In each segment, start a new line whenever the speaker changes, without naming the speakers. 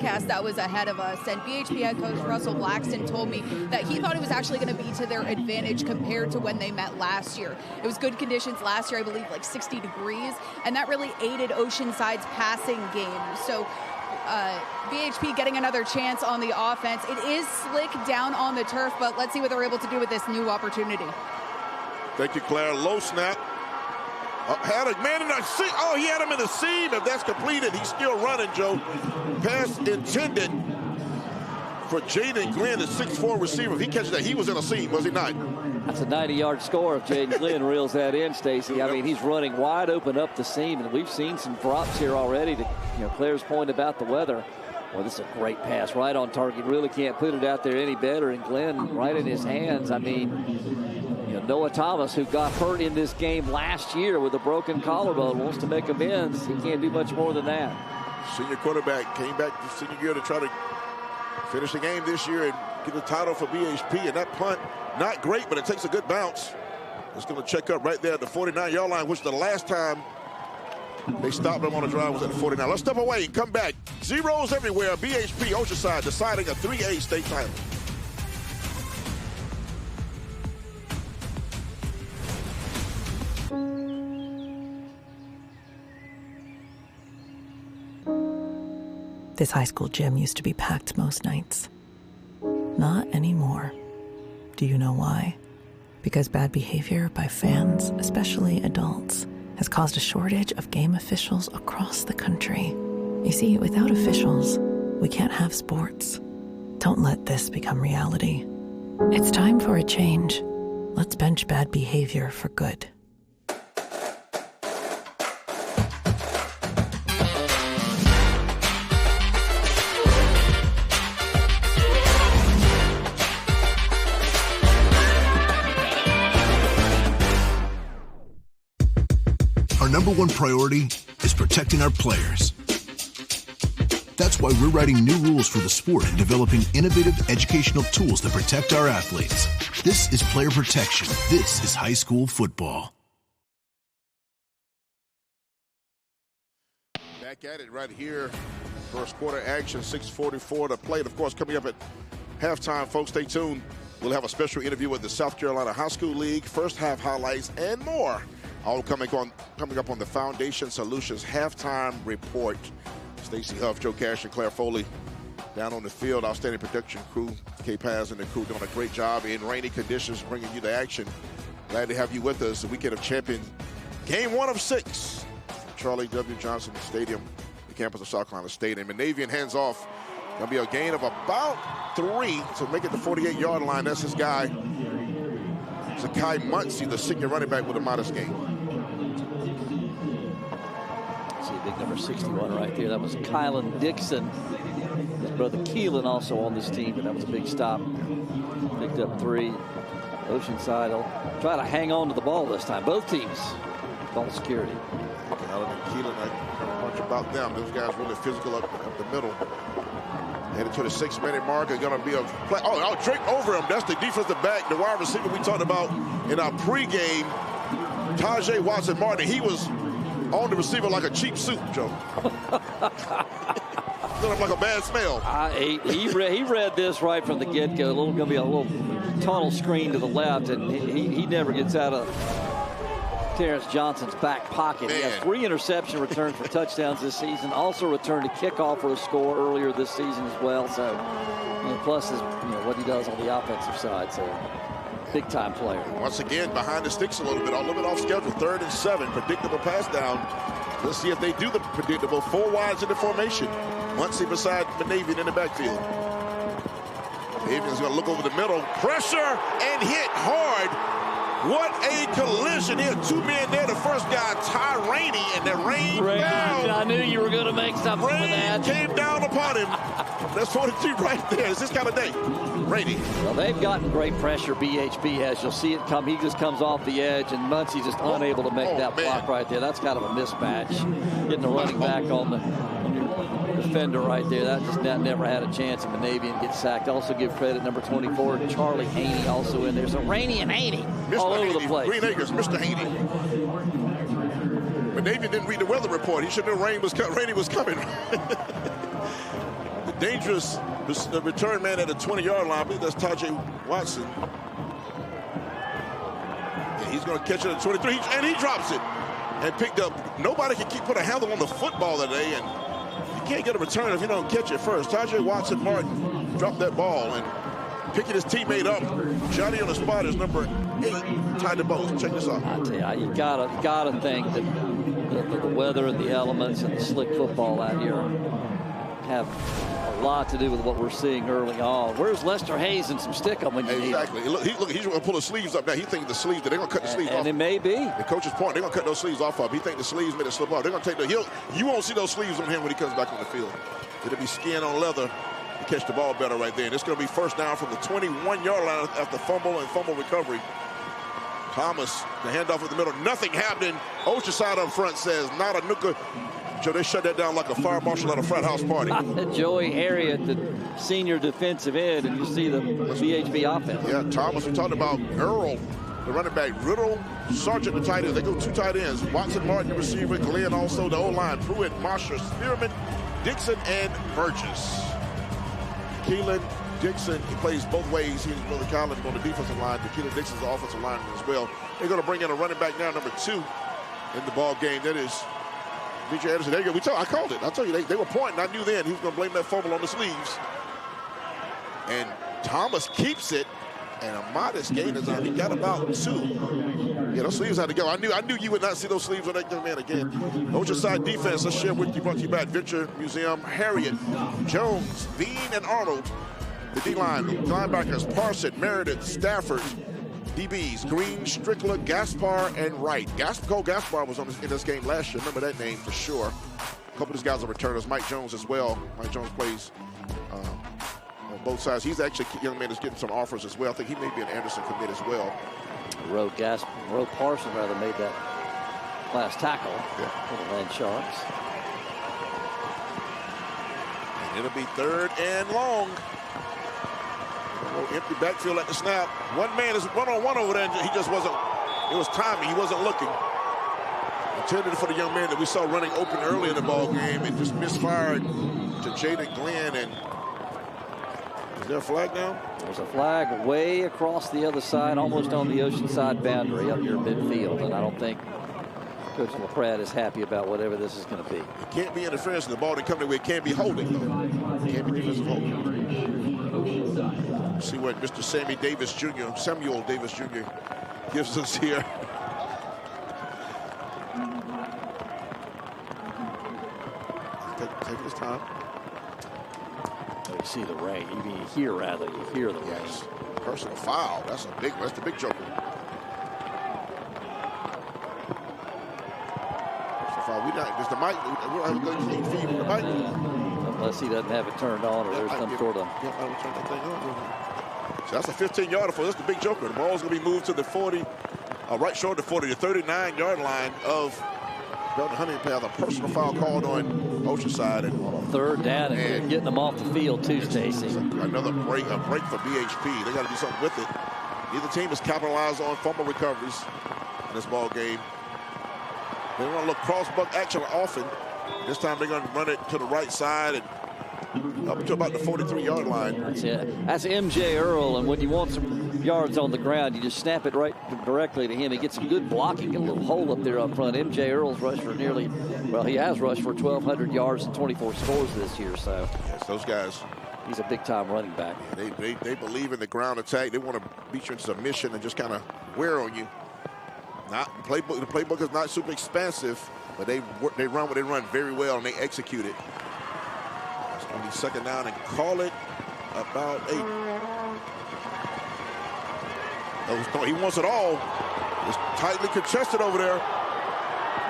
That was ahead of us, and BHP head coach Russell Blackston told me that he thought it was actually going to be to their advantage compared to when they met last year. It was good conditions last year, I believe like 60 degrees, and that really aided Oceanside's passing game. So BHP getting another chance on the offense. It is slick down on the turf, but let's see what they're able to do with this new opportunity.
Thank you, Claire. Low snap. Had a man in the seam. Oh, he had him in the seam. If that's completed, he's still running, Joe. Pass intended for Jaden Glenn, the 6'4" receiver. If he catches that, he was in a seam, was he not?
That's a 90-yard score if Jaden Glenn reels that in, Stacy. I mean, he's running wide open up the seam, and we've seen some drops here already. To, Claire's point about the weather. Well, this is a great pass, right on target. Really can't put it out there any better, and Glenn right in his hands. I mean, Noah Thomas, who got hurt in this game last year with a broken collarbone, wants to make amends. He can't do much more than that.
Senior quarterback came back to senior year to try to finish the game this year and get the title for BHP. And that punt, not great, but it takes a good bounce. It's going to check up right there at the 49-yard line, which the last time they stopped him on a drive was at the 49. Let's step away and come back. Zeros everywhere. BHP Oceanside deciding a 3A state title.
This high school gym used to be packed most nights. Not anymore. Do you know why? Because bad behavior by fans, especially adults, has caused a shortage of game officials across the country. You see, without officials, we can't have sports. Don't let this become reality. It's time for a change. Let's bench bad behavior for good.
Number one priority is protecting our players. That's why we're writing new rules for the sport and developing innovative educational tools to protect our athletes. This is player protection. This is high school football.
Back at it right here. First quarter action, 6:44 to play. And of course, coming up at halftime, folks, stay tuned. We'll have a special interview with the South Carolina High School League, first half highlights, and more. All coming up on the Foundation Solutions halftime report. Stacey Huff, Joe Cash, and Claire Foley down on the field. Outstanding production crew. Kay Paz and the crew doing a great job in rainy conditions, bringing you the action. Glad to have you with us. The weekend of champions, game 1 of 6. Charlie W. Johnson Stadium, the campus of South Carolina State. And Manavian hands off. Going to be a gain of about 3 to make it the 48-yard line. That's his guy, Zakai Muncie, the senior running back, with a modest gain.
See big number 61 right there. That was Kylan Dixon. His brother Keelan also on this team, and that was a big stop. Picked up 3. Oceanside will try to hang on to the ball this time. Both teams, ball security.
Kylan and Keelan, not much about them. Those guys really physical up the middle. Headed to the 6-minute mark. It's going to be a play. Oh, Drake over him. That's the defensive back, the wide receiver we talked about in our pregame. Tajay Watson-Martin. He was on the receiver like a cheap suit, Joe. Looked like a bad smell.
He read this right from the get-go. Going to be a little tunnel screen to the left, and he never gets out of Terrence Johnson's back pocket.
Man.
He has 3 interception returns for touchdowns this season. Also returned a kickoff for a score earlier this season as well. So, plus is what he does on the offensive side. So, big time player.
Once again, behind the sticks a little bit off schedule. 3rd and 7, predictable pass down. Let's see if they do the predictable 4 wides in the formation. Muncie beside Manavian in the backfield. Manavian's going to look over the middle, pressure and hit hard. What a collision here. 2 men there. The first guy, Ty Rainey, and the rain down.
I knew you were going to make something with that.
Came down upon him. That's 42 right there. It's this kind of day. Rainey.
Well, they've gotten great pressure, BHP has. You'll see it come. He just comes off the edge, and Muncie just unable to make that block right there. That's kind of a mismatch. Getting the running back on your defender right there. That never had a chance, and Manavian gets sacked. Also give credit, number 24, Charlie Haney, also in there. So Rainey and Haney all over the place.
Green Acres, Mr. Haney. Manavian didn't read the weather report. He should know rain was coming. The dangerous return man at the 20-yard line. I believe that's Tajay Watson. And he's going to catch it at 23, and he drops it. And picked up. Nobody can put a handle on the football today, and you can't get a return if you don't catch it first. Tajay Watson Martin dropped that ball, and picking his teammate up. Johnny on the spot is number 8, Ty DeBose. Check this out.
I tell you gotta think that the weather and the elements and the slick football out here have a lot to do with what we're seeing early on. Where's Lester Hayes and some stick on when you need him?
Exactly. Look, he's going to pull the sleeves up now. He thinks the sleeves, they're going to cut the sleeves off.
And it may be.
The coach's point, they're going to cut those sleeves off of him. He thinks the sleeves made it slip off. They're going to take you won't see those sleeves on him when he comes back on the field. It'll be skin on leather to catch the ball better right there. And it's going to be first down from the 21-yard line after fumble recovery. Thomas, the handoff in the middle. Nothing happening. Oceanside up front says, not a nooka. Joe, they shut that down like a fire marshal at a frat house party.
Joey Harriet, the senior defensive end, and you see the VHB offense.
Yeah, Thomas, we talked about Earl, the running back, Riddle, Sargent, the tight ends. They go 2 tight ends. Watson Martin, the receiver, Glenn also the O-line. Pruitt, Marsha, Spearman, Dixon, and Burgess. Keelan Dixon, he plays both ways. He's Brother Collins on the defensive line. Keelan Dixon's the offensive lineman as well. They're going to bring in a running back now, number 2 in the ball game. That is B.J. Anderson. There you go. I called it. I told you, they were pointing. I knew then he was going to blame that fumble on the sleeves. And Thomas keeps it, and a modest gain is on. He got about 2. Yeah, those sleeves had to go. I knew you would not see those sleeves on that young man again. Oceanside defense, let's share with you, brought to you by Adventure Museum. Harriet, Jones, Bean, and Arnold. The D-line, linebackers, Parson, Meredith, Stafford. DBs, Green, Strickler, Gaspar, and Wright. Cole Gaspar was in this game last year. Remember that name for sure. A couple of these guys are returners. Mike Jones as well. Mike Jones plays on both sides. He's actually a young man that's getting some offers as well. I think he may be an Anderson commit as well.
Roe Parson rather made that last tackle for the Land Sharks.
And it'll be 3rd and long. Empty backfield at the snap. One man is one-on-one over there, and he just wasn't, it was timing. He wasn't looking. Intended for the young man that we saw running open early in the ball game and just misfired to Jaden Glenn. And is there a flag now?
There's a flag way across the other side, almost on the Oceanside boundary up here midfield, and I don't think Coach LaPrade is happy about whatever this is going to be.
It can't be interference in the ball that coming away. It can't be holding, though. It can't be defensive holding. See what Mr. Samuel Davis Jr. gives us here. Take his time.
You see the rain. You hear the rain.
Yes. Personal foul. That's the big joker. Personal foul. Does the mic? We're going to feed the mic.
Unless he doesn't have it turned on, or there's some sort of.
Yeah, I will turn that thing on. So that's a 15-yarder for us. That's the big joker. The ball's going to be moved to the 40, right short of the 40, the 39-yard line of Belton-Honea Path. A personal foul called on Oceanside. And
3rd down and getting them off the field too, Stacy.
Another break for BHP. They got to do something with it. Neither team has capitalized on fumble recoveries in this ball game. They want to look cross-buck action often. This time they're going to run it to the right side and up to about the 43-yard line.
That's it. That's MJ Earl, and when you want some yards on the ground, you just snap it right directly to him. He gets some good blocking, a little hole up there up front. MJ Earl's rushed for he has rushed for 1,200 yards and 24 scores this year. So
yes, those guys.
He's a big-time running back.
Yeah, they believe in the ground attack. They want to beat you in submission and just kind of wear on you. The playbook is not super expansive, but they run what they run very well, and they execute it. It's going to be 2nd down and call it about 8. He wants it all. It's tightly contested over there.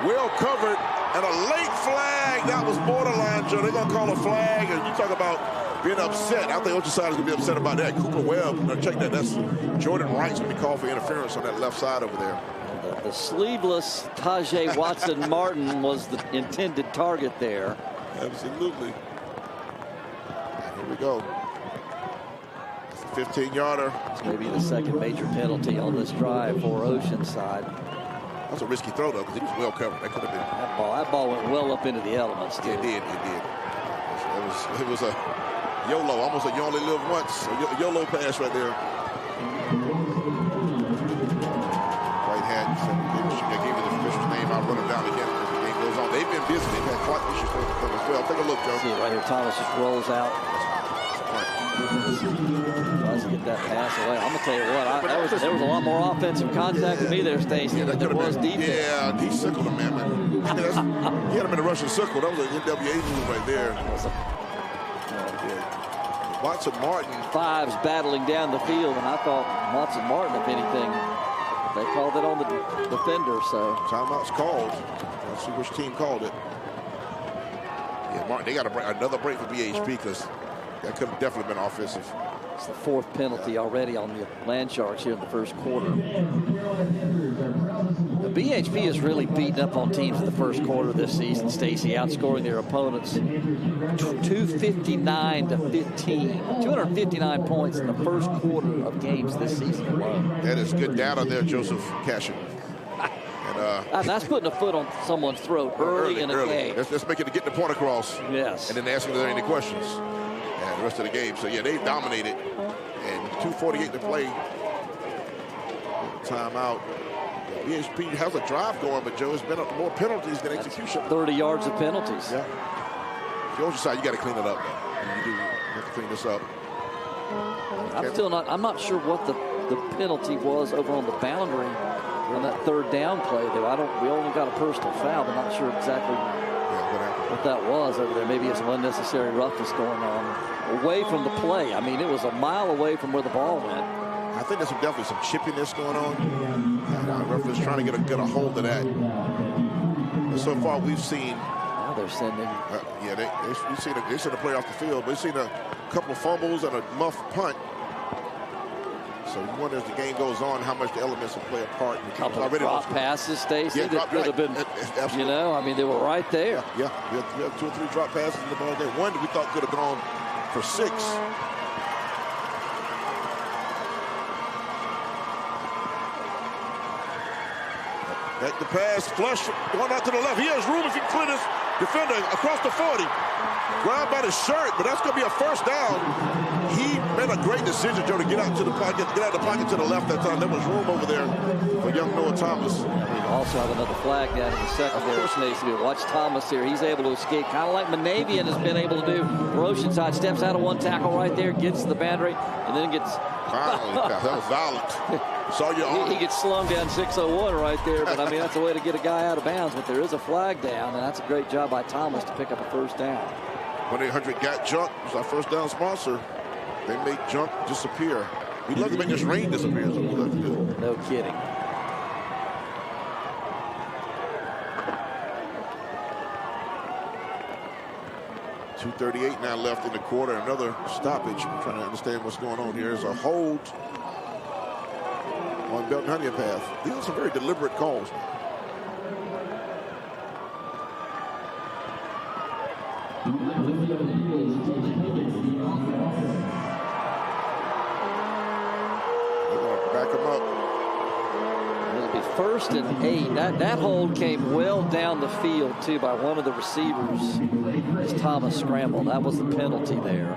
Well covered, and a late flag. That was borderline, Joe. They're going to call a flag, and you talk about being upset. I think Oceanside is going to be upset about that. Cooper Webb, check that. That's Jordan Wright's going to be called for interference on that left side over there.
The sleeveless Tajay Watson Martin was the intended target there.
Absolutely. Here we go. It's a 15-yarder.
It's maybe the 2nd major penalty on this drive for Oceanside.
That's a risky throw, though, because he was well covered. That could have been.
That ball went well up into the elements, too.
It did. It It was a YOLO, almost a you only live once. A YOLO pass right there. White hat, I gave you the official's name. I'll run them down again as the game goes on. They've been busy. They've had clock issues for them as well. Take a look, Joe.
See it right here. Thomas just rolls out. Tries to get that pass away. I'm going to tell you what, there was a lot more offensive contact to me there, Stacey, than there was defense.
Yeah, he circled him, man. He had him in the Russian circle. That was an NWA move right there. Watson Martin.
Fives battling down the field, and I thought Watson Martin, if anything, they called it on the defender. So
timeout's called. Let's see which team called it. Yeah, Martin, they got another break for BHP because that could have definitely been offensive.
It's the fourth penalty already on the Land Sharks here in the first quarter. The BHP has really beaten up on teams in the first quarter this season, Stacey, outscoring their opponents 259 to 15. 259 points in the first quarter of games this season alone.
That is good data there, Joseph Cashin.
And that's putting a foot on someone's throat early in a game.
Let's make it to get the point across.
Yes.
And then asking if there are any questions. And the rest of the game. So, yeah, they've dominated. And 2:48 to play. Timeout. BHP has a drive going, but, Joe, it's been more penalties than execution.
30 yards of penalties.
Yeah. The Oceanside, you got to clean it up, though. You have to clean this up.
I'm not sure what the penalty was over on the boundary on that third down play, though. We only got a personal foul, but not sure exactly what that was over there. Maybe it's some unnecessary roughness going on away from the play. I mean, it was a mile away from where the ball went.
I think there's definitely some chippiness going on. And referee's trying to get a hold of that. And so far, we've seen.
Now they're sending.
You've seen they sent a player off the field. We've seen a couple of fumbles and a muff punt. So you wonder as the game goes on how much the elements will play a part.
A couple of drop passes, Stacey, that could have been, you know, I mean, they were right there.
Yeah, we have 2 or 3 drop passes in the ball game. One that we thought could have gone for 6. Back the pass, flush, going out to the left. He has room if he can clear this defender across the 40. Grabbed by the shirt, but that's going to be a first down. He made a great decision, Joe, to get out to the pocket, get out of the pocket to the left that time. There was room over there for young Noah Thomas.
We also have another flag down in the secondary, Stacey. Watch Thomas here. He's able to escape, kind of like Monavian has been able to do. Oceanside steps out of one tackle right there, gets to the boundary, and then gets...
That was violent. Saw your arm.
He gets slung down 601 right there, but I mean, that's a way to get a guy out of bounds, but there is a flag down, and that's a great job by Thomas to pick up a first down.
1-800-GOT-JUNK is our first down sponsor. They make junk disappear. We'd love to make this rain disappear. Is what we'd love to do.
No kidding.
.238 now left in the quarter. Another stoppage. I'm trying to understand what's going on here. There's a hold on Belton-Honea Path. These are some very deliberate calls. Back him up.
It'll be 1st and 8. That hold came well down the field, too, by one of the receivers as Thomas scrambled. That was the penalty there.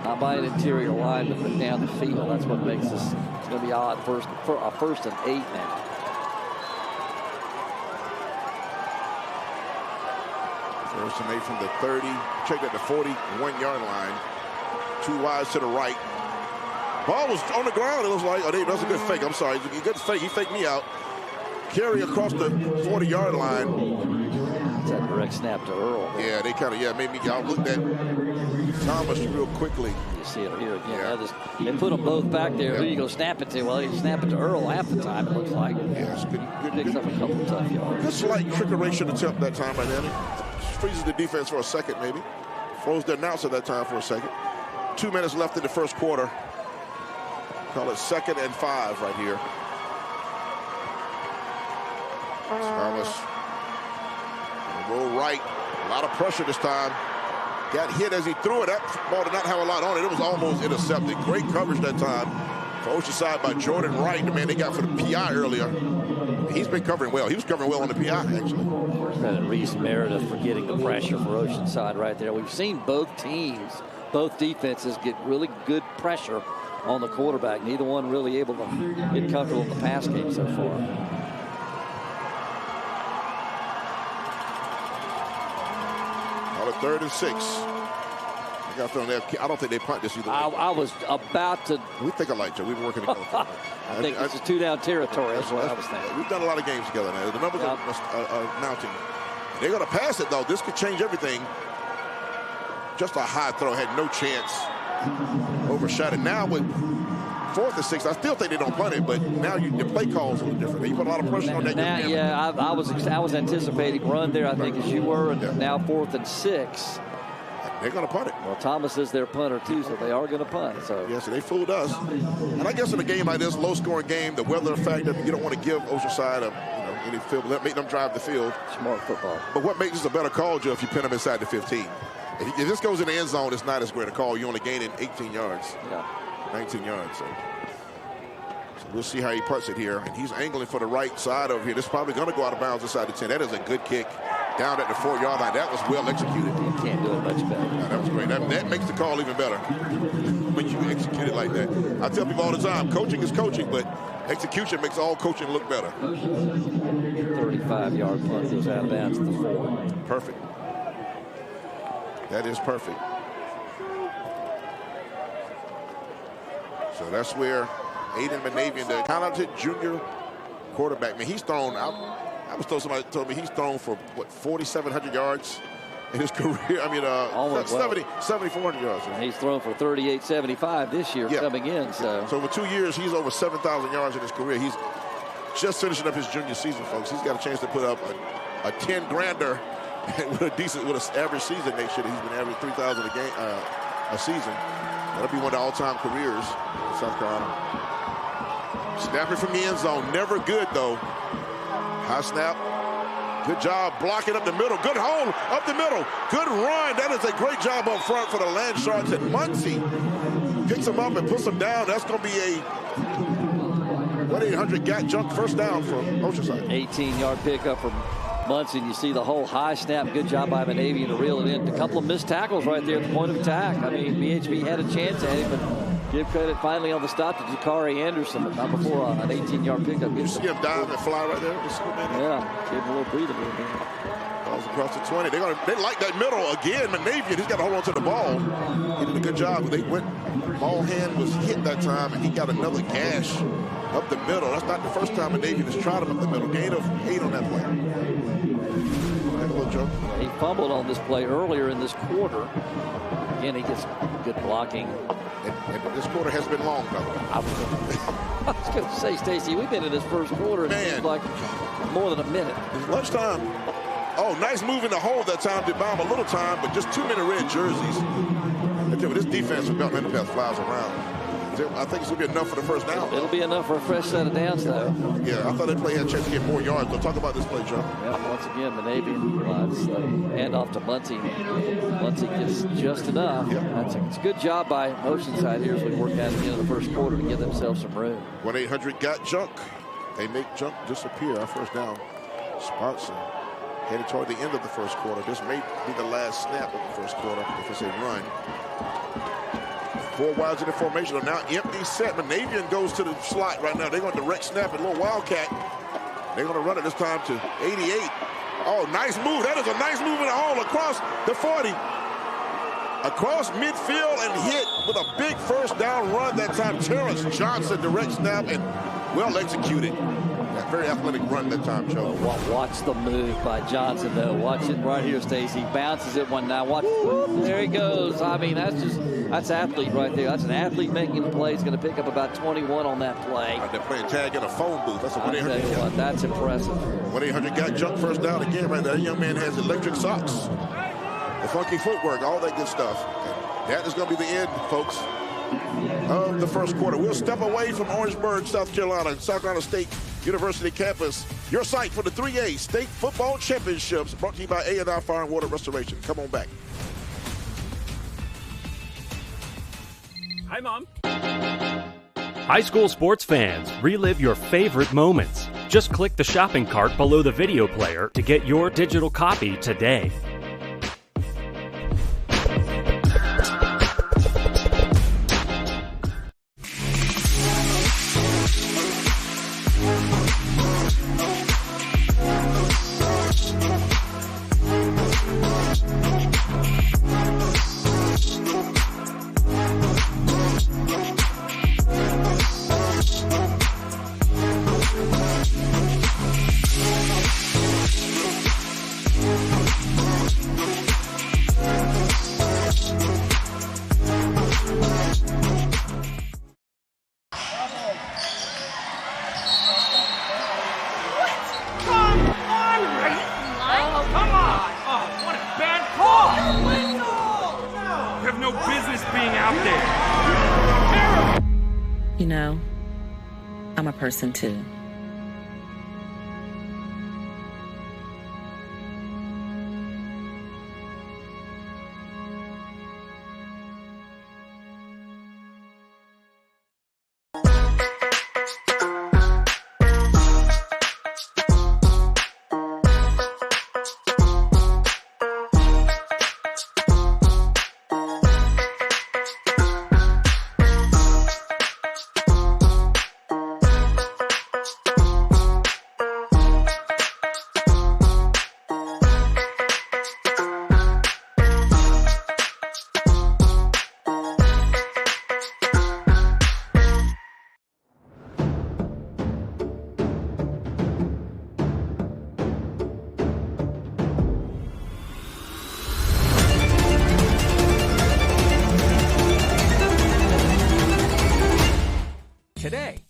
Not by an interior lineman, but down the field. That's what makes this, it's going to be odd. 1st and 8 now.
First and 8 from the 30. Check at the 41-yard line. 2 wides to the right. Ball was on the ground. It was like, that was a good fake. I'm sorry. A good fake. He faked me out. Carry across the 40-yard line.
It's that direct snap to Earl.
Yeah, they kind of, made me, I looked at Thomas real quickly.
You see it here again. Yeah. They put them both back there. Who you go snap it to? Well, you snap it to Earl half the time, it looks like.
Yeah, it's good.
Picks up a couple of tough yards.
Good slight trickeration attempt that time by Danny. Freezes the defense for a second, maybe. Froze the announcer that time for a second. 2 minutes left in the first quarter. Call it 2nd and 5 right here. Thomas. Roll right. A lot of pressure this time. Got hit as he threw it. That ball did not have a lot on it. It was almost intercepted. Great coverage that time for Oceanside by Jordan Wright, the man they got for the PI earlier. He's been covering well. He was covering well on the PI, actually.
Credit Reese Meredith for getting the pressure for Oceanside right there. We've seen both teams, both defenses get really good pressure on the quarterback. Neither one really able to get comfortable in the pass game so far.
On a 3rd and 6. I don't think they punt this either.
I was about to.
We think alike, Joe. We've been working together.
I think this is 2-down territory. That's what I was thinking.
We've done a lot of games together now. The numbers are mounting. They're going to pass it, though. This could change everything. Just a high throw. Had no chance. Overshot it. Now with 4th and 6, I still think they don't punt it, but now your play calls are a little different. You put a lot of pressure on that.
I was anticipating run there, I think, as you were, and now 4th and 6.
They're going to punt it.
Well, Thomas is their punter, too, so they are going to punt. So.
Yes, they fooled us. And I guess in a game like this, low-scoring game, the weather factor, you don't want to give Oceanside any field. Make them drive the field.
Smart football.
But what makes this a better call, Joe, if you pin them inside the 15? If this goes in the end zone, it's not as great a call. You're only gaining 18 yards.
Yeah.
19 yards. So we'll see how he puts it here. And he's angling for the right side over here. This is probably going to go out of bounds inside the 10. That is a good kick. Down at the 4-yard line. That was well executed.
You can't do it much better.
Yeah, that was great. That makes the call even better when you execute it like that. I tell people all the time, coaching is coaching, but execution makes all coaching look better.
35-yard punt goes out of bounds at the 4.
Perfect. That is perfect. So that's where Aiden Manavian, the talented junior quarterback, man, he's thrown out. I was told, somebody told me he's thrown for, 4,700 yards in his career. 7,400 yards.
And he's thrown for 3,875 this year coming in. So
over 2 years, he's over 7,000 yards in his career. He's just finishing up his junior season, folks. He's got a chance to put up a 10-grander with an average season next year. He's been averaging 3,000 a season. That'll be one of the all-time careers in South Carolina. Snapping from the end zone. Never good, though. High snap. Good job blocking up the middle. Good hole up the middle. Good run. That is a great job up front for the Land Sharks. And Muncie picks him up and puts him down. That's going to be a 1-800 got junk first down for Oceanside.
18-yard pickup from Muncie. And you see the whole high snap. Good job by Manavian to reel it in. A couple of missed tackles right there at the point of attack. I mean, BHB had a chance at him, but give credit finally on the stop to Jakari Anderson, but not before an 18-yard pickup.
You see him dive and fly right there?
Yeah, give him a little breather.
Balls across the 20. They like that middle again. Manavian, he's got to hold on to the ball. He did a good job. Ball hand was hit that time, and he got another gash up the middle. That's not the first time Manavian has tried him up the middle. Gain of 8 on that play.
He fumbled on this play earlier in this quarter. Again, he gets good blocking.
And this quarter has been long, though.
I was going to say, Stacy, we've been in this first quarter, and it seems like more than a minute.
It's lunchtime. Oh, nice move in the hole that time. Did buy him a little time, but just too many red jerseys. This defense from Belton-Honea Path flies around. I think it's going to be enough for the first down.
It'll be enough for a fresh set of downs, though.
Yeah, I thought that play had a chance to get more yards. We'll talk about this play, Joe.
Yeah, once again, Manavian hand off to Muncie. Muncie gets just enough. Yeah. It's a good job by Oceanside here as we work out at the end of the first quarter to give themselves some room.
1-800 got junk. They make junk disappear. Our first down. Sparks headed toward the end of the first quarter. This may be the last snap of the first quarter if it's a run. 4 wides in the formation are now empty set. Manavian goes to the slot right now. They're going to direct snap a little wildcat. They're going to run it this time to 88. Oh, nice move. That is a nice move in the hole across the 40. Across midfield and hit with a big first down run that time. Terrence Johnson direct snap and well executed. That very athletic run that time, Joe.
Watch the move by Johnson, though. Watch it right here, Stacy. Bounces it one now. Watch. There he goes. I mean, that's athlete right there. That's an athlete making the play. He's going to pick up about 21 on that play.
They're playing tag in a phone booth. That's a 1-800 got.
That's impressive.
1-800 got jump first down again right there. That young man has electric socks. The funky footwork, all that good stuff. That is going to be the end, folks, of the first quarter. We'll step away from Orangeburg, South Carolina, South Carolina State University campus. Your site for the 3A State Football Championships, brought to you by A&R Fire and Water Restoration. Come on back.
Hi, Mom. High school sports fans, relive your favorite moments. Just click the shopping cart below the video player to get your digital copy today.
You know, I'm a person too.
Today.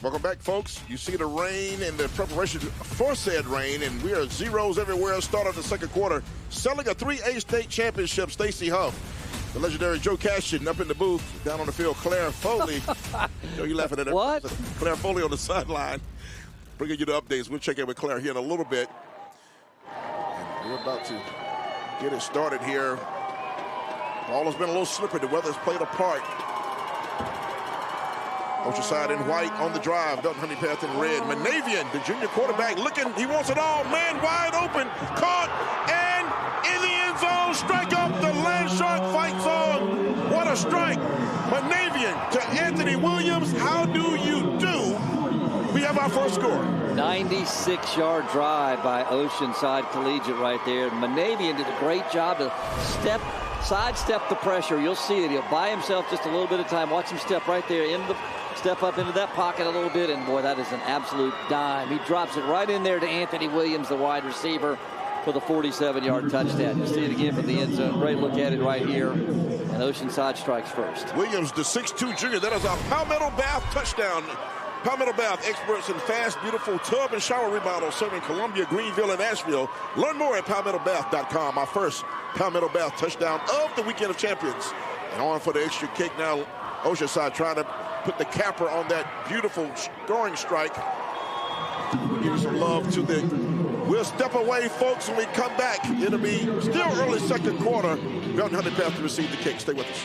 Welcome back, folks. You see the rain and the preparation for said rain, and we are zeros everywhere. Start of the second quarter. Selling a 3A state championship, Stacey Huff. The legendary Joe Cashin up in the booth. Down on the field, Claire Foley. Joe, you laughing at that?
What?
Claire Foley on the sideline. Bringing you the updates. We'll check in with Claire here in a little bit. And we're about to get it started here. Ball has been a little slippery. The weather's played a part. Oceanside in white on the drive. Belton-Honea Path in red. Manavian, the junior quarterback, looking. He wants it all. Man wide open. Caught and in the end zone. Strike up. The land shark fights on. What a strike. Manavian to Anthony Williams. How do you do? We have our first score.
96-yard drive by Oceanside Collegiate right there. Manavian did a great job to sidestep the pressure. You'll see it. He'll buy himself just a little bit of time. Watch him step right there step up into that pocket a little bit, and boy, that is an absolute dime. He drops it right in there to Anthony Williams, the wide receiver, for the 47-yard touchdown. You'll see it again from the end zone. Great look at it right here, and Oceanside strikes first.
Williams, the 6'2 junior. That is a Palmetto Bath touchdown. Palmetto Bath, experts in fast, beautiful tub and shower remodels, serving Columbia, Greenville, and Asheville. Learn more at palmettobath.com. Our first Palmetto Bath touchdown of the Weekend of Champions. And on for the extra kick now. Oceanside trying to put the capper on that beautiful scoring strike. We'll give you some love to the... We'll step away, folks, when we come back. It'll be still early second quarter. Belton-Honea Path to receive the kick. Stay with us.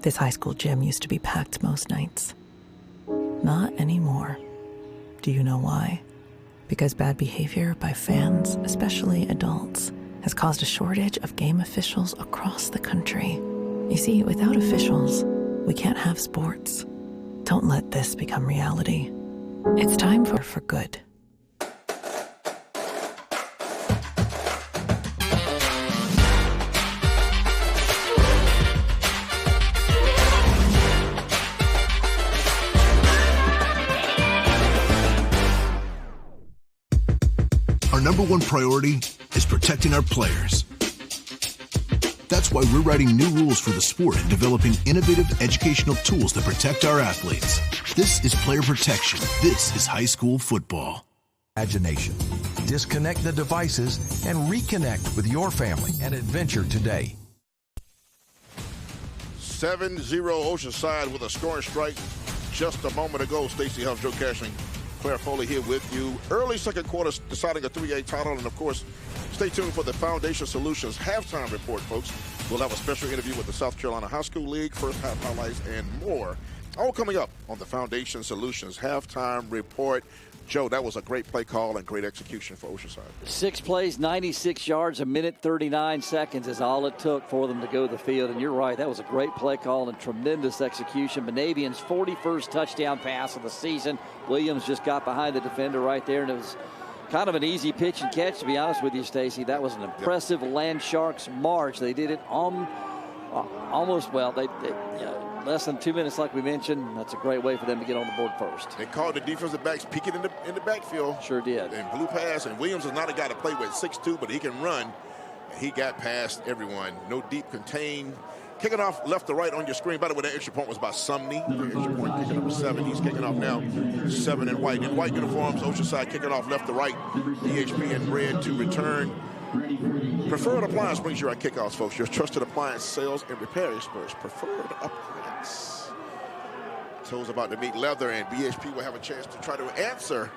This high school gym used to be packed most nights. Not anymore. Do you know why? Because bad behavior by fans, especially adults, has caused a shortage of game officials across the country. You see, without officials, we can't have sports. Don't let this become reality. It's time for good.
Our number one priority is protecting our players. That's why we're writing new rules for the sport and developing innovative educational tools that protect our athletes. This is player protection. This is high school football.
Imagination. Disconnect the devices and reconnect with your family and adventure today.
7-0 Oceanside with a scoring strike just a moment ago. Stacey Huff, Joe Cashin, Claire Foley here with you. Early second quarter deciding a 3A title, and of course, stay tuned for the Foundation Solutions halftime report, folks. We'll have a special interview with the South Carolina High School League, first half highlights, and more. All coming up on the Foundation Solutions Halftime Report. Joe, that was a great play call and great execution for Oceanside.
6 plays, 96 yards, 1:39 seconds is all it took for them to go to the field. And you're right, that was a great play call and tremendous execution. Monavian's 41st touchdown pass of the season. Williams just got behind the defender right there, and it was kind of an easy pitch and catch, to be honest with you, Stacy. That was an impressive Land Sharks march. They did it almost, well, less than 2 minutes, like we mentioned. That's a great way for them to get on the board first.
They called the defensive backs peeking in the backfield.
Sure did.
And blue pass, and Williams is not a guy to play with, 6'2", but he can run. And he got past everyone. No deep contain. Kicking off left to right on your screen. By the way, that extra point was by Sumney. The extra point kicking up 7. He's kicking off now 7 in white. In white uniforms, Oceanside kicking off left to right. DHP in red to return. Preferred Appliance brings you our kickoffs, folks. Your trusted appliance sales and repair experts. Preferred Appliance. Toes about to meet leather, and BHP will have a chance to try to answer.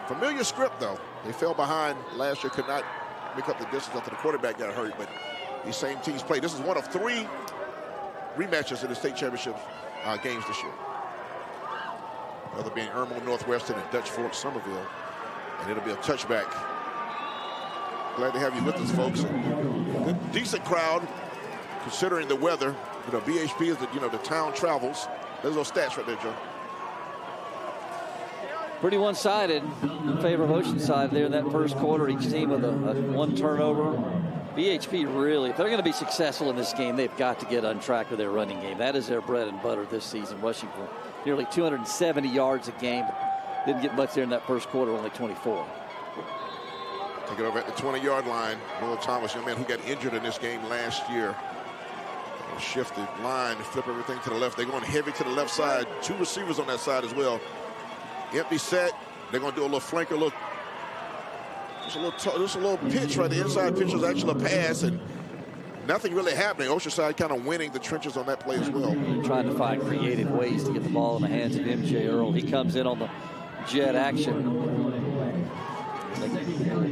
Familiar script, though. They fell behind last year, could not make up the distance after the quarterback got hurt, but these same teams play. This is one of 3 rematches in the state championship games this year. The other being Irmo Northwestern and Dutch Fork Somerville, and it'll be a touchback. Glad to have you with us, folks. Good, decent crowd, considering the weather. You know, BHP is the town travels. There's those stats right there, Joe.
Pretty one-sided in favor of Oceanside there in that first quarter. Each team with a 1 turnover. BHP really, if they're going to be successful in this game, they've got to get on track with their running game. That is their bread and butter this season, rushing for nearly 270 yards a game. Didn't get much there in that first quarter, only 24.
Take it over at the 20-yard line. Noah Thomas, young man who got injured in this game last year. Shift the line, flip everything to the left. They're going heavy to the left side. 2 receivers on that side as well. Empty set. They're going to do a little flanker, just a little pitch right. The inside pitch was actually a pass, and nothing really happening. Oceanside kind of winning the trenches on that play as well.
Trying to find creative ways to get the ball in the hands of MJ Earl. He comes in on the jet action.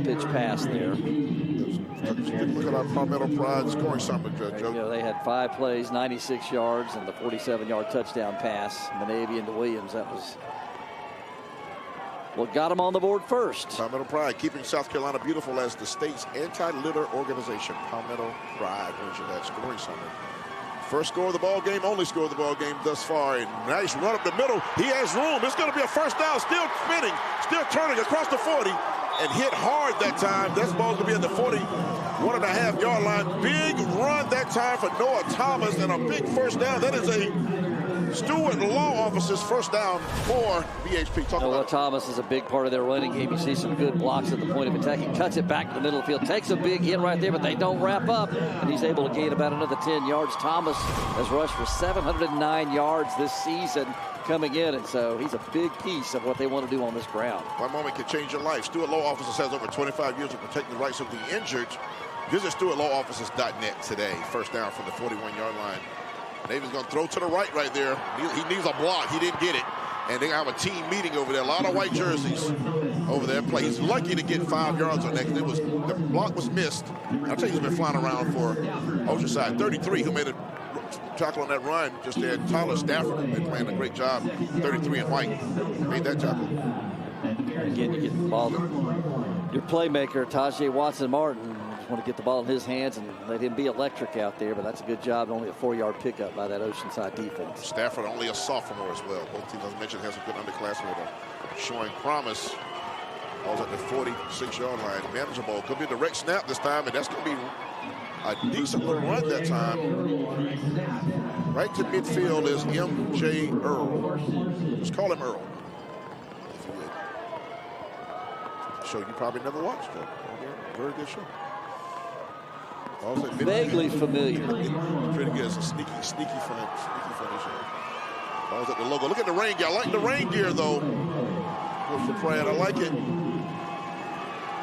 Pitch pass there.
Look at our Palmetto Pride scoring something, Joe.
They had 5 plays, 96 yards, and the 47-yard touchdown pass. Monavian to Williams. That was what got them on the board first.
Palmetto Pride keeping South Carolina beautiful as the state's anti-litter organization. Palmetto Pride brings you that scoring something. First score of the ball game, only score of the ball game thus far. And nice run up the middle. He has room. It's going to be a first down. Still spinning, still turning across the 40. And hit hard that time. This ball's going to be at the 41.5-yard line. Big run that time for Noah Thomas and a big first down. That is a Stewart Law Office's first down for BHP.
Noah Thomas is a big part of their running game. You see some good blocks at the point of attack. He cuts it back to the middle of the field, takes a big hit right there, but they don't wrap up. And he's able to gain about another 10 yards. Thomas has rushed for 709 yards this season coming in, and so he's a big piece of what they want to do on this ground.
One moment can change your life. Stewart Law Offices has over 25 years of protecting the rights of the injured. Visit StewartLawOffices.net today. First down from the 41-yard line. Navy's going to throw to the right there. He needs a block. He didn't get it. And they have a team meeting over there. A lot of white jerseys over there. He's lucky to get 5 yards on that. The block was missed. I'll tell you, he's been flying around for Oceanside. 33, who made a tackle on that run just there. Tyler Stafford has been playing a great job. 33 in white. Made that tackle.
Again, you get the ball to your playmaker, Tajay Watson-Martin. Want to get the ball in his hands and let him be electric out there, but that's a good job. Only a 4-yard pickup by that Oceanside defense.
Stafford only a sophomore as well. Both teams, as I mentioned, has a good underclassmen showing promise. Ball's at the 46-yard line. Manageable. Could be a direct snap this time, and that's going to be a decent little run that time. Right to midfield is M.J. Earl. Just call him Earl, if you would. Show you probably never watched, Joe. Very good show.
Vaguely familiar.
Pretty good. It's a sneaky finish. Balls at the logo. Look at the rain gear. I like the rain gear, though. Coach Pratt, I like it.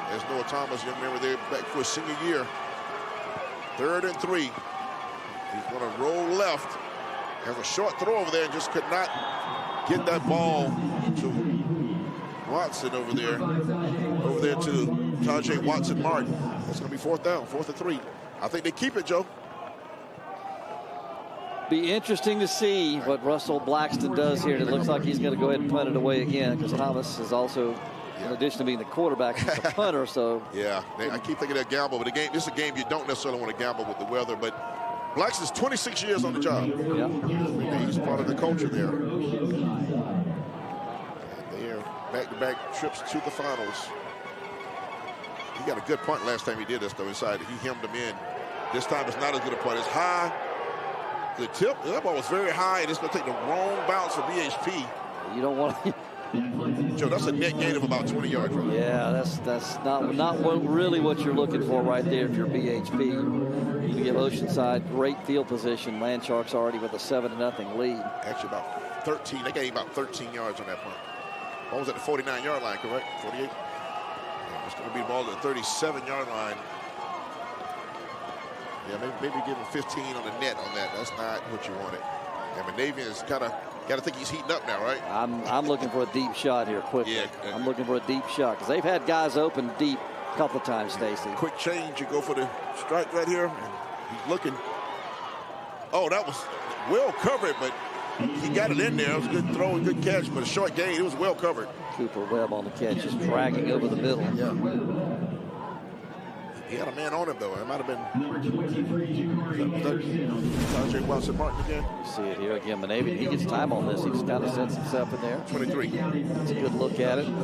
There's Noah Thomas, young man over there, back for his senior year. 3rd and 3. He's going to roll left. Has a short throw over there and just could not get that ball to Watson over there. Over there to Tajay Watson-Martin. It's going to be 4th down, 4th and 3. I think they keep it, Joe.
Be interesting to see what Russell Blackston does here. And it looks like he's going to go ahead and punt it away again, because Thomas is also, in addition to being the quarterback, he's the punter. So
yeah, I keep thinking that gamble, but this is a game you don't necessarily want to gamble with the weather. But Blackston's 26 years on the job. Yeah, he's part of the culture there. They are back-to-back trips to the finals. He got a good punt last time he did this, though. Inside, he hemmed him in. This time it's not as good a punt. It's high. The tip, that ball was very high, and it's going to take the wrong bounce for BHP.
You don't want to.
Joe, that's a net gain of about 20 yards. Right?
Yeah, that's not really what you're looking for right there if you're BHP. You give Oceanside great field position. Land Sharks already with a 7-0 lead.
Actually, about 13. They gained about 13 yards on that punt. Ball was at the 49-yard line, correct? 48. Yeah, it's going to be the ball at the 37-yard line. Yeah, maybe give him 15 on the net on that. That's not what you wanted. And Monavian is kind of got to think he's heating up now, right?
I'm looking for a deep shot here quickly. Yeah, I'm looking for a deep shot because they've had guys open deep a couple of times, Stacy.
Quick change. You go for the strike right here. And he's looking. Oh, that was well covered, but he got it in there. It was a good throw and good catch, but a short gain. It was well covered.
Cooper Webb on the catch, just dragging over the middle.
Yeah. He had a man on him, though. It might have been Andre Watson-Martin again.
You see it here again. Monavian, he gets time on this. He just kind of sets himself in there.
23.
That's a good look at it. He's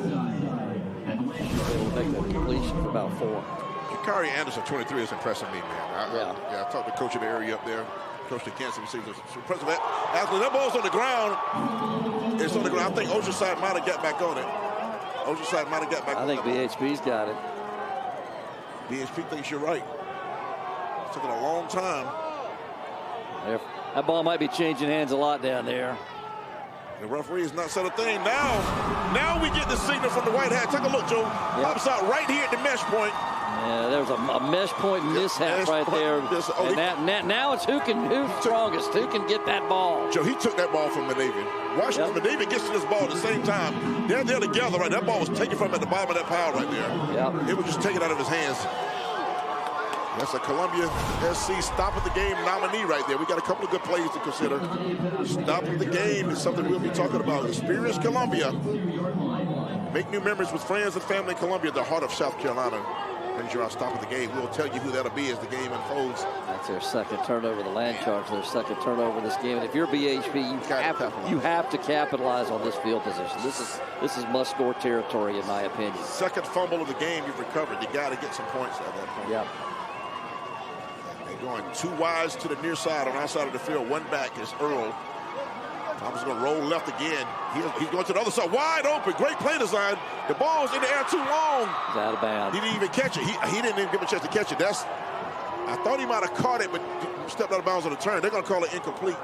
able to make that completion for about 4.
Jakari Anderson, 23, is impressing me, man. I talked to coach of the area up there. Coach to Kansas City. Impressive. Actually, that ball's on the ground. It's on the ground. I think Oceanside might have got back on it. Oceanside might have got back on it.
I think BHP's got it.
BHP thinks you're right. It's taking a long time.
That ball might be changing hands a lot down there.
The referee has not said a thing. Now we get the signal from the white hat. Take a look, Joe. Pops out right here at the mesh point.
Yeah, there's a mesh point mishap right there. And now it's who's strongest, who can get that ball.
Joe, he took that ball from Monavian. Watch this. Monavian gets to this ball at the same time. They're there together, right? That ball was taken from him at the bottom of that pile right there.
Yep.
It was just taken out of his hands. That's a Columbia SC stop of the game nominee right there. We got a couple of good plays to consider. Stop of the game is something we'll be talking about. Experience Columbia. Make new memories with friends and family in Columbia, the heart of South Carolina. Brings you our stop of the game. We'll tell you who that'll be as the game unfolds.
That's their second turnover. The Land Sharks, their second turnover this game. And if you're BHP, you have to capitalize on this field position. This is must-score territory, in my opinion.
Second fumble of the game you've recovered. You got to get some points at that point.
Yeah.
They're going 2 wides to the near side. On our side of the field, 1 back is Earl. Thomas is going to roll left again. He's going to the other side. Wide open. Great play design. The ball's in the air too long.
He's out of bounds.
He didn't even catch it. He didn't even give him a chance to catch it. I thought he might have caught it, but stepped out of bounds on the turn. They're going to call it incomplete.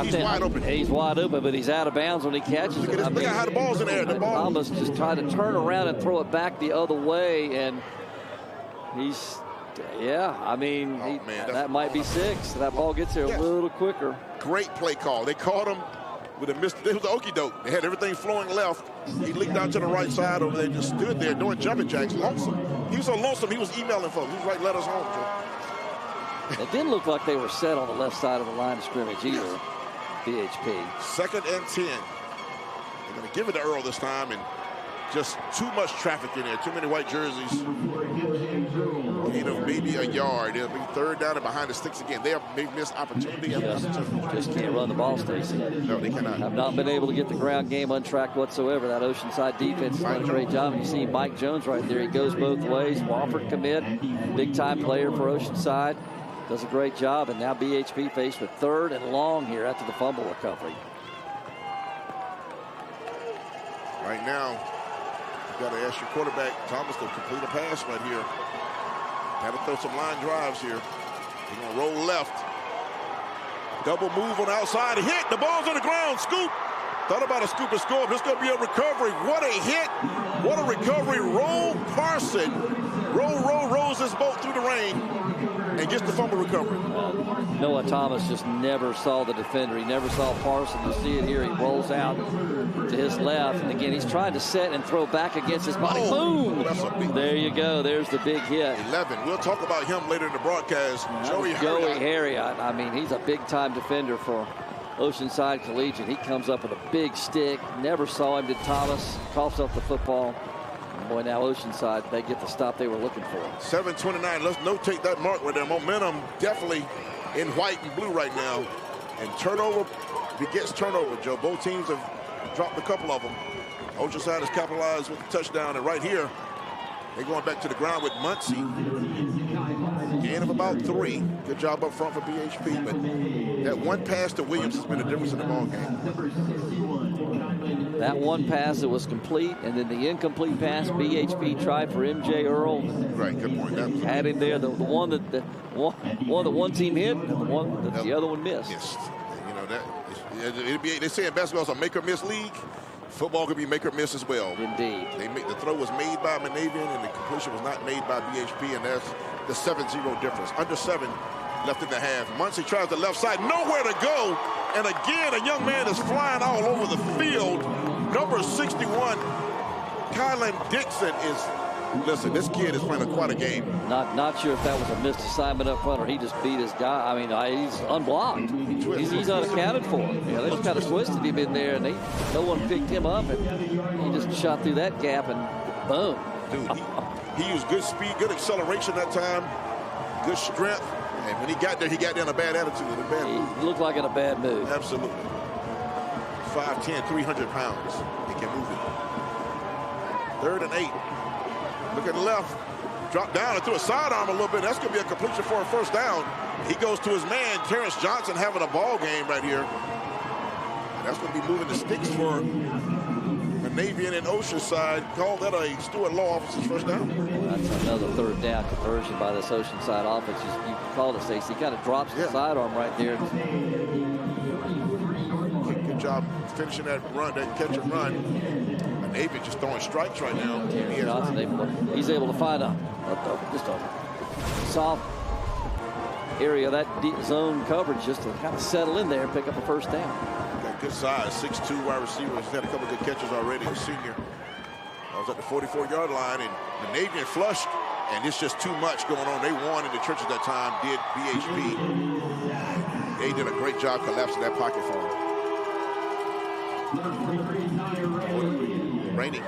He's wide open.
He's wide open, but he's out of bounds when he catches it.
Look at how the ball's in the air.
Thomas just tried to turn around and throw it back the other way, and he's... Yeah, I mean, that might be 6. That ball gets there a little quicker.
Great play call. They caught him with a miss. It was an okie-doke. They had everything flowing left. He leaked out to the right side over there, just stood there doing jumping jacks, lonesome. He was so lonesome, he was emailing folks. He was writing letters home, Joe.
It didn't look like they were set on the left side of the line of scrimmage either, BHP.
2nd and 10. They're going to give it to Earl this time, and just too much traffic in there. Too many white jerseys. Maybe a yard. It'll be 3rd down and behind the sticks again. They have missed opportunity.
Just can't run the ball, Stacy.
No, they cannot.
Have not been able to get the ground game untracked whatsoever. That Oceanside defense has done a great job. You see Mike Jones right there. He goes both ways. Wofford commit. Big-time player for Oceanside. Does a great job. And now BHP faced with 3rd and long here after the fumble recovery.
Right now, you got to ask your quarterback, Thomas, to complete a pass right here. Got to throw some line drives here. He's going to roll left. Double move on the outside. Hit. The ball's on the ground. Scoop. Thought about a scoop and score. This going to be a recovery. What a hit. What a recovery. Roll Carson. Rolls this boat through the rain and gets the fumble recovery.
Noah Thomas just never saw the defender. He never saw Parson. You see it here. He rolls out to his left. And again, he's trying to set and throw back against his body. Boom! There you go. There's the big hit.
11. We'll talk about him later in the broadcast. Joey
Harriott. I mean, he's a big-time defender for Oceanside Collegiate. He comes up with a big stick. Never saw him, did Thomas. Coughs up the football. Boy, now Oceanside, they get the stop they were looking for.
7:29. Let's notate that mark right there. Momentum definitely in white and blue right now. And turnover begets turnover, Joe. Both teams have dropped a couple of them. Oceanside has capitalized with the touchdown. And right here, they're going back to the ground with Muncie. Gain of about 3. Good job up front for BHP. But that one pass to Williams has been a difference in the ball game.
That one pass that was complete, and then the incomplete pass, BHP tried for MJ Earl.
Right, good point.
Had him there, the one that one team hit, and the one that the other one missed.
Yes, you know that. They say in basketball it's a make or miss league. Football could be make or miss as well.
Indeed.
The throw was made by Monavian, and the completion was not made by BHP, and that's the 7-0 difference. Under 7 left in the half. Muncie tries the left side, nowhere to go. And again, a young man is flying all over the field. Number 61, Kylan Dixon is, listen, this kid is playing quite a game.
Not sure if that was a missed assignment up front or he just beat his guy. I mean, he's unblocked. He's unaccounted for. Yeah, they just kind of twisted him in there, and no one picked him up, and he just shot through that gap, and boom.
Dude, he used good speed, good acceleration that time, good strength. And when he got there in a bad attitude.
He looked like in a bad mood.
Absolutely. 5'10", 300 pounds. He can move it. 3rd and 8. Look at the left. Drop down and threw a sidearm a little bit. That's going to be a completion for a first down. He goes to his man, Terrence Johnson, having a ball game right here. And that's going to be moving the sticks for Monavian and Oceanside. Call that a Stuart Law offense's first down.
That's another 3rd down conversion by this Oceanside offense. You called it, Stacey. He kind of drops the sidearm right there.
Good job finishing that run, that catch and run. Monavian just throwing strikes right now.
Johnson, he's able to find just a soft area of that deep zone coverage just to kind of settle in there and pick up a first down.
Good size, 6'2" wide receiver. He's had a couple good catches already. A senior. I was at the 44-yard line, and Monavian flushed, and it's just too much going on. They won in the trenches that time, did BHP. They did a great job collapsing that pocket for him. Raining.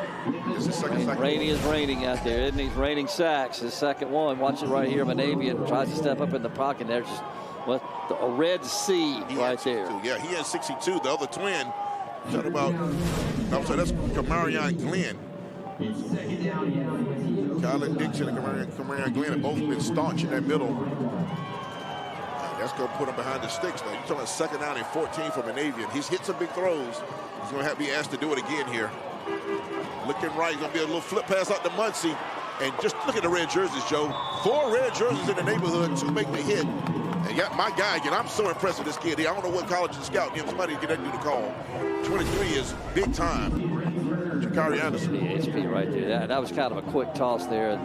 This is second.
Rainey is raining out there, isn't he? He's raining sacks. His second one. Watch it right here. Monavian tries to step up in the pocket. There's just a red sea right there.
Yeah, he has 62. The other twin, talking about, that's Kamarion Glenn. Kylan Dixon and Kamarion Glenn have both been staunch in that middle. That's going to put him behind the sticks now. You're talking about 2nd down and 14 for Monavian. He's hit some big throws. He's going to have to be asked to do it again here. Looking right, going to be a little flip pass out to Muncie. And just look at the red jerseys, Joe. 4 red jerseys in the neighborhood, 2 make the hit. And yeah, my guy, again, I'm so impressed with this kid here. I don't know what college is scouting him. Somebody get that dude a call. 23 is big time. Jakari Anderson.
HP right there. That was kind of a quick toss there.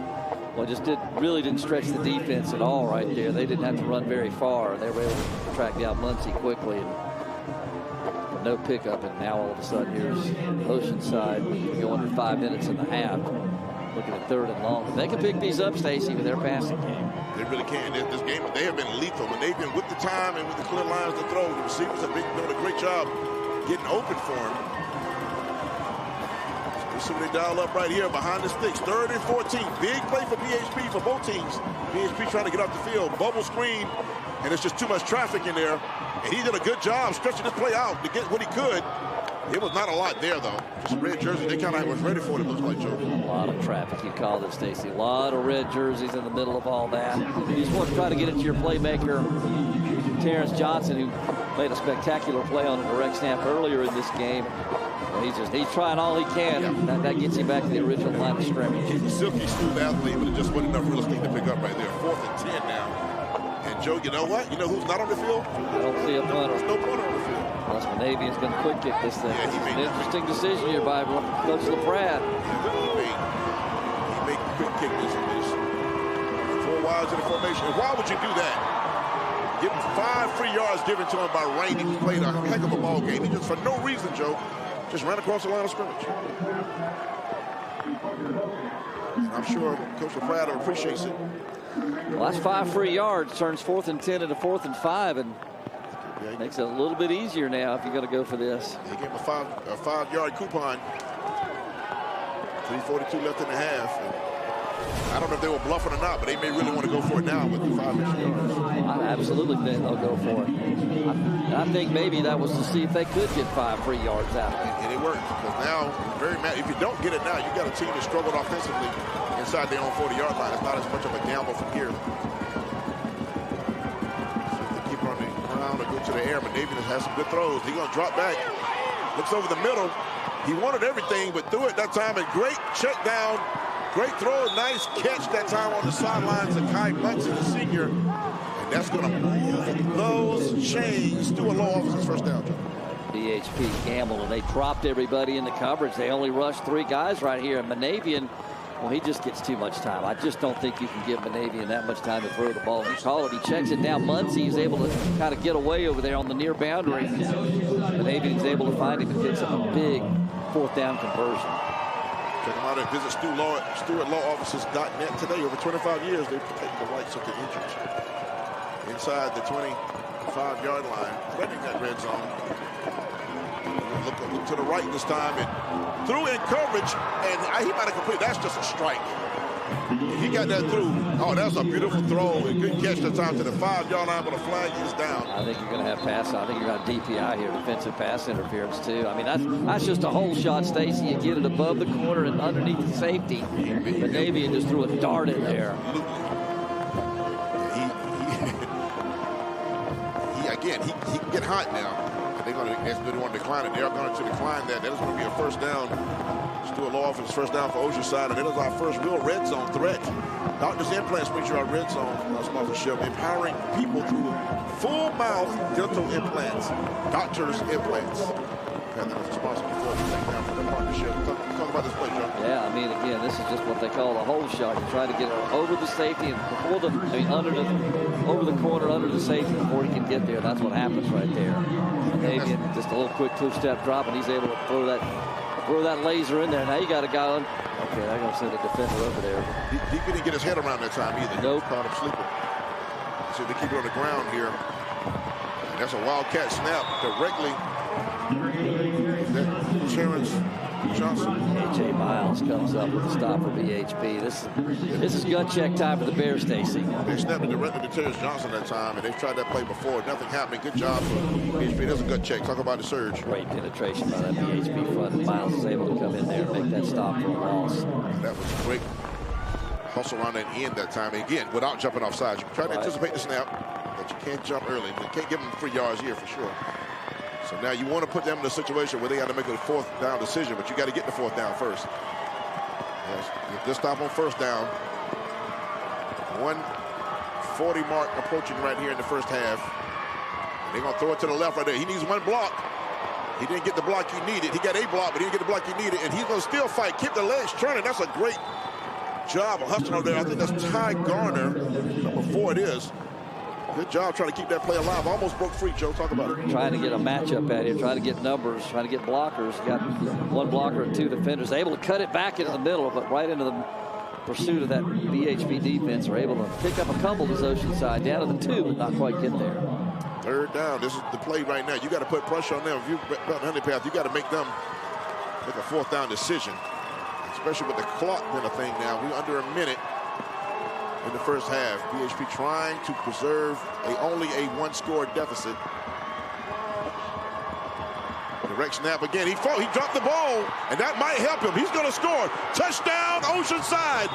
Well, just really didn't stretch the defense at all right there. They didn't have to run very far. They were able to track down Muncie quickly. And no pickup. And now all of a sudden here's Oceanside going to 5 minutes and a half. Looking at 3rd and long. They can pick these up, Stacey, with their passing game.
They really can. This game, they have been lethal. And they've been with the time and with the clear lines to throw. The receivers have been doing a great job getting open for him. Let's see what they dial up right here behind the sticks. 3rd and 14. Big play for BHP for both teams. BHP trying to get off the field. Bubble screen. And it's just too much traffic in there. And he did a good job stretching this play out to get what he could. It was not a lot there, though. Just red jersey. They kind of was ready for it, it looks like, Joe.
A lot of traffic, you called it, Stacey. A lot of red jerseys in the middle of all that. You just want to try to get it to your playmaker, Terrence Johnson, who made a spectacular play on a direct snap earlier in this game. He's trying all he can. Yeah. That gets him back to the original line of scrimmage.
He's a silky smooth athlete, but it just wasn't enough real estate to pick up right there. 4th and 10 now. And And Joe, you know what? You know who's not on the field?
I don't see a punter.
There's no punter on the field.
Plus, Manavian's going to quick kick this thing.
Yeah,
It's an interesting decision here by Coach LaPrade.
He made the quick kick this. 4 wides in the formation. And why would you do that? Give him 5 free yards given to him by Rainey, who played a heck of a ball game. He just, for no reason, Joe, just ran across the line of scrimmage. And I'm sure Coach LaPrade appreciates it.
Well, that's 5 free yards. Turns 4th and 10 into 4th and 5, and makes it a little bit easier now if you're going to go for this.
He gave him a 5-yard coupon. 3:42 left in the half. And I don't know if they were bluffing or not, but they may really want to go for it now with the 5 extra yards.
I absolutely think they'll go for it. I think maybe that was to see if they could get 5 free yards out of it.
And it worked, because now, if you don't get it now, you got a team that struggled offensively inside their own 40-yard line. It's not as much of a gamble from here. So if they keep on the ground or go to the air, Manavian has some good throws. He's going to drop back. Looks over the middle. He wanted everything, but threw it that time. And great check down. Great throw. Nice catch that time on the sidelines of Kai Munson, the senior. And that's going to move those chains to a low offensive first down.
BHP gambled, and they dropped everybody in the coverage. They only rushed 3 guys right here. And Manavian, well, he just gets too much time. I just don't think you can give Manavian that much time to throw the ball. You call it. He checks it down. Muncie is able to kind of get away over there on the near boundary. Manavian's able to find him and picks up a big 4th down conversion.
Check them out at visit StewartLawOffices.net today. Over 25 years, they've protected the rights of the injured. Inside the 25-yard line, threatening that red zone. Look to the right this time, and threw in coverage, and he might have completed. That's just a strike. If he got that through, oh, that's a beautiful throw and good catch that time to the 5-yard line, but the flag is down.
I think you're going to have pass. I think you're going to have DPI here, defensive pass interference too. I mean, that's just a hole shot, Stacy. You get it above the corner and underneath the safety. Manavian just threw a dart in there.
He can get hot now. They're going to want to decline it. They are going to decline that. That is going to be a first down. Stewart Law Office first down for Oceanside, and it is our first real red zone threat. Doctors Implants brings you our red zone sponsorship, empowering people through full mouth dental implants. Doctors Implants. And that was responsible for the partnership. Talk about this play, Joe.
Yeah, I mean, again, this is just what they call a hole shot. You try to get it over the safety and over the corner, under the safety before he can get there. That's what happens right there. Manavian, just a little quick 2-step drop, and he's able to throw that laser in there. Now you got a guy on. Okay, they're going to send a defender over there.
He couldn't get his head around that time either.
Nope.
He caught him sleeping. So they keep it on the ground here. And that's a wildcat snap directly. Is that Terrence Johnson?
A.J. Miles comes up with a stop for BHP. This is gut check time for the Bears, Stacy.
They snapped it directly to Terrence Johnson that time, and they've tried that play before. Nothing happening. Good job for BHP. There's a gut check. Talk about the surge.
Great penetration by that BHP front. And Miles is able to come in there and make that stop for a loss.
That was a great hustle around that end that time. And again, without jumping off sides. You try to anticipate the snap, but you can't jump early. You can't give them 3 yards here for sure. So now you want to put them in a situation where they got to make a 4th down decision, but you got to get the 4th down first. Just stop on first down. 1:40 mark approaching right here in the first half. And they're going to throw it to the left right there. He needs 1 block. He didn't get the block he needed. He got a block, but he didn't get the block he needed. And he's going to still fight. Keep the legs turning. That's a great job of hustling over there. I think that's Ty Garner. Number 4 it is. Good job trying to keep that play alive. Almost broke free, Joe. Talk about it.
Trying to get a matchup at here, trying to get numbers, trying to get blockers. Got 1 blocker and 2 defenders. Able to cut it back into the middle, but right into the pursuit of that BHP defense. Are able to pick up a couple this Oceanside. Down to the 2, but not quite get there.
3rd down. This is the play right now. You got to put pressure on them. If you're Belton-Honea Path, you got to make them make a 4th down decision, especially with the clock being a thing now. We're under a minute in the first half. BHP trying to preserve only a 1-score deficit. Direct snap again. He dropped the ball, and that might help him. He's going to score. Touchdown, Oceanside.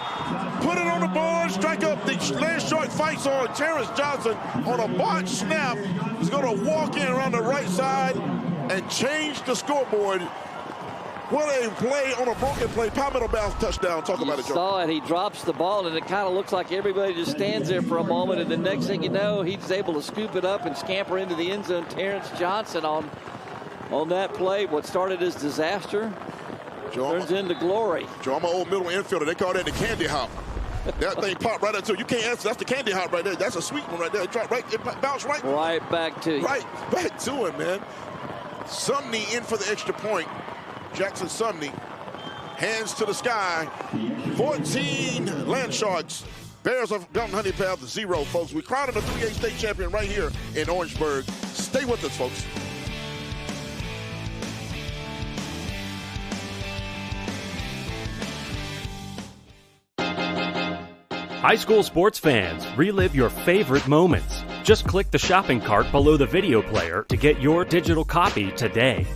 Put it on the board. Strike up the last short fights on Terrence Johnson on a botch snap. He's going to walk in around the right side and change the scoreboard. What a play on a broken play. Palmetto bounce touchdown. Talk about it, Joe.
Saw it. He drops the ball, and it kind of looks like everybody just stands there for a moment, and the next thing you know, he's able to scoop it up and scamper into the end zone. Terrence Johnson on that play. What started as disaster turns into glory.
Joe, I'm an old middle infielder. They call that the candy hop. That thing popped right into you. You can't answer. That's the candy hop right there. That's a sweet one right there. It bounced right
back to you.
Right back to him, man. Sumney in for the extra point. Jackson Sumney, hands to the sky. 14 Land Sharks. Bears of Belton-Honea Path 0, folks. We crowned the 3A state champion right here in Orangeburg. Stay with us, folks.
High school sports fans, relive your favorite moments. Just click the shopping cart below the video player to get your digital copy today.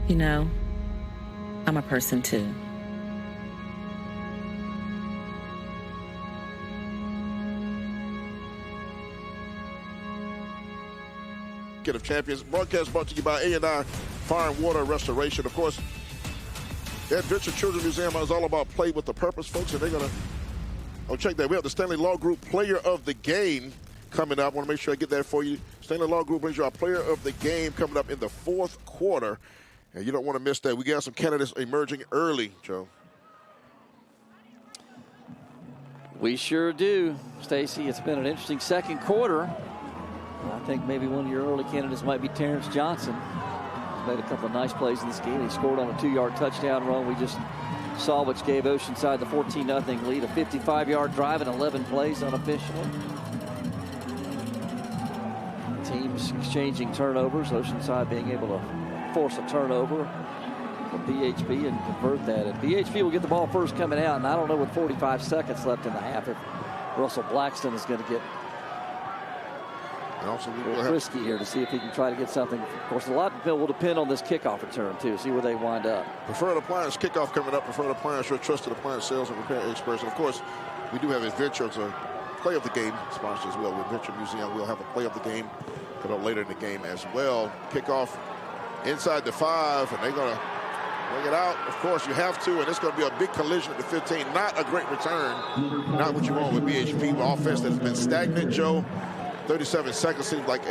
You know, I'm a person too.
Of Champions broadcast brought to you by A&I Fire and Water Restoration. Of course, the Adventure Children's Museum is all about play with a purpose, folks, and they're going to check that. We have the Stanley Law Group Player of the Game coming up. I want to make sure I get that for you. Stanley Law Group brings you our Player of the Game coming up in the fourth quarter, and you don't want to miss that. We got some candidates emerging early, Joe.
We sure do, Stacy. It's been an interesting second quarter. I think maybe one of your early candidates might be Terrence Johnson. He's made a couple of nice plays in this game. He scored on a 2-yard touchdown run we just saw, which gave Oceanside the 14-0 lead. A 55-yard drive and 11 plays unofficially. Teams exchanging turnovers. Oceanside being able to force a turnover from BHP and convert that. And BHP will get the ball first coming out, and I don't know with 45 seconds left in the half if Russell Blackston is going to get
also,
a little risky here to see if he can try to get something. Of course, a lot will depend on this kickoff return, too. See where they wind up.
Preferred Appliance kickoff coming up. Preferred Appliance, your trusted appliance sales and repair experts. And, of course, we do have Adventure to play of the game sponsor as well. With Adventure Museum, we'll have a play of the game coming up later in the game as well. Kickoff inside the 5, and they're going to bring it out. Of course, you have to, and it's going to be a big collision at the 15. Not a great return. Not what you want with BHP. Offense that has been stagnant, Joe. 37 seconds seems like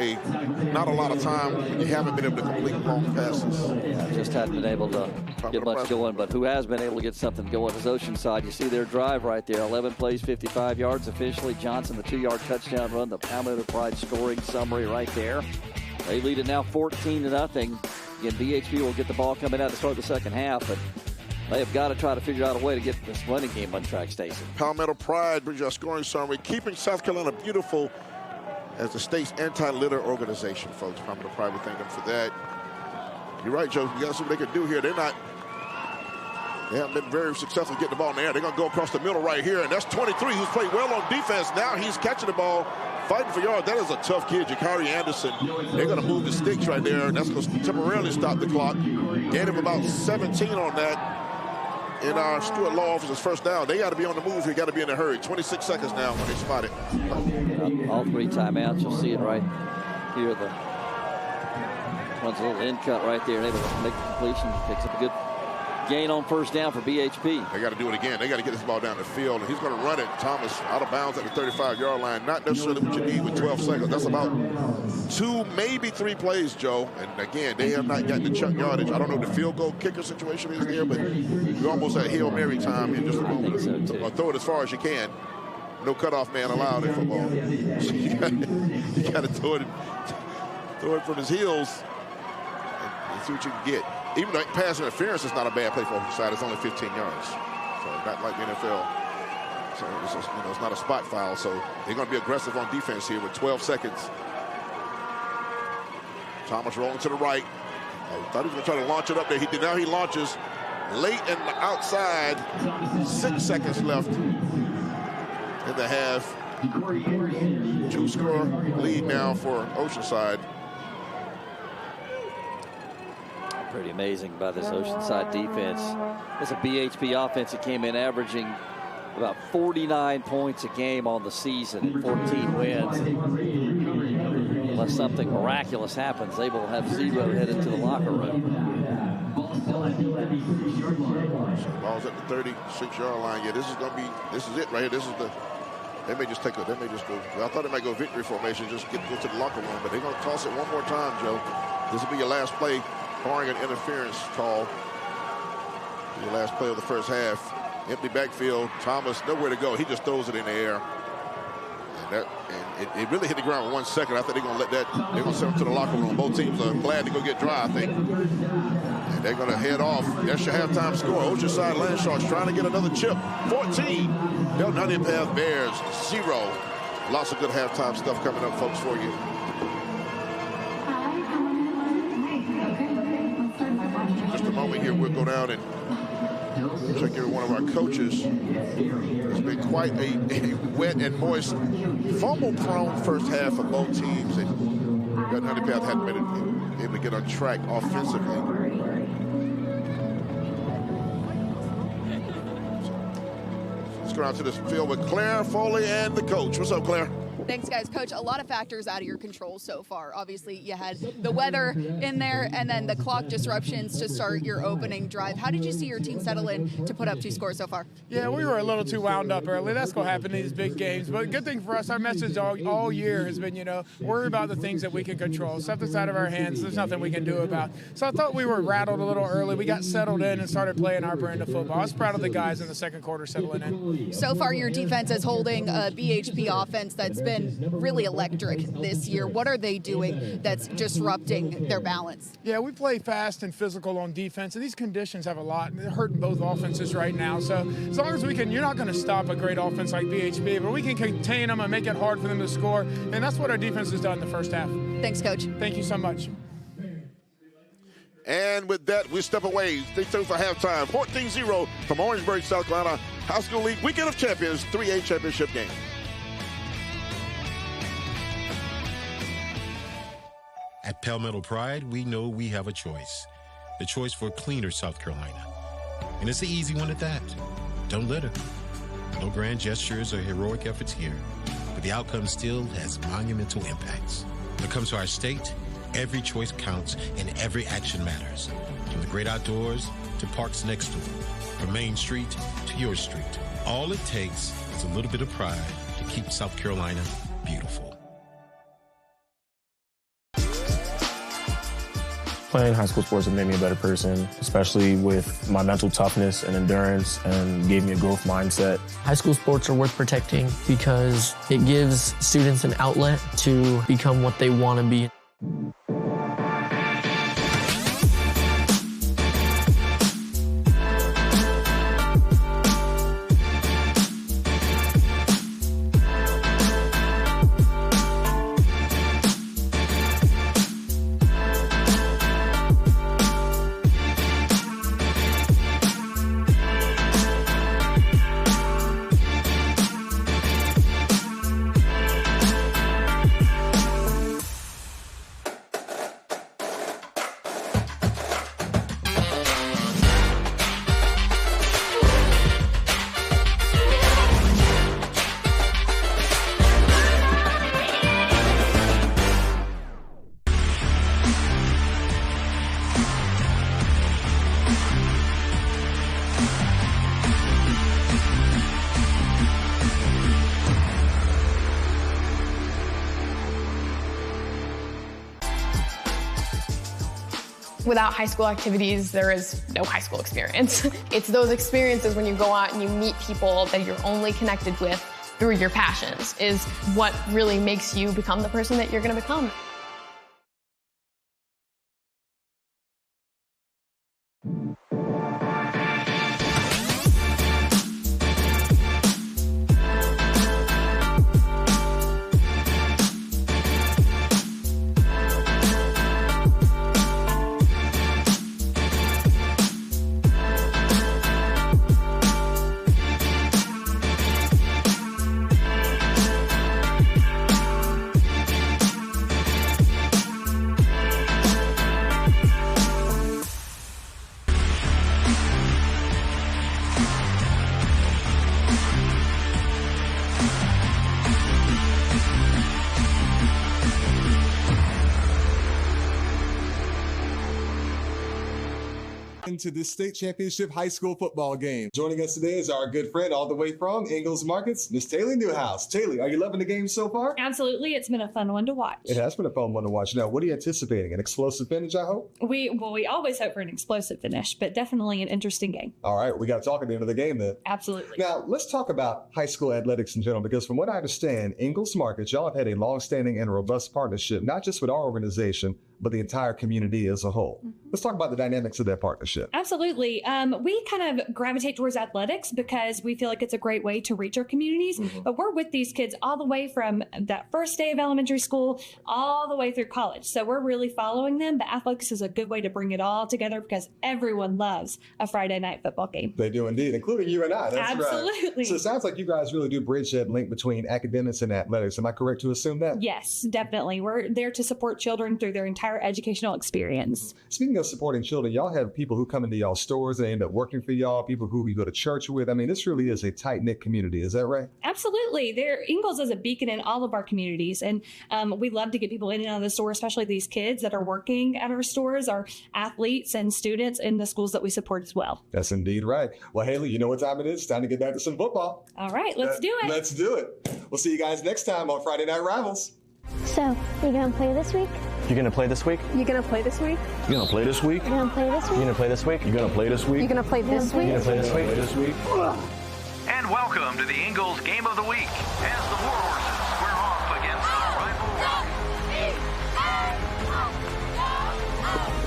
not a lot of time when you haven't been able to complete long passes.
Yeah, just hadn't been able to get much going, but who has been able to get something going is Oceanside. You see their drive right there. 11 plays, 55 yards officially. Johnson, the 2-yard touchdown run. The Palmetto Pride scoring summary right there. They lead it now 14-0. Again, BHP will get the ball coming out to start the second half, but they have got to try to figure out a way to get this running game on track, Stacy.
Palmetto Pride brings our scoring summary, keeping South Carolina beautiful as the state's anti-litter organization, folks. Palmetto Pride, we thank them for that. You're right, Joe. You got to see what they can do here. They haven't been very successful getting the ball in the air. They're going to go across the middle right here, and that's 23, who's played well on defense. Now he's catching the ball, fighting for yards. That is a tough kid, Jakari Anderson. They're going to move the sticks right there, and that's going to temporarily stop the clock. Gain him about 17 on that. In our Stewart Law Office's first down. They got to be on the move here. Got to be in a hurry. 26 seconds now when they spot it.
All 3 timeouts. You'll see it right here. The runs a little in cut right there. Able to make the completion. Picks up a good gain on first down for BHP.
They got to do it again. They got to get this ball down the field. And he's going to run it. Thomas out of bounds at the 35-yard line. Not necessarily what you need with 12 seconds. That's about 2, maybe 3 plays, Joe. And again, they have not gotten the chuck yardage. I don't know what the field goal kicker situation is there, but you're almost at Hail Mary time in just a moment. Or throw it as far as you can. no cutoff man allowed in football. You got to throw it from his heels and see what you can get. Even though pass interference is not a bad play for Oceanside, it's only 15 yards. So not like the NFL. So it's not a spot foul. So they're going to be aggressive on defense here with 12 seconds. Thomas rolling to the right. I thought he was going to try to launch it up there. He did. Now he launches late and outside. 6 seconds left in the half. 2-score lead now for Oceanside.
Pretty amazing by this Oceanside defense. It's a BHP offense that came in averaging about 49 points a game on the season and 14 wins. Unless something miraculous happens, they will have 0 headed to the locker room.
Ball's at the 36-yard line. Yeah, this is it right here. This is the. They may just go. Well, I thought they might go victory formation, just go to the locker room, but they're going to toss it one more time, Joe. This will be your last play, barring an interference call. Your last play of the first half. Empty backfield. Thomas nowhere to go. He just throws it in the air. And it really hit the ground in 1 second. I think they're going to let that. They're going to send him to the locker room. Both teams are glad to go get dry, I think. And they're going to head off. That's your halftime score. Oceanside Landsharks trying to get another chip. 14. Belton-Honea Path Bears 0. Lots of good halftime stuff coming up, folks, for you. Just a moment here, we'll go down and check every one of our coaches. It's been quite a wet and moist, fumble-prone first half for both teams, and Belton-Honea Path hadn't been able to get on track offensively. Let's go out to this field with Claire Foley and the coach. What's up, Claire?
Thanks, guys. Coach, a lot of factors out of your control so far. Obviously, you had the weather in there and then the clock disruptions to start your opening drive. How did you see your team settle in to put up 2 scores so far?
Yeah, we were a little too wound up early. That's going to happen in these big games. But good thing for us, our message all year has been, worry about the things that we can control. Stuff that's out of our hands, there's nothing we can do about. So I thought we were rattled a little early. We got settled in and started playing our brand of football. I was proud of the guys in the second quarter settling in.
So far, your defense is holding a BHP offense that's been really electric this year. What are they doing that's disrupting their balance?
Yeah, we play fast and physical on defense, and these conditions have a lot. They're hurting both offenses right now. So as long as we can, you're not going to stop a great offense like BHP, but we can contain them and make it hard for them to score, and that's what our defense has done in the first half.
Thanks, Coach.
Thank you so much.
And with that, we step away. Stay tuned for halftime. 14-0 from Orangeburg, South Carolina High School League Weekend of Champions 3A championship game.
At Palmetto Pride, we know we have a choice. The choice for cleaner South Carolina. And it's an easy one at that. Don't litter. No grand gestures or heroic efforts here, but the outcome still has monumental impacts. When it comes to our state, every choice counts and every action matters. From the great outdoors to parks next door, from Main Street to your street. All it takes is a little bit of pride to keep South Carolina beautiful.
Playing high school sports has made me a better person, especially with my mental toughness and endurance, and gave me a growth mindset.
High school sports are worth protecting because it gives students an outlet to become what they want to be.
Without high school activities, there is no high school experience. It's those experiences when you go out and you meet people that you're only connected with through your passions is what really makes you become the person that you're going to become.
To this state championship high school football game. Joining us today is our good friend all the way from Ingalls Markets, Miss Taylor Newhouse. Taylor, are you loving the game so far?
Absolutely. It's been a fun one to watch.
It has been a fun one to watch. Now, what are you anticipating? An explosive finish, I hope?
We always hope for an explosive finish, but definitely an interesting game.
All right, we got to talk at the end of the game then.
Absolutely.
Now, let's talk about high school athletics in general, because from what I understand, Ingalls Markets, y'all have had a long-standing and robust partnership, not just with our organization, but the entire community as a whole. Mm-hmm. Let's talk about the dynamics of that partnership.
Absolutely. We kind of gravitate towards athletics because we feel like it's a great way to reach our communities. Mm-hmm. But we're with these kids all the way from that first day of elementary school all the way through college. So we're really following them. But athletics is a good way to bring it all together because everyone loves a Friday night football game.
They do indeed, including you and I. That's
absolutely.
Right. So it sounds like you guys really do bridge that link between academics and athletics. Am I correct to assume that?
Yes, definitely. We're there to support children through their entire educational experience.
Speaking of supporting children, y'all have people who come into y'all stores and end up working for y'all, people who you go to church with. I mean, this really is a tight-knit community. Is that right?
Absolutely. Ingalls is a beacon in all of our communities, and we love to get people in and out of the store, especially these kids that are working at our stores, our athletes and students in the schools that we support as well.
That's indeed right. Well, Haley, you know what time it is. It's time to get back to some football.
All right, let's do it.
Let's do it. We'll see you guys next time on Friday Night Rivals.
So, you gonna play this week?
You're gonna play this week?
You gonna play this week?
You gonna play this week?
You gonna play this week?
You gonna play this week? You gonna play this week?
You gonna play this week?
You gonna play this week?
And welcome to the Ingalls Game of the Week as the Warhorses square off against the rival.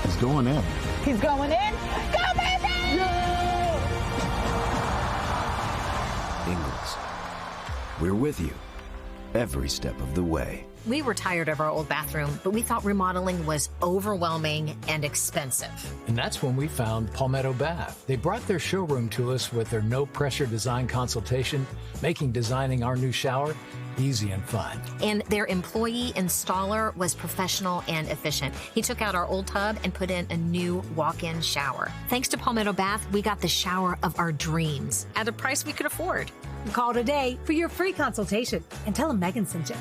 He's going in.
He's going in. Go, baby!
Ingalls, we're with you every step of the way.
We were tired of our old bathroom, but we thought remodeling was overwhelming and expensive.
And that's when we found Palmetto Bath. They brought their showroom to us with their no-pressure design consultation, making designing our new shower easy and fun.
And their employee installer was professional and efficient. He took out our old tub and put in a new walk-in shower. Thanks to Palmetto Bath, we got the shower of our dreams at a price we could afford.
Call today for your free consultation and tell them Megan sent you.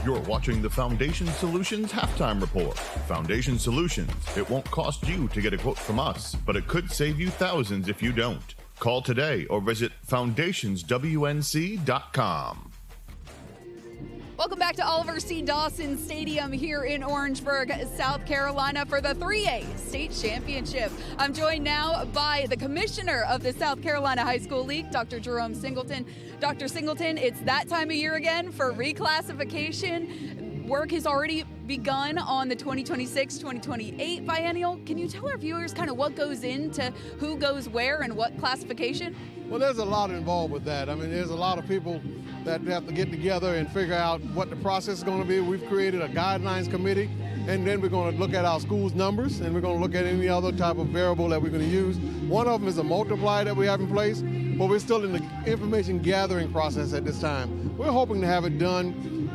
You're watching the Foundation Solutions Halftime Report. Foundation Solutions. It won't cost you to get a quote from us, but it could save you thousands if you don't. Call today or visit foundationswnc.com.
Welcome back to Oliver C. Dawson Stadium here in Orangeburg, South Carolina for the 3A State Championship. I'm joined now by the commissioner of the South Carolina High School League, Dr. Jerome Singleton. Dr. Singleton, it's that time of year again for reclassification. work has already begun on the 2026-2028 biennial. Can you tell our viewers kind of what goes into who goes where and what classification?
Well, there's a lot involved with that. I mean, there's a lot of people that have to get together and figure out what the process is going to be. We've created a guidelines committee, and then we're going to look at our school's numbers, and we're going to look at any other type of variable that we're going to use. One of them is a multiplier that we have in place, but we're still in the information gathering process at this time. We're hoping to have it done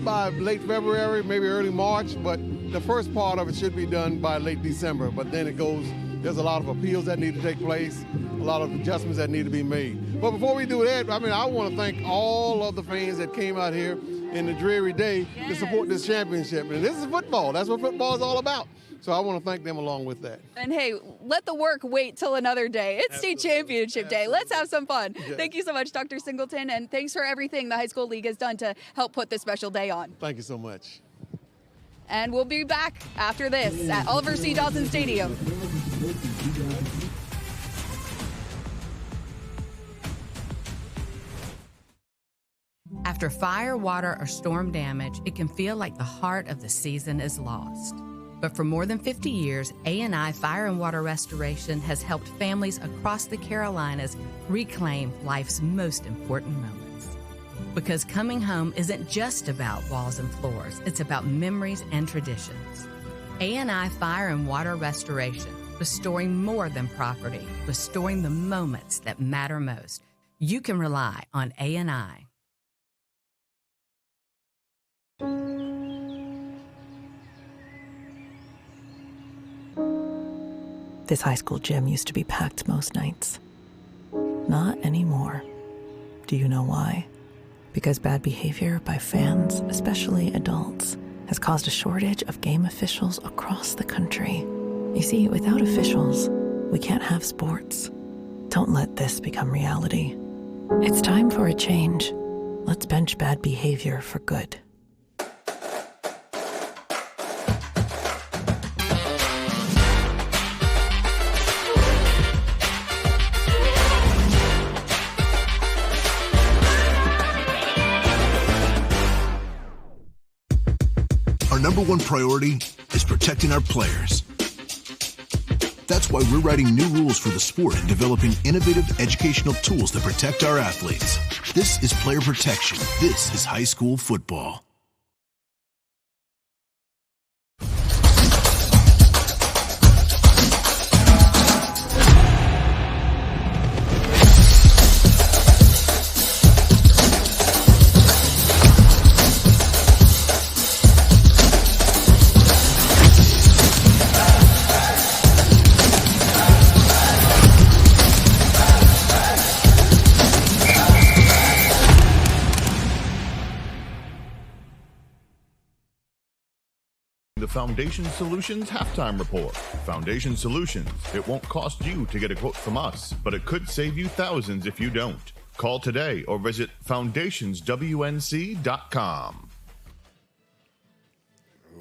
by late February, maybe early March, but the first part of it should be done by late December. But then it goes, there's a lot of appeals that need to take place, a lot of adjustments that need to be made. But before we do that, I mean, I want to thank all of the fans that came out here in the dreary day to support this championship. And this is football. That's what football is all about. So I want to thank them along with that.
And hey, let the work wait till another day. It's State Championship Day. Let's have some fun.
Yeah.
Thank you so much, Dr. Singleton, and thanks for everything the High School League has done to help put this special day on.
Thank you so much.
And we'll be back after this at Oliver C. Dawson Stadium.
After fire, water, or storm damage, it can feel like the heart of the season is lost. But for more than 50 years, A&I Fire and Water Restoration has helped families across the Carolinas reclaim life's most important moments. Because coming home isn't just about walls and floors, it's about memories and traditions. A&I Fire and Water Restoration, restoring more than property, restoring the moments that matter most. You can rely on A&I.
This high school gym used to be packed most nights. Not anymore. Do you know why? Because bad behavior by fans, especially adults, has caused a shortage of game officials across the country. You see, without officials, we can't have sports. Don't let this become reality. It's time for a change. Let's bench bad behavior for good.
Number one priority is protecting our players. That's why we're writing new rules for the sport and developing innovative educational tools that protect our athletes. This is player protection. This is high school football.
The Foundation Solutions Halftime Report. Foundation Solutions. It won't cost you to get a quote from us, but it could save you thousands if you don't. Call today or visit foundationswnc.com.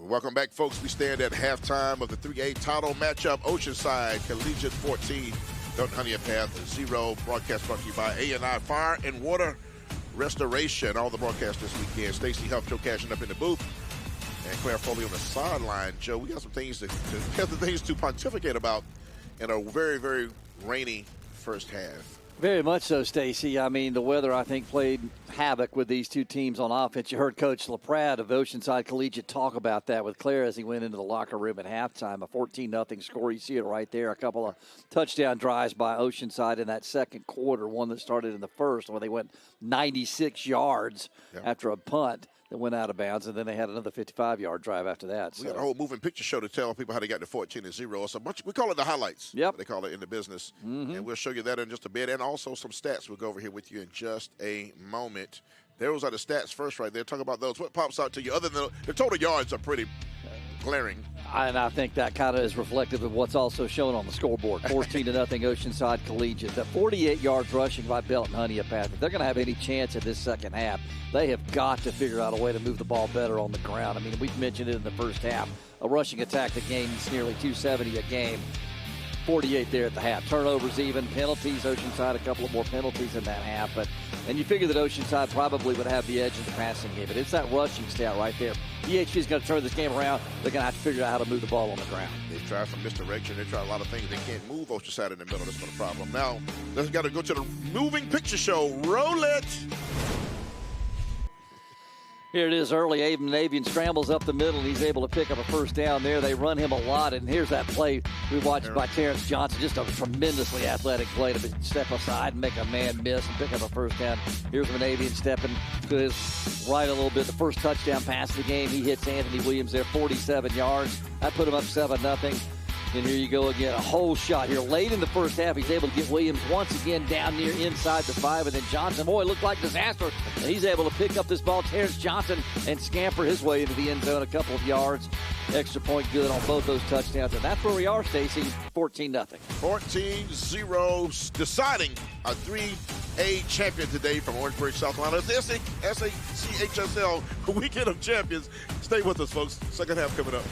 Welcome back, folks. We stand at halftime of the 3A title matchup. Oceanside Collegiate 14, Belton-Honea Path 0. Broadcast brought to you by A&I Fire and Water Restoration. All the broadcasts this weekend. Stacey Huff, Joe Cashin up in the booth, and Claire Foley on the sideline. Joe, we got some things to pontificate about in a very, very rainy first half.
Very much so, Stacey. I mean, the weather, I think, played havoc with these two teams on offense. You heard Coach LaPrade of Oceanside Collegiate talk about that with Claire as he went into the locker room at halftime. A 14-0 score. You see it right there. A couple of touchdown drives by Oceanside in that second quarter, one that started in the first where they went 96 yards after a punt that went out of bounds, and then they had another 55-yard drive after that.
We got a whole moving picture show to tell people how they got to 14-0. So we call it the highlights.
Yep.
They call it in the business. And we'll show you that in just a bit, and also some stats. We'll go over here with you in just a moment. Those are the stats first right there. Talk about those. What pops out to you other than the total yards are pretty glaring.
And I think that kind of is reflective of what's also shown on the scoreboard. 14-0 Oceanside Collegiate. The 48 yards rushing by Belton-Honea Path. If they're going to have any chance in this second half, they have got to figure out a way to move the ball better on the ground. I mean, we've mentioned it in the first half. A rushing attack that gains nearly 270 a game. 48 there at the half. Turnovers even, penalties. Oceanside a couple of more penalties in that half. And you figure that Oceanside probably would have the edge in the passing game. But it's that rushing stat right there. EHP is going to turn this game around. They're going to have to figure out how to move the ball on the ground.
They try some misdirection. They try a lot of things. They can't move Oceanside in the middle. That's not a problem. Now, let's got to go to the moving picture show. Roll it.
Here it is early. Navian scrambles up the middle, and he's able to pick up a first down there. They run him a lot, and here's that play we watched by Terrence Johnson. Just a tremendously athletic play to step aside and make a man miss and pick up a first down. Here's Navian stepping to his right a little bit. The first touchdown pass of the game. He hits Anthony Williams there, 47 yards. That put him up 7-0. And here you go again, a whole shot here. Late in the first half, he's able to get Williams once again down near inside the 5. And then Johnson, boy, it looked like disaster. And he's able to pick up this ball, Terrence Johnson, and scamper his way into the end zone a couple of yards. Extra point good on both those touchdowns. And that's where we are, Stacy, 14-0.
14-0, deciding a 3A champion today from Orangeburg, South Carolina. It's the SCHSL Weekend of Champions. Stay with us, folks. Second half coming up.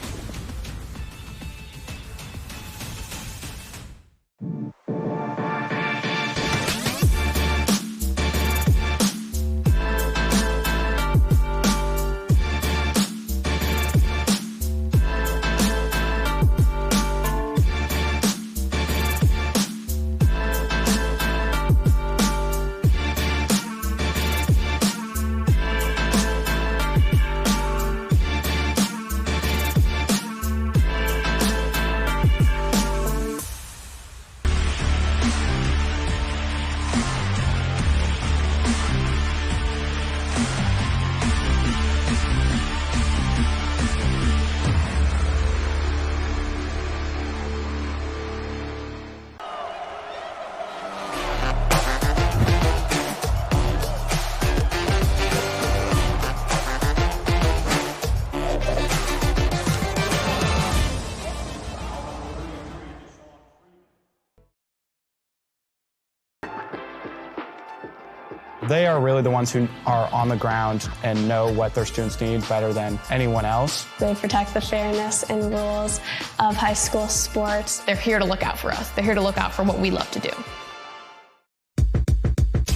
They are really the ones who are on the ground and know what their students need better than anyone else.
They protect the fairness and rules of high school sports. They're here to look out for us. They're here to look out for what we love to do.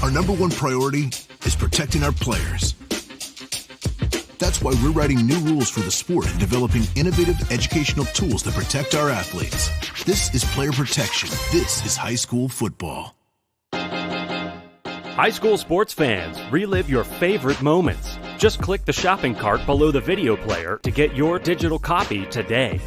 Our number one priority is protecting our players. That's why we're writing new rules for the sport and developing innovative educational tools that protect our athletes. This is player protection. This is high school football.
High school sports fans, relive your favorite moments. Just click the shopping cart below the video player to get your digital copy today.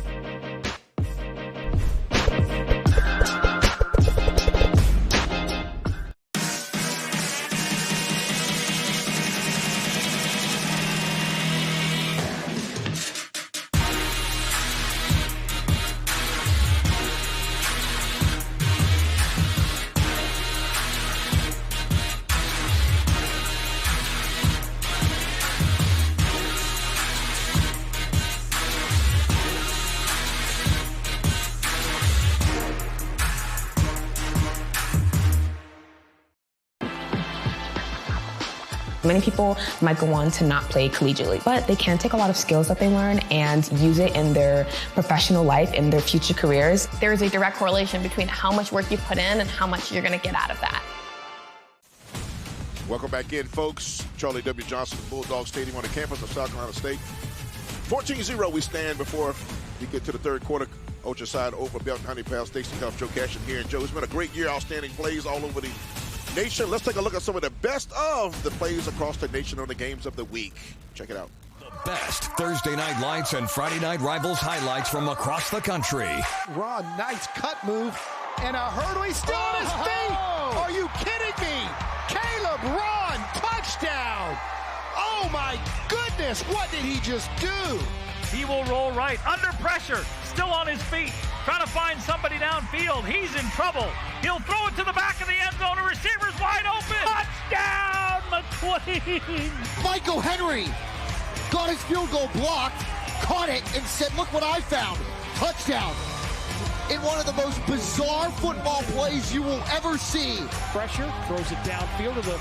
Many people might go on to not play collegiately, but they can take a lot of skills that they learn and use it in their professional life, in their future careers.
There is a direct correlation between how much work you put in and how much you're going to get out of that.
Welcome back in, folks. Charlie W. Johnson, Bulldog Stadium on the campus of South Carolina State. 14-0 we stand before we get to the third quarter. Oceanside over Belton-Honea Path. Stacey Huff, Joe Cashin here. And Joe, it's been a great year. Outstanding plays all over the nation. Let's take a look at some of the best of the plays across the nation on the games of the week. Check it out.
The best Thursday night lights and Friday night rivals highlights from across the country.
Raw, nice cut move and a hurdle. He's still on his feet. Are you kidding me? Caleb Ron, touchdown. Oh my goodness, what did he just do?
He will roll right under pressure, still on his feet, trying to find somebody downfield. He's in trouble. He'll throw it to the back of the end zone. A receiver's wide open. Touchdown, McQueen.
Michael Henry got his field goal blocked, caught it, and said, look what I found. Touchdown. In one of the most bizarre football plays you will ever see.
Pressure, throws it downfield to the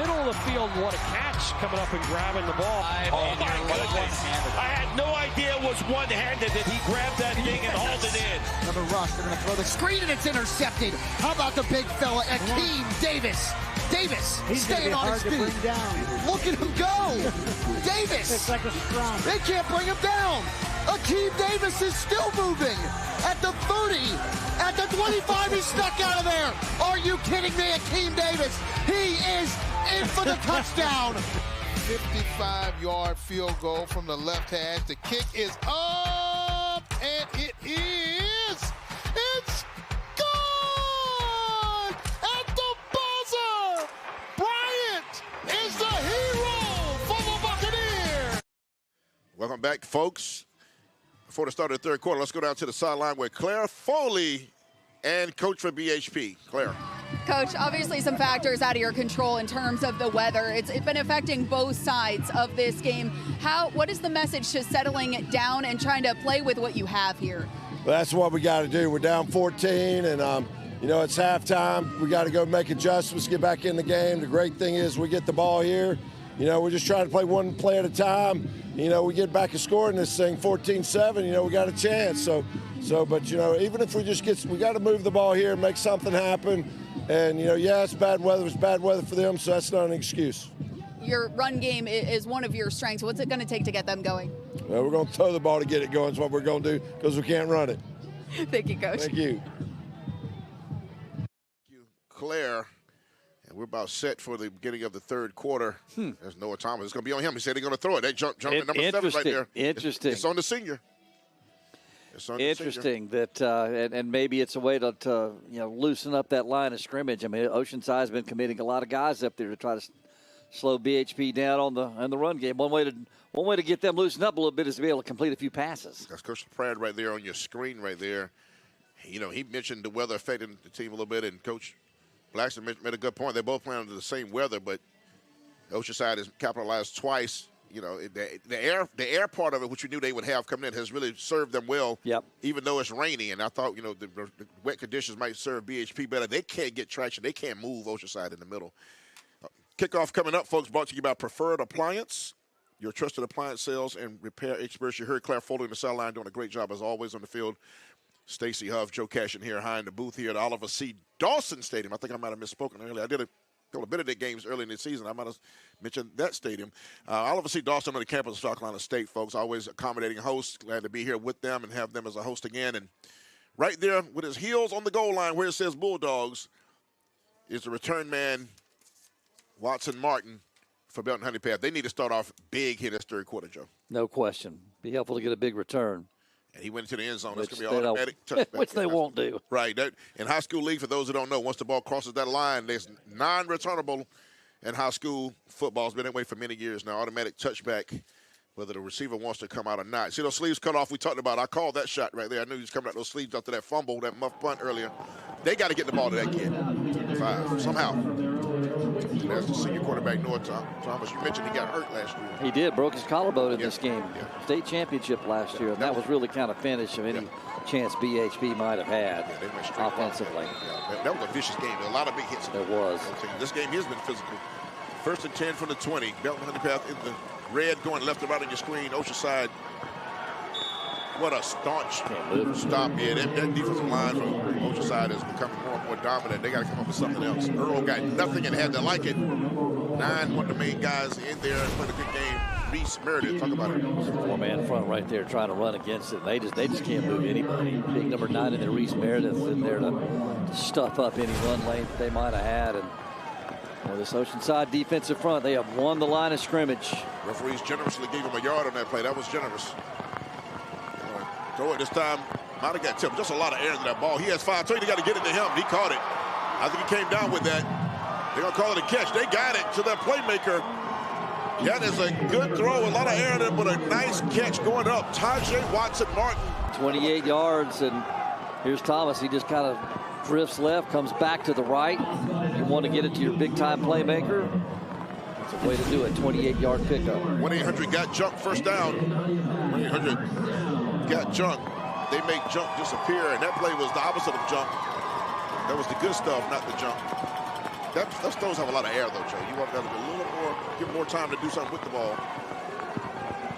middle of the field. What a catch, coming up and grabbing the ball.
Oh my goodness. I had no idea it was one-handed that he grabbed that thing and hauled it in.
of a rush. They're going to throw the screen, and it's intercepted. How about the big fella, Akeem Davis? Davis staying on his feet. Look at him go. Davis.
It's like a scrum.
They can't bring him down. Akeem Davis is still moving. At the 30, at the 25, he's stuck out of there. Are you kidding me, Akeem Davis? He is in for the touchdown.
55-yard field goal from the left hash. The kick is up, and it is. It's good at the buzzer. Bryant is the hero for the Buccaneers.
Welcome back, folks. Before the start of the third quarter, let's go down to the sideline with Claire Foley and coach for BHP. Claire.
Coach, obviously some factors out of your control in terms of the weather. It's been affecting both sides of this game. What is the message to settling it down and trying to play with what you have here?
Well, that's what we got to do. We're down 14, and it's halftime. We got to go make adjustments, get back in the game. The great thing is we get the ball here. We're just trying to play one play at a time. We get back and score in this thing 14-7. We got a chance. But even if we got to move the ball here, make something happen. And, it's bad weather. It's bad weather for them, so that's not an excuse.
Your run game is one of your strengths. What's it going to take to get them going?
Well, we're going to throw the ball to get it going is what we're going to do because we can't run it.
Thank you, Coach.
Thank you.
Thank you, Claire. And we're about set for the beginning of the third quarter. There's Noah Thomas. It's going to be on him. He said he's going to throw it. That jump at number 7 right there.
Interesting.
It's on the senior.
Interesting that, and maybe it's a way to loosen up that line of scrimmage. I mean, Oceanside's been committing a lot of guys up there to try to slow BHP down on the run game. One way to get them loosened up a little bit is to be able to complete a few passes.
That's Coach Pratt right there on your screen right there. He mentioned the weather affecting the team a little bit, and Coach Blackson made a good point. They're both playing under the same weather, but Oceanside has capitalized twice. The air part of it, which we knew they would have coming in, has really served them well.
Yep.
Even though it's rainy, and I thought the wet conditions might serve BHP better. They can't get traction. They can't move Oceanside in the middle. Kickoff coming up, folks. Brought to you by Preferred Appliance, your trusted appliance sales and repair experts. You heard Claire Foley on the sideline doing a great job as always on the field. Stacey Huff, Joe Cashin here behind the booth here at Oliver C. Dawson Stadium. I think I might have misspoken earlier. I did a couple of Benedict games early in the season. I might have mentioned that stadium. Oliver C. Dawson on the campus of South Carolina State, folks. Always accommodating hosts. Glad to be here with them and have them as a host again. And right there with his heels on the goal line where it says Bulldogs is the return man, Watson Martin, for Belton-Honea Path. They need to start off big here this third quarter, Joe.
No question. Be helpful to get a big return.
And he went into the end zone. That's going to be automatic touchback.
Which they won't do.
Right. In high school league, for those who don't know, once the ball crosses that line, there's non-returnable in high school football. It's been that way for many years now. Automatic touchback, whether the receiver wants to come out or not. See those sleeves cut off we talked about? I called that shot right there. I knew he was coming out those sleeves after that fumble, that muff punt earlier. They got to get the ball to that kid. 5, somehow. There's the senior quarterback, Noah Thomas. You mentioned he got hurt last year.
He did. Broke his collarbone in this game. Yeah. State championship last year. And that was really kind of finish of any chance BHP might have had offensively.
That was a vicious game. A lot of big hits.
There was.
This game has been physical. 1st and 10 from the 20. Belton-Honea Path in the red going left and right on your screen. Oceanside. What a staunch stop. Yeah, that defensive line from Oceanside is becoming more and more dominant. They got to come up with something else. Earl got nothing and had to like it. 9, one of the main guys in there and played a good game. Reese Meredith, talk about it.
4-man front right there trying to run against it. They just can't move anybody. Big number 9 in there, Reese Meredith in there to stuff up any run lane they might have had. And this Oceanside defensive front, they have won the line of scrimmage.
Referees generously gave him a yard on that play. That was generous. Throw it this time. Might have got tipped. Just a lot of air in that ball. He has 5. So you got to get it to him. He caught it. I think he came down with that. They're going to call it a catch. They got it to their playmaker. That is a good throw. A lot of air in it, but a nice catch going up. Tajay Watson Martin.
28 yards, and here's Thomas. He just kind of drifts left, comes back to the right. You want to get it to your big-time playmaker. That's a way to do it. 28-yard pickup.
1-800-GOT-JUNK, first down. 1-800-GOT-JUNK. They make junk disappear, and that play was the opposite of junk. That was the good stuff, not the junk. Those throws have a lot of air, though, Joe. You want them to be a little more, give them more time to do something with the ball.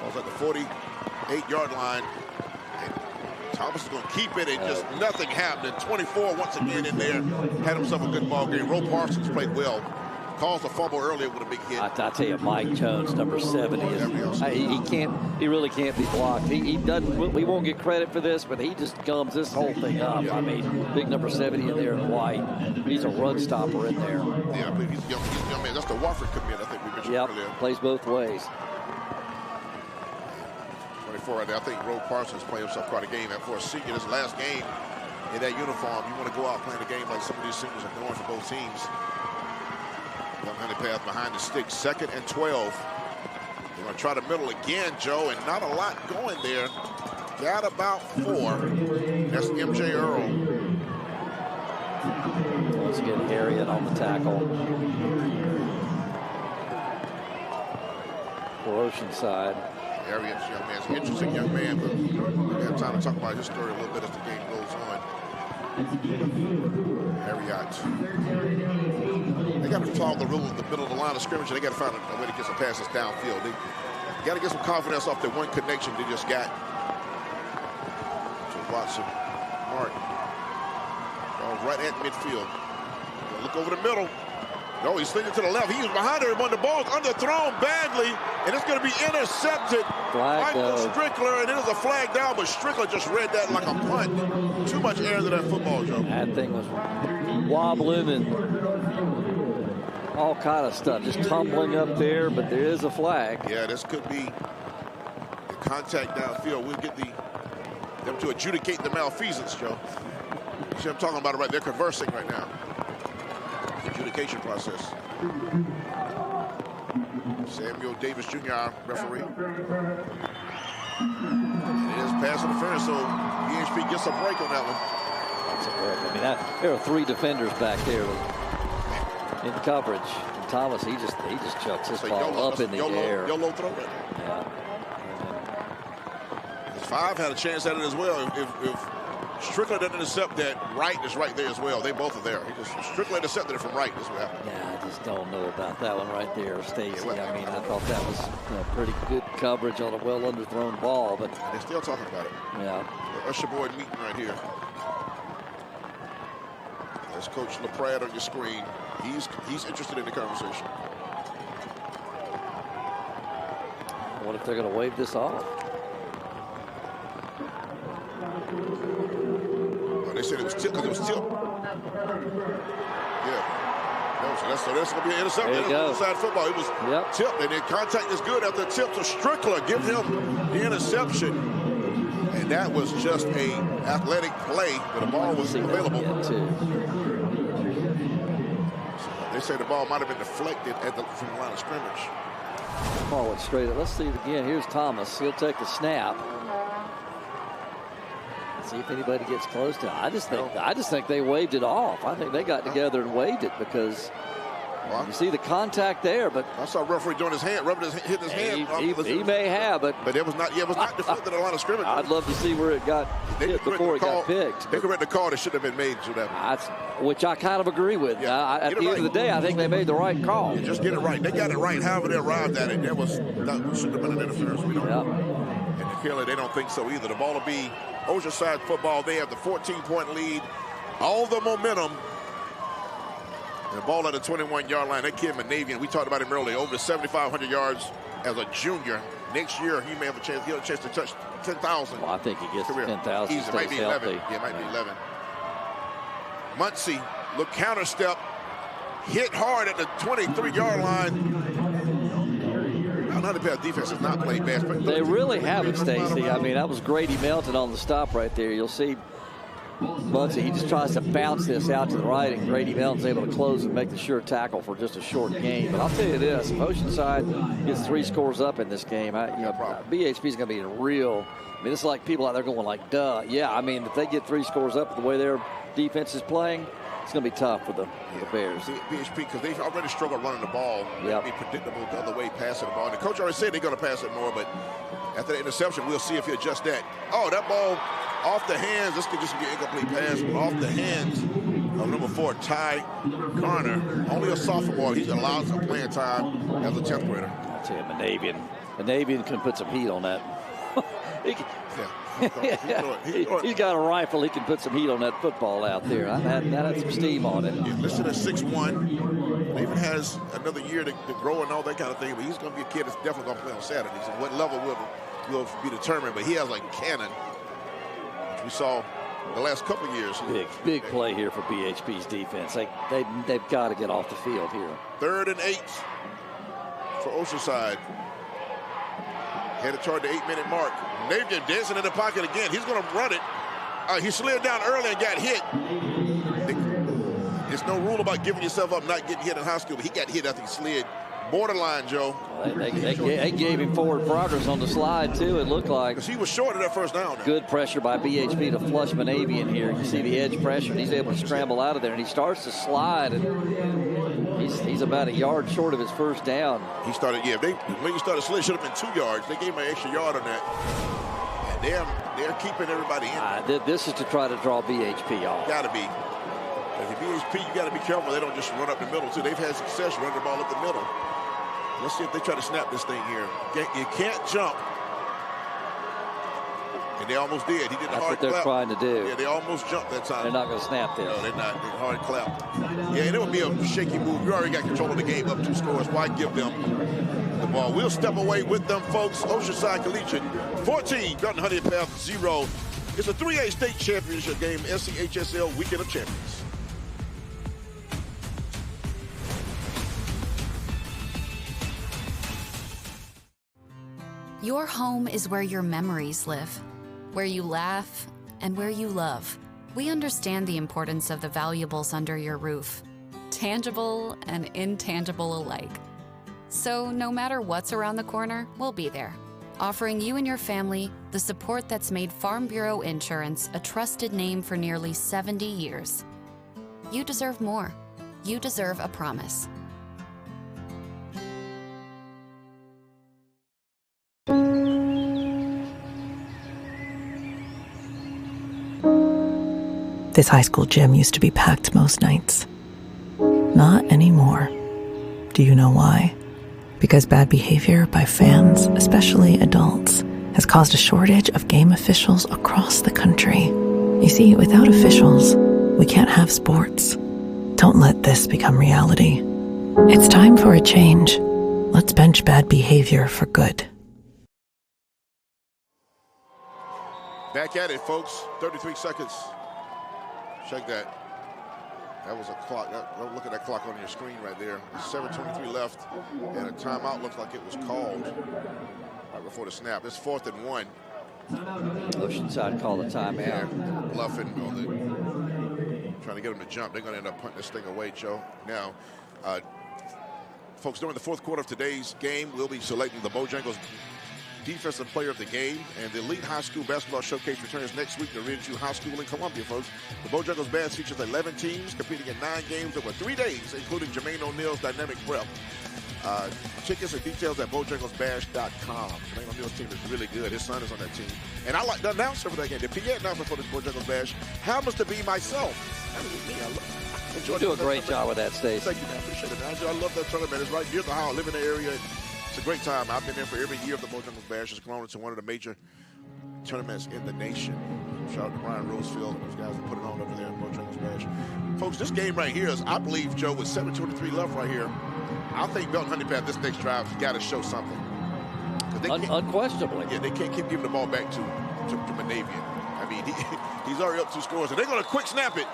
Ball's at the 48-yard line. And Thomas is going to keep it, and just nothing happened. 24 once again in there. Had himself a good ball game. Roe Parsons played well. Caused a fumble earlier with a big hit.
I tell you, Mike Jones, number 70, he really can't be blocked. He doesn't. We won't get credit for this, but he just gums this whole thing up. Yeah. I mean, big number 70 in there in white. He's a run stopper in there.
Yeah, I believe he's a young man. That's the Wofford commit. I think we mentioned earlier.
Plays both ways.
24 right there. I think Roe Parsons played himself quite a game. And for a senior, his last game in that uniform, you want to go out playing a game like some of these seniors are going for both teams. Belton-Honea Path behind the stick, 2nd and 12. They're going to try the middle again, Joe, and not a lot going there. Got about 4. That's MJ Earl.
Once again, Harriet on the tackle. For Oceanside.
Harriet's young man, an interesting young man, but we have time to talk about his story a little bit as the game goes on. Harriet. They got to follow the rule in the middle of the line of scrimmage, and they got to find a way to get some passes downfield. They got to get some confidence off the one connection they just got. So Watson, Martin, right at midfield. Look over the middle. No, he's slinging to the left. He was behind everyone. The ball's underthrown badly, and it's going to be intercepted. Michael Strickler, and it is a flag down, but Strickler just read that like a punt. Too much air to that football, Joe.
That thing was wobbling and all kind of stuff, just tumbling up there, but there is a flag.
Yeah, this could be the contact downfield. We'll get them to adjudicate the malfeasance, Joe. See, I'm talking about it right. They're conversing right now. Adjudication process. Samuel Davis Jr., referee. And it is pass interference, so BHP gets a break on that one.
That's a break. I mean, there are 3 defenders back there in coverage. And Thomas, he just chucks his ball up in the air.
YOLO throw right there. Yeah. 5 had a chance at it as well. If Strickler doesn't intercept that, Wright is right there as well. They both are there. Strickler intercepted it from Wright. That's what happened.
Yeah, I just don't know about that one right there, Stacy. I mean, I thought that was pretty good coverage on a well underthrown ball, but
they're still talking about it.
Yeah.
The Usher Board meeting right here. There's Coach LaPrade on your screen. He's interested in the conversation.
What if they're going to wave this off?
They said it was tipped because it was tipped. Yeah. No, so that's going to be an interception. There you go. Inside football. It was tipped, and then contact is good after the tip. So Strickler give him the interception. And that was just a athletic play, but the ball was available. They say the ball might have been deflected from the line of scrimmage.
Ball went straight up. Let's see it again. Here's Thomas. He'll take the snap. See if anybody gets close to it. I just think they waved it off. I think they got together and waved it because you see the contact there, but
I saw a referee doing his hand, hitting his hand.
He may have, but
it was not. Yeah, it was not deflected at a line of scrimmage.
I'd love to see where it got hit before it got picked.
They correct the call that should have been made.
Which I kind of agree with.
Yeah,
at the end of the day, I think they made the right call.
Yeah, just get it right. They got it right. However they arrived at it, that should have been an interference. We don't know. And clearly they don't think so either. The ball will be Oceanside football. They have the 14-point lead. All the momentum. And the ball at the 21-yard line. That kid, Manavian, we talked about him earlier, over 7,500 yards as a junior. Next year, he may have a chance. He'll have a chance to touch 10,000.
Well, I think he gets 10,000.
It might be 11. Yeah, it might be 11. Muncie, look counter step. Hit hard at the 23-yard line. Belton-Honea Path defense has not played bad.
They really haven't, Stacy. I mean, that was Grady Melton on the stop right there. You'll see Muncie, he just tries to bounce this out to the right, and Grady Melton's able to close and make the sure tackle for just a short gain. But I'll tell you this, if Oceanside gets 3 scores up in this game, BHP is going to be a real, I mean, it's like people out there going like, duh. Yeah, I mean, if they get 3 scores up the way their defense is playing, it's going to be tough for the Bears.
BHP, because they've already struggled running the ball. It'll be predictable the other way, passing the ball. And the coach already said they're going to pass it more, but after the interception, we'll see if he adjusts that. Oh, that ball off the hands. This could just be an incomplete pass, but off the hands of number 4, Ty Garner. Only a sophomore. He's allowed some playing time as a 10th grader.
I'll tell you, Manavian can put some heat on that. He's got a rifle. He can put some heat on that football out there. That had some steam on it.
Yeah, listed at 6'1". Even has another year to grow and all that kind of thing. But he's going to be a kid that's definitely going to play on Saturdays. And what level will be determined. But he has like cannon, which we saw the last couple of years.
Big play here for BHP's defense. They've got to get off the field here.
3rd and 8 for Oceanside. Headed toward the 8-minute mark. Navian dancing in the pocket again. He's going to run it. He slid down early and got hit. There's no rule about giving yourself up, not getting hit in high school, but he got hit after he slid. Borderline, Joe.
They gave him forward progress on the slide, too, it looked like.
Because he was short of that first down.
Good pressure by BHP to flush Monavian here. You see the edge pressure, and he's able to scramble out of there, and he starts to slide, and he's about a yard short of his first down.
He started, when he started slid, should have been 2 yards. They gave him an extra yard on that. And they're keeping everybody in.
This is to try to draw BHP off.
Got to be. If the BHP, you got to be careful. They don't just run up the middle, too. They've had success running the ball up the middle. Let's see if they try to snap this thing here. You can't jump. And they almost did. He did the hard clap.
That's what they're trying to do.
Yeah, they almost jumped that time.
They're not going to snap this.
No, they're not. They're hard clap. Yeah, and it would be a shaky move. You already got control of the game, up 2 scores. Why give them the ball? We'll step away with them, folks. Oceanside Collegiate, 14. Belton-Honea Path, 0. It's a 3A state championship game, SCHSL Weekend of Champions.
Your home is where your memories live, where you laugh, and where you love. We understand the importance of the valuables under your roof, tangible and intangible alike. So no matter what's around the corner, we'll be there, offering you and your family the support that's made Farm Bureau Insurance a trusted name for nearly 70 years. You deserve more. You deserve a promise.
This high school gym used to be packed most nights. Not anymore. Do you know why? Because bad behavior by fans, especially adults, has caused a shortage of game officials across the country. You see, without officials, we can't have sports. Don't let this become reality. It's time for a change. Let's bench bad behavior for good.
Back at it, folks. 33 seconds. Check that. That was a clock. Look at that clock on your screen right there. 7:23 left, and a timeout looks like it was called right before the snap. It's 4th and 1.
Oceanside called a timeout.
Yeah, bluffing trying to get them to jump. They're going to end up punting this thing away, Joe. Now, folks, during the 4th quarter of today's game, we'll be selecting the Bojangles Defensive Player of the Game, and the Elite High School Basketball Showcase returns next week to Ridgeview High School in Columbia, folks. The Bojangles Bass features 11 teams competing in 9 games over 3 days, including Jermaine O'Neal's dynamic prep. Tickets and details at bojanglesbash.com. Jermaine O'Neal's team is really good. His son is on that team. And I like the announcer for that game. The PA announcer for this Bojangles Bash happens to be myself. That is me.
You do a great job with that, Stacey.
Thank you, man. Appreciate it, man. I love that tournament. It's right near the house. I live in the area. It's a great time. I've been there for every year of the Bojangles Bash. It's grown into one of the major tournaments in the nation. Shout out to Brian Rosefield and those guys that put it on over there in Bojangles Bash. Folks, this game right here is, I believe, Joe, with 7:23 left right here, I think Belton-Honea Path this next drive has got to show something.
Unquestionably.
Yeah, they can't keep giving the ball back to Monavian. I mean, he's already up 2 scores, and they're going to quick snap it,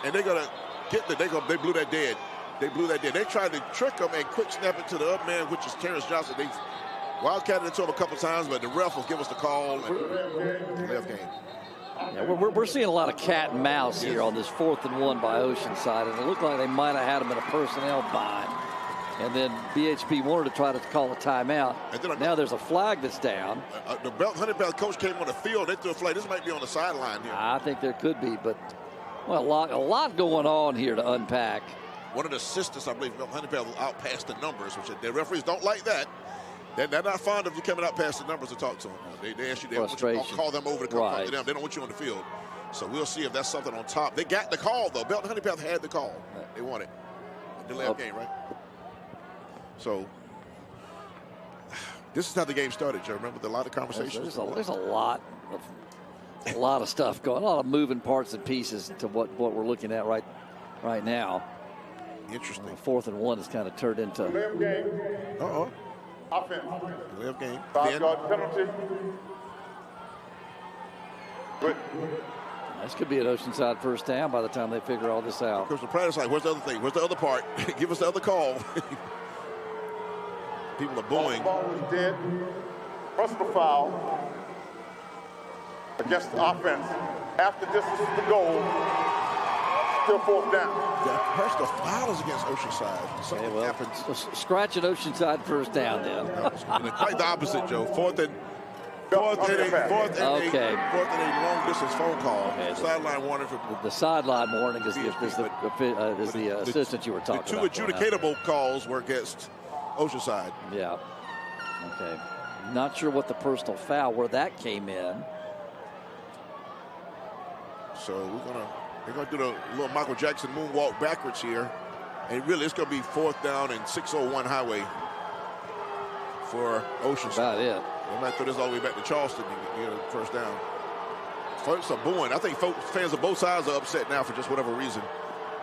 and they're going to get they blew that dead. They blew that dead. They tried to trick him and quick snap it to the other man, which is Terrence Johnson. They wildcatted it to him a couple times, but the ref will give us the call and left game.
Yeah, we're seeing a lot of cat and mouse here on this 4th and 1 by Oceanside, and it looked like they might have had him in a personnel bind. And then BHP wanted to try to call a timeout. Now there's a flag that's down.
The Belton-Honea Path coach came on the field. They threw a flag. This might be on the sideline here.
I think there could be, but well, a lot going on here to unpack.
One of the assistants, I believe, Belton-Honea Path will out past the numbers, which the referees don't like that. They're not fond of you coming out past the numbers to talk to them. They ask you, they want you to call them over to come talk to them. They don't want you on the field. So we'll see if that's something on top. They got the call, though. Belton-Honea Path had the call. They won it. The last game, right? So This is how the game started, Joe. Remember, a lot of conversations.
There's a lot of stuff going on, a lot of moving parts and pieces to what we're looking at right now.
Interesting.
4th and 1 has kind of turned into.
Live game. Offense.
Live game.
5-yard penalty. Good.
This could be an Oceanside first down by the time they figure all this out.
Because the practice like, where's the other thing? Where's the other part? Give us the other call. People are booing.
The ball was dead. Personal foul against the offense. Half the distance to the goal. Still 4th down.
The personal foul is against Oceanside. Something happens.
Scratch an Oceanside first down then.
Quite the opposite, Joe. Fourth and a long distance phone call. Okay, sideline warning for
the sideline warning is the assistant you were talking about.
The 2 adjudicatable calls were against Oceanside.
Yeah. Okay. Not sure what the personal foul where that came in.
So they're gonna do the little Michael Jackson moonwalk backwards here, and really it's gonna be 4th down and 601 highway for Oceanside.
About it.
They might throw this all the way back to Charleston and get a first down. Folks are booing. I think fans of both sides are upset now for just whatever reason.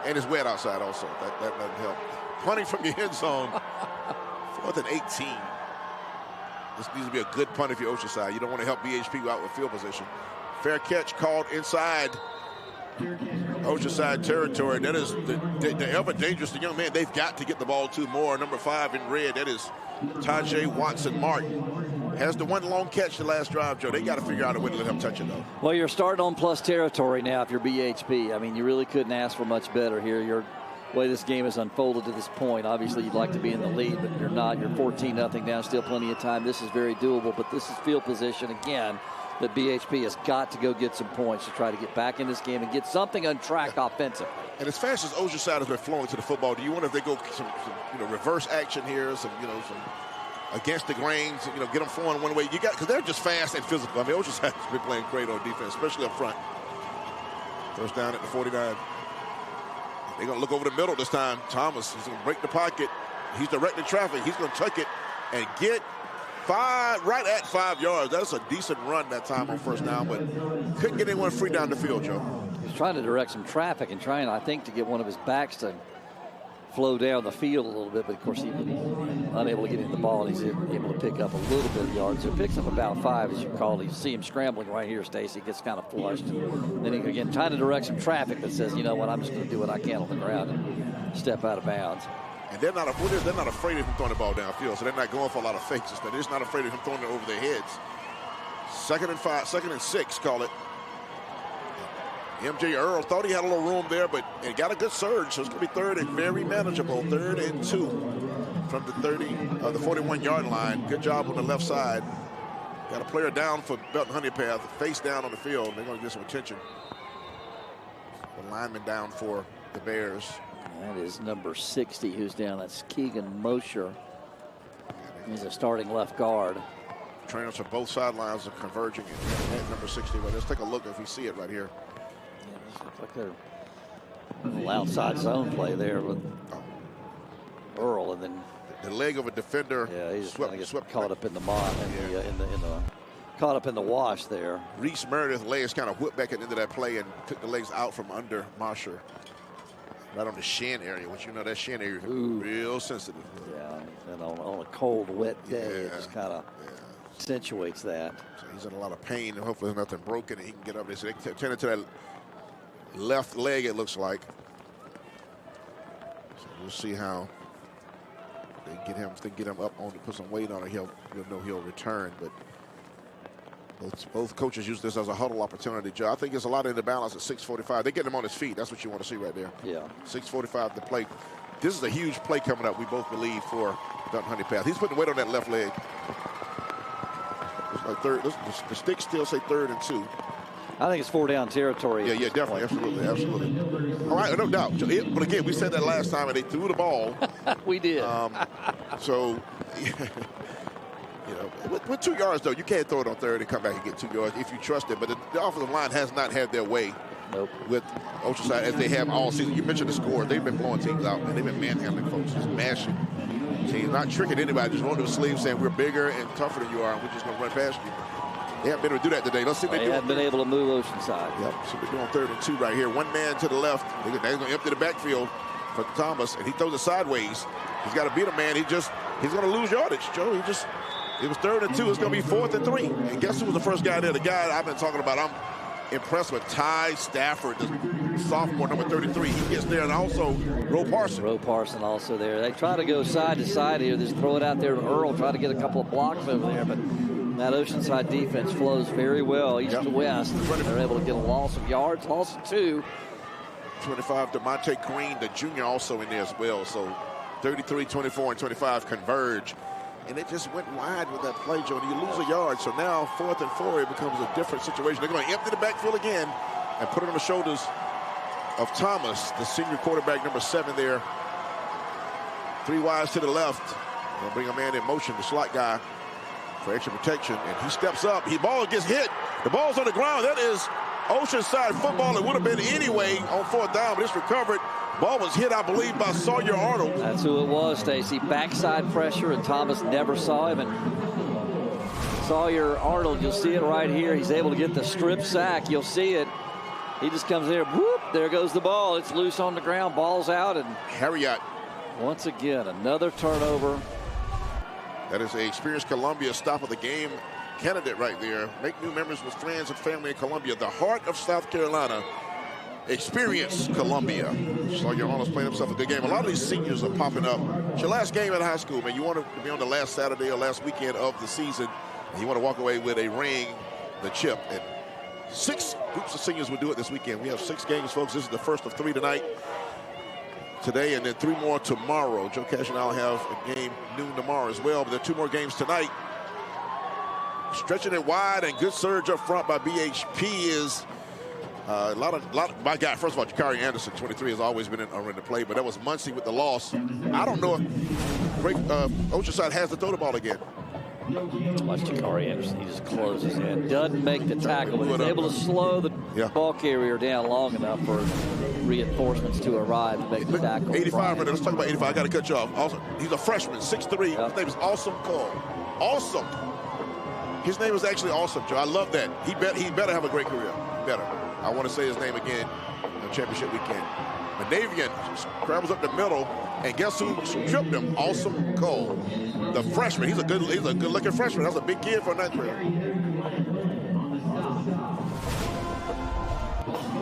And it's wet outside also. That doesn't help. Punting from your end zone. 4th and 18. This needs to be a good punt if you're Oceanside. You don't want to help BHP out with field position. Fair catch called inside Oceanside territory. That is the ever dangerous, the young man they've got to get the ball to more. Number 5 in red, that is Tajay Watson-Martin. Has the one long catch the last drive, Joe. They got to figure out a way to let him touch it, though.
Well, you're starting on plus territory now if you're BHP. I mean, you really couldn't ask for much better here. The way this game has unfolded to this point, obviously you'd like to be in the lead, but you're not. You're 14-0 down, still plenty of time. This is very doable, but this is field position again that BHP has got to go get some points to try to get back in this game and get something on track offensively.
And as fast as Oceanside has been flowing to the football, do you wonder if they go some reverse action here, some against the grains, get them flowing one way. Because they're just fast and physical. I mean, Oceanside has been playing great on defense, especially up front. First down at the 49. They're going to look over the middle this time. Thomas is going to break the pocket. He's directing traffic. He's going to tuck it and get right at 5 yards. That's a decent run that time on first down, but couldn't get anyone free down the field, Joe.
He's trying to direct some traffic and trying, I think, to get one of his backs to flow down the field a little bit, but of course he was unable to get in the ball, and he's able to pick up a little bit of yards. So he picks up about 5, as you call it. You see him scrambling right here, Stacy. Gets kind of flushed. Then he, again, trying to direct some traffic that says, you know what, I'm just going to do what I can on the ground and step out of bounds.
And they're not afraid of him throwing the ball downfield, so they're not going for a lot of fakes. They're just not afraid of him throwing it over their heads. 2nd and 6, call it. MJ Earl thought he had a little room there, but it got a good surge, so it's going to be 3rd and very manageable. 3rd and 2 from the 41-yard line. Good job on the left side. Got a player down for Belton-Honea Path, face down on the field. They're going to get some attention. The lineman down for the Bears.
That is number 60 who's down. That's Keegan Mosher. He's a starting left guard.
Trainers from both sidelines are converging at number 60. But let's take a look if we see it right here.
Yeah, this looks like they're a little outside zone play there with Earl, and then
the leg of a defender.
Yeah, he's swept caught up in the mud caught up in the wash there.
Reese Meredith's legs kind of whipped back into that play and took the legs out from under Mosher. Right on the shin area, which that shin area is real sensitive.
Yeah, and on a cold, wet day, it just kind of accentuates that.
So he's in a lot of pain, and hopefully there's nothing broken and he can get up there. So they turn into that left leg, it looks like. So we'll see how they get him. If they get him up on to put some weight on it, you'll know he'll return. But both coaches use this as a huddle opportunity, Joe. I think there's a lot in the balance at 6:45. They get him on his feet. That's what you want to see right there.
Yeah.
6:45 to play. This is a huge play coming up, we both believe, for Belton-Honea Path. He's putting weight on that left leg. It's like the sticks still say 3rd and 2.
I think it's 4 down territory.
Yeah, definitely. Absolutely. All right, no doubt. But again, we said that last time, and they threw the ball.
We did.
So... with 2 yards, though, you can't throw it on 3rd and come back and get 2 yards if you trust it. But the offensive line has not had their way with Oceanside as they have all season. You mentioned the score. They've been blowing teams out, and they've been manhandling folks, just mashing See, he's not tricking anybody. Just rolling to the sleeve saying we're bigger and tougher than you are, and we're just going to run past you. They haven't been able to do that today. Let's see if they
haven't been able to move Oceanside.
Yep, so they're doing 3rd and 2 right here. One man to the left. They're going to empty the backfield for Thomas, and he throws it sideways. He's got to beat a man. He's going to lose yardage, Joe. It was 3rd and 2. It's going to be 4th and 3. And guess who was the first guy there? The guy I've been talking about. I'm impressed with Ty Stafford, the sophomore, number 33. He gets there, and also Roe Parson.
Roe Parson also there. They try to go side to side here. Just throw it out there to Earl, try to get a couple of blocks over there, but that Oceanside defense flows very well east to west. They're able to get a loss of yards, loss of 2.
25, DeMonte Green, the junior, also in there as well. So 33, 24, and 25 converge. And it just went wide with that play, Joe. And you lose a yard. So now 4th and 4, it becomes a different situation. They're going to empty the backfield again and put it on the shoulders of Thomas, the senior quarterback, number 7 there. 3 wides to the left. They'll bring a man in motion, the slot guy, for extra protection. And he steps up. Ball gets hit. The ball's on the ground. That is Oceanside football. It would have been anyway on 4th down, but it's recovered. Ball was hit, I believe, by Sawyer Arnold.
That's who it was, Stacy. Backside pressure, and Thomas never saw him. And Sawyer Arnold, you'll see it right here. He's able to get the strip sack. You'll see it. He just comes there. Whoop, there goes the ball. It's loose on the ground. Ball's out. And
Harriot.
Once again, another turnover.
That is a experienced Columbia stop of the game candidate right there. Make new memories with friends and family in Columbia. The heart of South Carolina. Experience Columbia. Sawyer Arnold's playing himself a good game. A lot of these seniors are popping up. It's your last game at high school, man. You want to be on the last Saturday or last weekend of the season, and you want to walk away with a ring, the chip. And 6 groups of seniors will do it this weekend. We have 6 games, folks. This is the first of 3 tonight. Today, and then 3 more tomorrow. Joe Cash and I'll have a game noon tomorrow as well, but there are 2 more games tonight. Stretching it wide, and good surge up front by BHP is a lot of my guy. First of all, Jakari Anderson, 23, has always been around the play, but that was Muncie with the loss. I don't know if Oceanside has to throw the ball again.
Watch Jakari Anderson. He just closes in. Doesn't make the tackle, but he's able to slow the ball carrier down long enough for reinforcements to arrive to make the tackle.
85 minutes. Let's talk about 85. I got to cut you off. Also, he's a freshman, 6'3". His name is Awesome Cole. Awesome. His name is actually Awesome, Joe. I love that. He better have a great career. Better. I want to say his name again on championship weekend. Manavian scrambles up the middle, and guess who tripped him? Awesome Cole, the freshman. He's a good-looking freshman. That's a big kid for a 9th grader.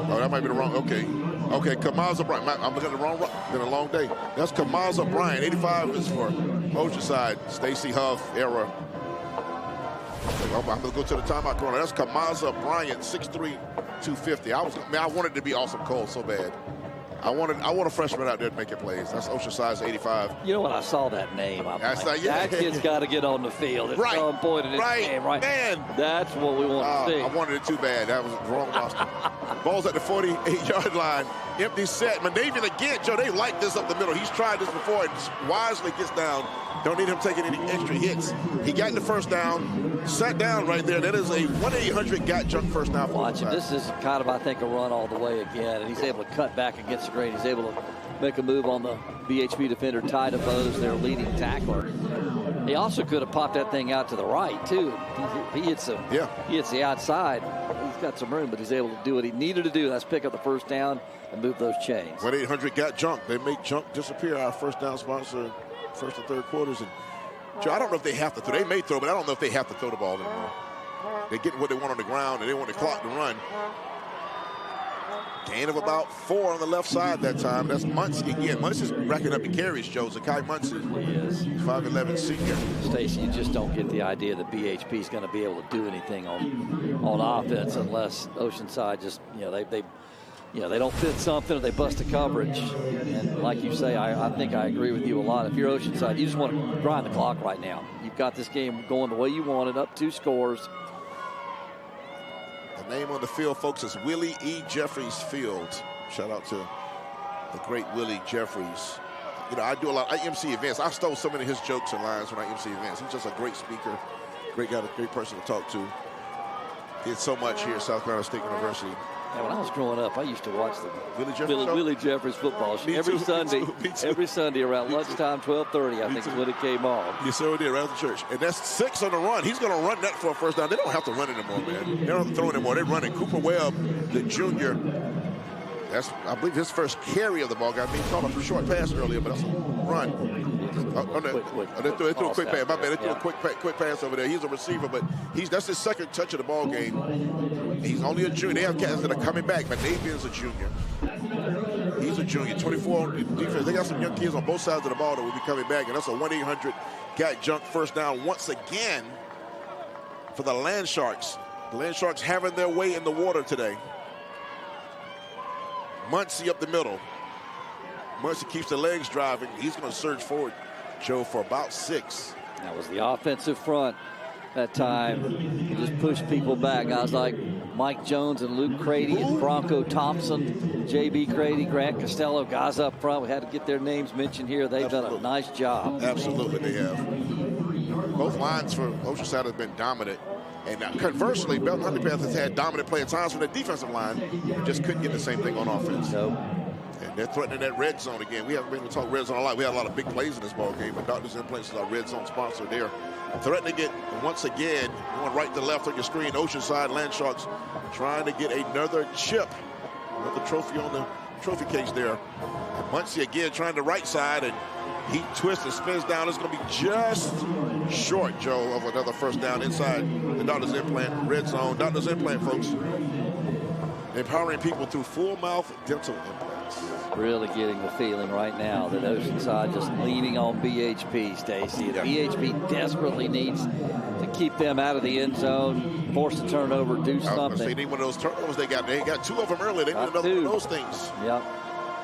Oh, that might be the wrong. Okay, Kamaza Bryant. I'm looking at the wrong. It's been a long day. That's Kamaza Bryant. 85 is for Oceanside. Stacy Huff era. I'm going to go to the timeout corner. That's Kamaza Bryant, 6'3", 250. I wanted to be Awesome Cole so bad. I want a freshman out there to make it plays. That's Oceanside's 85.
You know, when I saw that name, I'm like, that kid's got to get on the field at some point in his game, right?
Man.
That's what we want to see.
I wanted it too bad. That was the wrong roster. Ball's at the 48-yard line. Empty set. Manavian again. Joe, they like this up the middle. He's tried this before and wisely gets down. Don't need him taking any extra hits. He got the first down, sat down right there. That is a 1-800-GOT-JUNK first down.
Watch him. This is kind of, I think, a run all the way again, and he's able to cut back against the grain. He's able to make a move on the BHP defender, Ty DeVos, their leading tackler. He also could have popped that thing out to the right, too. He hits him. Yeah. He hits the outside. He's got some room, but he's able to do what he needed to do. That's pick up the first down and move those chains.
1-800-GOT-JUNK. They make junk disappear. Our first down sponsor, first and third quarters. And Joe, I don't know if they have to throw. They may throw, but I don't know if they have to throw the ball anymore. They're getting what they want on the ground, and they want the clock to run. Gain of about 4 on the left side that time. That's Muncie again. Muncie's racking up the carries, Joe. Zakai Muncie. He is. 5'11" senior.
Stacy, you just don't get the idea that BHP is going to be able to do anything on offense unless Oceanside just, they don't fit something or they bust a coverage. And like you say, I think I agree with you a lot. If you're Oceanside, you just want to grind the clock right now. You've got this game going the way you want it, up 2 scores.
The name on the field, folks, is Willie E. Jeffries Field. Shout out to the great Willie Jeffries. I do a lot of IMC events. I stole so many of his jokes and lines from IMC events. He's just a great speaker, great guy, a great person to talk to. Did so much here at South Carolina State University.
Yeah, when I was growing up, I used to watch the
Willie
Jeffers football show
Me
every
too,
Sunday.
me too.
Every Sunday around lunchtime, 12:30, I think is when it came on.
Yes, sir, it did, around the church. And that's 6 on the run. He's going to run that for a first down. They don't have to run anymore, man. They don't have to throw anymore. They're running. Cooper Webb, the junior, that's, I believe, his first carry of the ball. I mean, he called up a short pass earlier, but that's a run. They threw a quick pass. My bad. They threw a quick pass over there. He's a receiver, but that's his second touch of the ball game. He's only a junior. They have cats that are coming back. But Navian's a junior. He's a junior. 24 on defense. They got some young kids on both sides of the ball that will be coming back, and that's a 1-800 got junk first down once again for the Land Sharks. The Land Sharks having their way in the water today. Muncie up the middle. Muncie keeps the legs driving. He's going to surge forward, Joe, for about 6.
That was the offensive front that time. He just pushed people back. Guys like Mike Jones and Luke Crady and Bronco Thompson, J.B. Crady, Grant Costello, guys up front. We had to get their names mentioned here. They've done a nice job.
Absolutely, they have. Both lines for Oceanside have been dominant. And conversely, Belton-Honea Path has had dominant play at times from the defensive line. Just couldn't get the same thing on offense.
Nope.
And they're threatening that red zone again. We haven't been able to talk red zone a lot. We had a lot of big plays in this ball game, but Doctors Implants is our red zone sponsor there. Threatening it once again, going right to left on your screen. Oceanside Land Sharks trying to get another chip. Another trophy on the trophy case there. And Muncie again trying the right side, and he twists and spins down. It's going to be just short, Joe, of another first down inside the Doctors Implant red zone. Doctors Implant, folks, empowering people through full mouth dental implants.
Really getting the feeling right now that Oceanside just leaning on BHP, Stacy. The BHP desperately needs to keep them out of the end zone, force a turnover, do something.
They need one of those turnovers they got. They got 2 of them earlier. They need another one of those things.
Yep.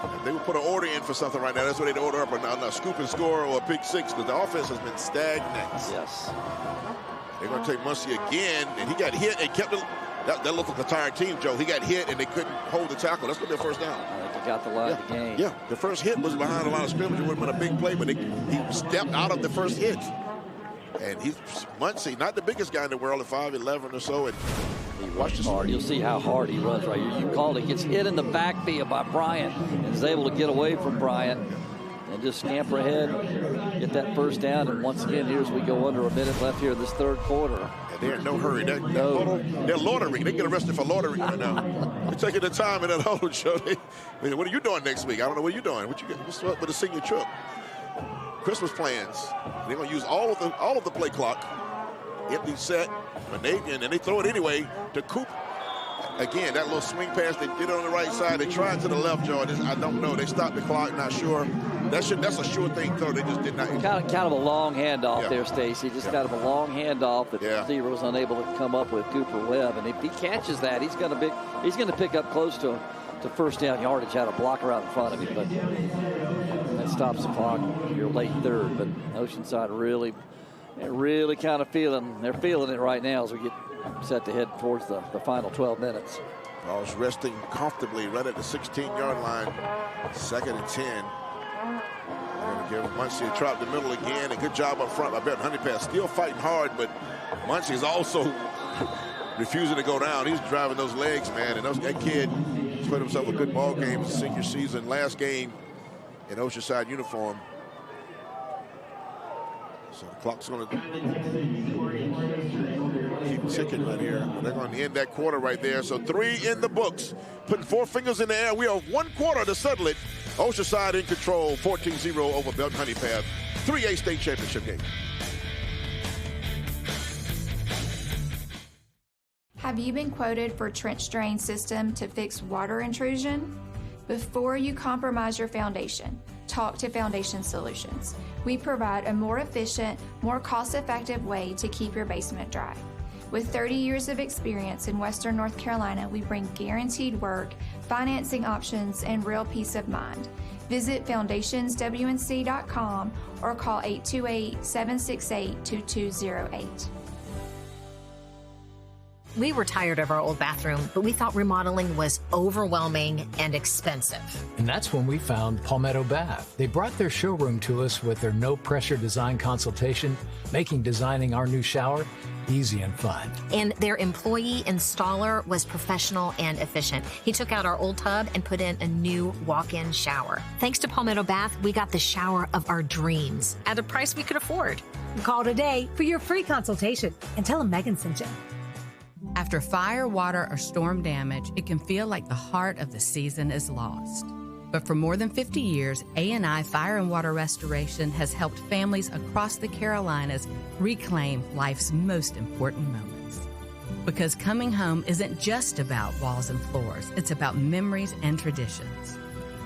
If they would put an order in for something right now, that's what they'd order up on a scoop and score or a pick 6, because the offense has been stagnant.
Yes.
They're going to take Muncie again, and he got hit and kept it. That looked like a tired team, Joe. He got hit, and they couldn't hold the tackle. That's going to be a first down.
I think he got the line of the game.
Yeah, the first hit was behind a line of scrimmage. It would have been a big play, but he stepped out of the first hit. And he's Muncie, not the biggest guy in the world at 5'11" or so. And
he rushes hard. You'll see how hard he runs right here. You called it. Gets hit in the backfield by Bryant and is able to get away from Bryant and just scamper ahead, get that first down. And once again, here's we go under a minute left here in this third quarter.
And they're in no hurry. They're loitering. They get arrested for loitering right now. They're taking the time in that huddle show. What are you doing next week? I don't know what you're doing. What's up with the senior trip? Christmas plans. They're going to use all of the play clock. Empty set, Navian, and they throw it anyway to Coop. Again, that little swing pass, they get it on the right side. They tried to the left, Joe. I don't know. They stopped the clock, not sure. That's a sure thing throw. They just did not.
Kind of a long handoff there, Stacy. Just kind of a long handoff that the receiver was unable to come up with Cooper Webb. And if he catches that, he's going to pick up close to first down yardage. Had a blocker out in front of him, but that stops the clock. You're late third, but Oceanside really kind of feeling it right now as we get set to head towards the final 12 minutes.
Ball's resting comfortably right at the 16-yard line. 2nd and 10. They're going to give Muncie a trot in the middle again. A good job up front by Belton-Honea Path. Still fighting hard, but Muncie is also refusing to go down. He's driving those legs, man. And that kid has played himself a good ball game his senior season. Last game in Oceanside uniform. So the clock's going to keep ticking right here. They're going to end that quarter right there. So 3 in the books. Putting 4 fingers in the air. We have 1 quarter to settle it. Oceanside in control, 14-0 over Belton-Honea Path. 3A state championship game.
Have you been quoted for trench drain system to fix water intrusion? Before you compromise your foundation, talk to Foundation Solutions. We provide a more efficient, more cost-effective way to keep your basement dry. With 30 years of experience in Western North Carolina, we bring guaranteed work, financing options, and real peace of mind. Visit foundationswnc.com or call 828-768-2208.
We were tired of our old bathroom, but we thought remodeling was overwhelming and expensive.
And that's when we found Palmetto Bath. They brought their showroom to us with their no-pressure design consultation, making designing our new shower easy and fun.
And their employee installer was professional and efficient. He took out our old tub and put in a new walk-in shower. Thanks to Palmetto Bath, we got the shower of our dreams at a price we could afford.
Call today for your free consultation and tell them Megan sent you.
After fire, water, or storm damage, it can feel like the heart of the season is lost. But for more than 50 years, A&I Fire and Water Restoration has helped families across the Carolinas reclaim life's most important moments. Because coming home isn't just about walls and floors, it's about memories and traditions.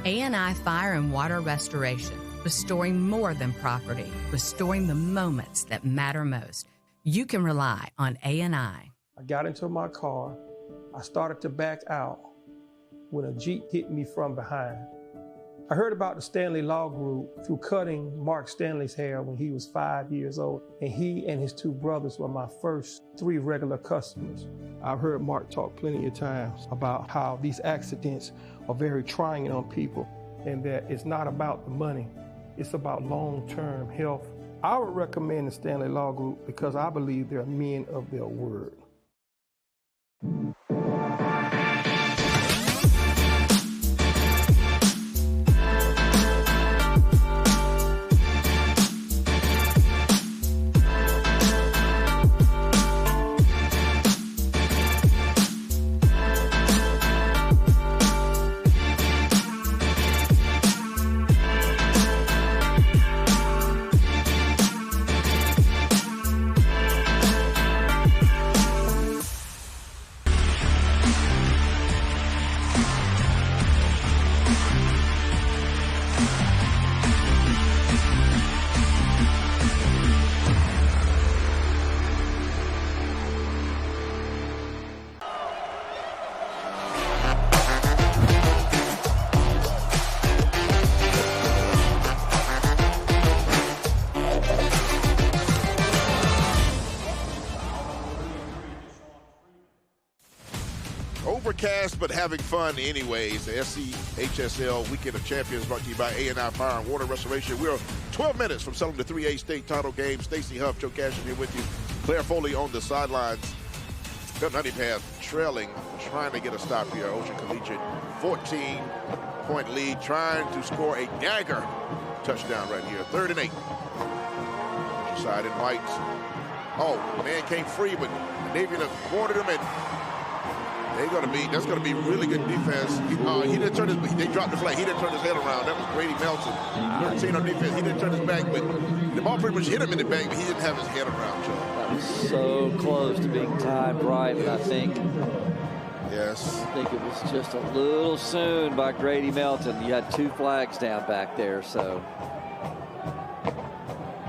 A&I Fire and Water Restoration, restoring more than property, restoring the moments that matter most. You can rely on A&I.
I got into my car. I started to back out when a Jeep hit me from behind. I heard about the Stanley Law Group through cutting Mark Stanley's hair when he was 5 years old, and he and his two brothers were my first 3 regular customers. I've heard Mark talk plenty of times about how these accidents are very trying on people, and that it's not about the money, it's about long-term health. I would recommend the Stanley Law Group because I believe they're men of their word.
Overcast, but having fun anyways. The SCHSL Weekend of Champions brought to you by A&I Fire and Water Restoration. We're 12 minutes from selling the 3A state title game. Stacey Huff, Joe Cashin here with you. Claire Foley on the sidelines. Belton-Honea Path trailing, trying to get a stop here. Ocean Collegiate, 14-point lead, trying to score a dagger touchdown right here. 3rd and 8. Oceanside in white. Oh, man came free, but Navy cornered him, and that's going to be really good defense. He didn't turn they dropped the flag. He didn't turn his head around. That was Grady Melton. 13 on defense. He didn't turn his back, but the ball pretty much hit him in the back, but he didn't have his head around, Joe.
That was so close to being timed right, but I think it was just a little soon by Grady Melton. You had 2 flags down back there, so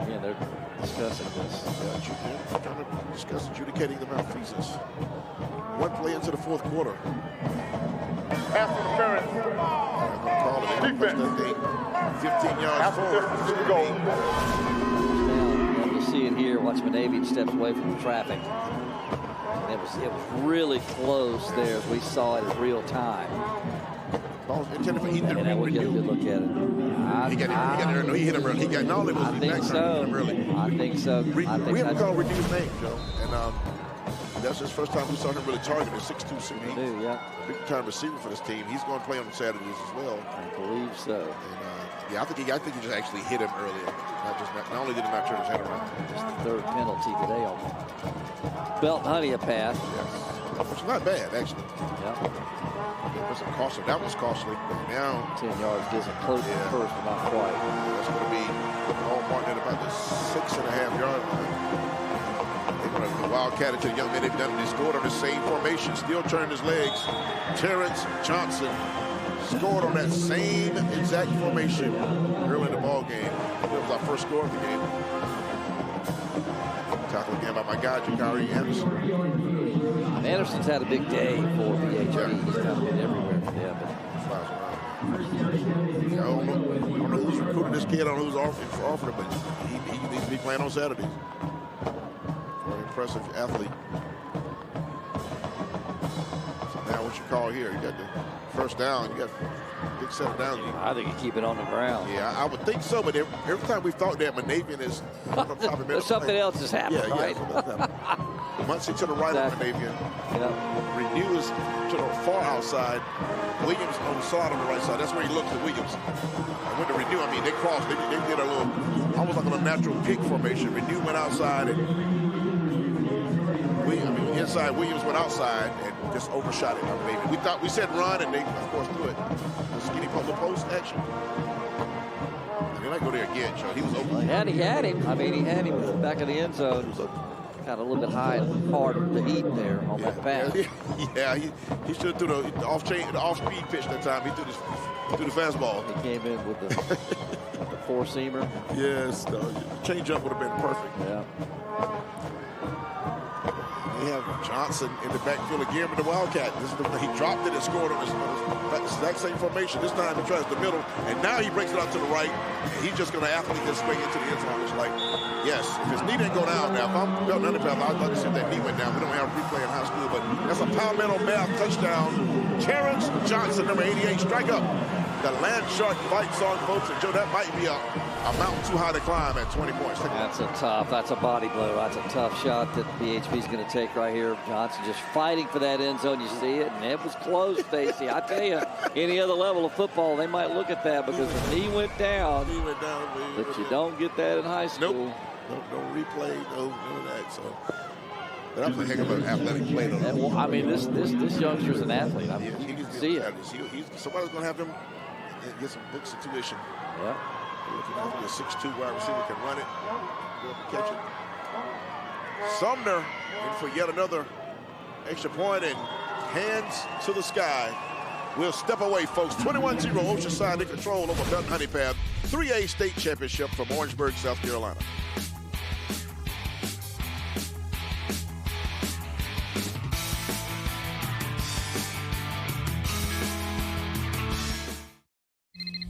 yeah, they're discussing this.
They're trying to discuss adjudicating the malfeasance. 1 play into the 4th quarter.
Pass interference.
Defense. 15 yards forward.
Now, you'll see it here. Watch Monavian steps away from the traffic. And it was really close there as we saw it in real time.
Ball's intended for either.
And we'll get a good look at it.
He hit him early. I think so. We haven't called Redeem's name, Joe. And that's his first time we saw him really targeted. 6'2", 6'8".
Yeah.
Big time receiver for this team. He's going to play on Saturdays as well.
I believe so.
And I think he just actually hit him earlier. Not only did he not turn his head around.
Just the 3rd penalty today on Belton-Honea Path.
Yes. Which is not bad, actually.
Yeah.
That was costly. Now
10 yards gets it close to the first, but not quite.
That's going to be all marked at about the 6.5-yard line. They're going to wildcat it to the young men they've done it. They scored on the same formation, still turned his legs. Terrence Johnson scored on that same exact formation early in the ball game. That was our first score of the game. Tackled again by my guy, Jakari Anderson.
Anderson's had a big day for VHB. He's kind of been everywhere for them.
I don't know who's recruiting this kid, I don't know who's offering him, but he needs to be playing on Saturdays. Very impressive athlete. So now what you call here? You got the first down. You got big set of downs.
I think you keep it on the ground.
Yeah, I would think so, but every time we thought that, Monavian is on top of it.
Something else has happened, right?
Muncie to the right of Moravian. Renew is to the far outside. Williams on the side on the right side. That's where he looked at Williams. And with the Renew, I mean, they crossed. They did a little, almost like a natural pick formation. Renew went outside, and inside Williams went outside and just overshot it. We said run, and they, of course, threw it. Skinny pull the post action. They might go there again, Joe. He was open.
And he had him. I mean, he had him in the back of the end zone. Got a little bit high and hard of the heat there on that pass.
Yeah, he should have threw the off-speed pitch that time. He threw the fastball.
He came in with the four-seamer.
Yes, the change-up would have been perfect.
Yeah.
They have Johnson in the backfield again with the Wildcat. He dropped it and scored on his exact same formation. This time he tries the middle, and now he breaks it out to the right. And he's just going to athlete this way into the end zone. It's like, yes, if his knee didn't go down now, if I'm Belton-Honea Path, I'd like to see if that knee went down. We don't have a replay in high school, but that's a Palmetto Math touchdown. Terrence Johnson, number 88, strike up. The land shark fights on, folks, and Joe, that might be a mountain too high to climb at 20 points.
That's a body blow. That's a tough shot that BHP is going to take right here. Johnson just fighting for that end zone. You see it, and it was close, Stacy. I tell you, any other level of football, they might look at that because the knee went down. But you don't get that in high school.
Nope. No replay, no none of that. So that was a heck of an athletic play, though.
Well, I mean, this youngster's an athlete. I mean, you can see it.
Somebody's going to have him get some books of tuition.
Yeah.
Looking after the 6'2" wide receiver can run it, go up and catch it. Sumner in for yet another extra point, and hands to the sky. We'll step away, folks. 21-0 Oceanside in control over Belton-Honea Path. 3A state championship from Orangeburg, South Carolina.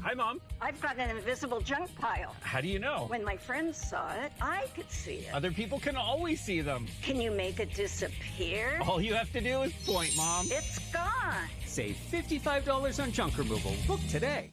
Hi, Mom.
I've got an invisible junk pile.
How do you know?
When my friends saw it, I could see it.
Other people can always see them.
Can you make it disappear?
All you have to do is point, Mom.
It's gone.
Save $55 on junk removal. Book today.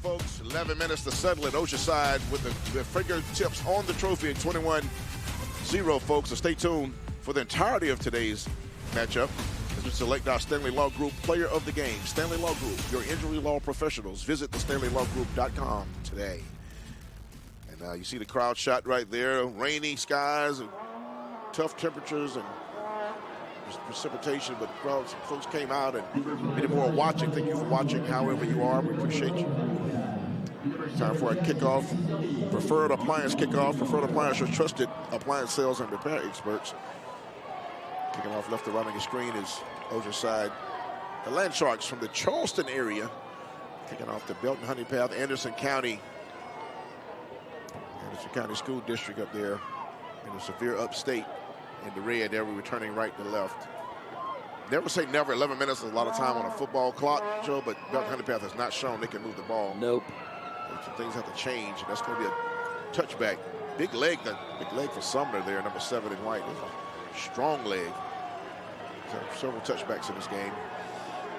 Folks, 11 minutes to settle it. Oceanside with the fingertips on the trophy at 21-0, folks. So stay tuned for the entirety of today's matchup as we select our Stanley Law Group Player of the Game. Stanley Law Group, your injury law professionals. Visit thestanleylawgroup.com today. And you see the crowd shot right there. Rainy skies, and tough temperatures, and precipitation, but crowds, folks came out and many more watching. Thank you for watching however you are. We appreciate you. Time for a kickoff. Preferred Appliance kickoff. Preferred Appliance, your trusted appliance sales and repair experts. Kicking off left to right on your screen is Oceanside. The Land Sharks from the Charleston area. Kicking off the Belton-Honea Path, Anderson County School District up there in the severe upstate. In the red there, we're returning right to left. Never say never. 11 minutes is a lot of time on a football clock, Joe, but Belton-Honea Path has not shown they can move the ball.
Nope.
So things have to change, and that's going to be a touchback. Big leg for Sumner there, number 7 in white. That's a strong leg. Several touchbacks in this game.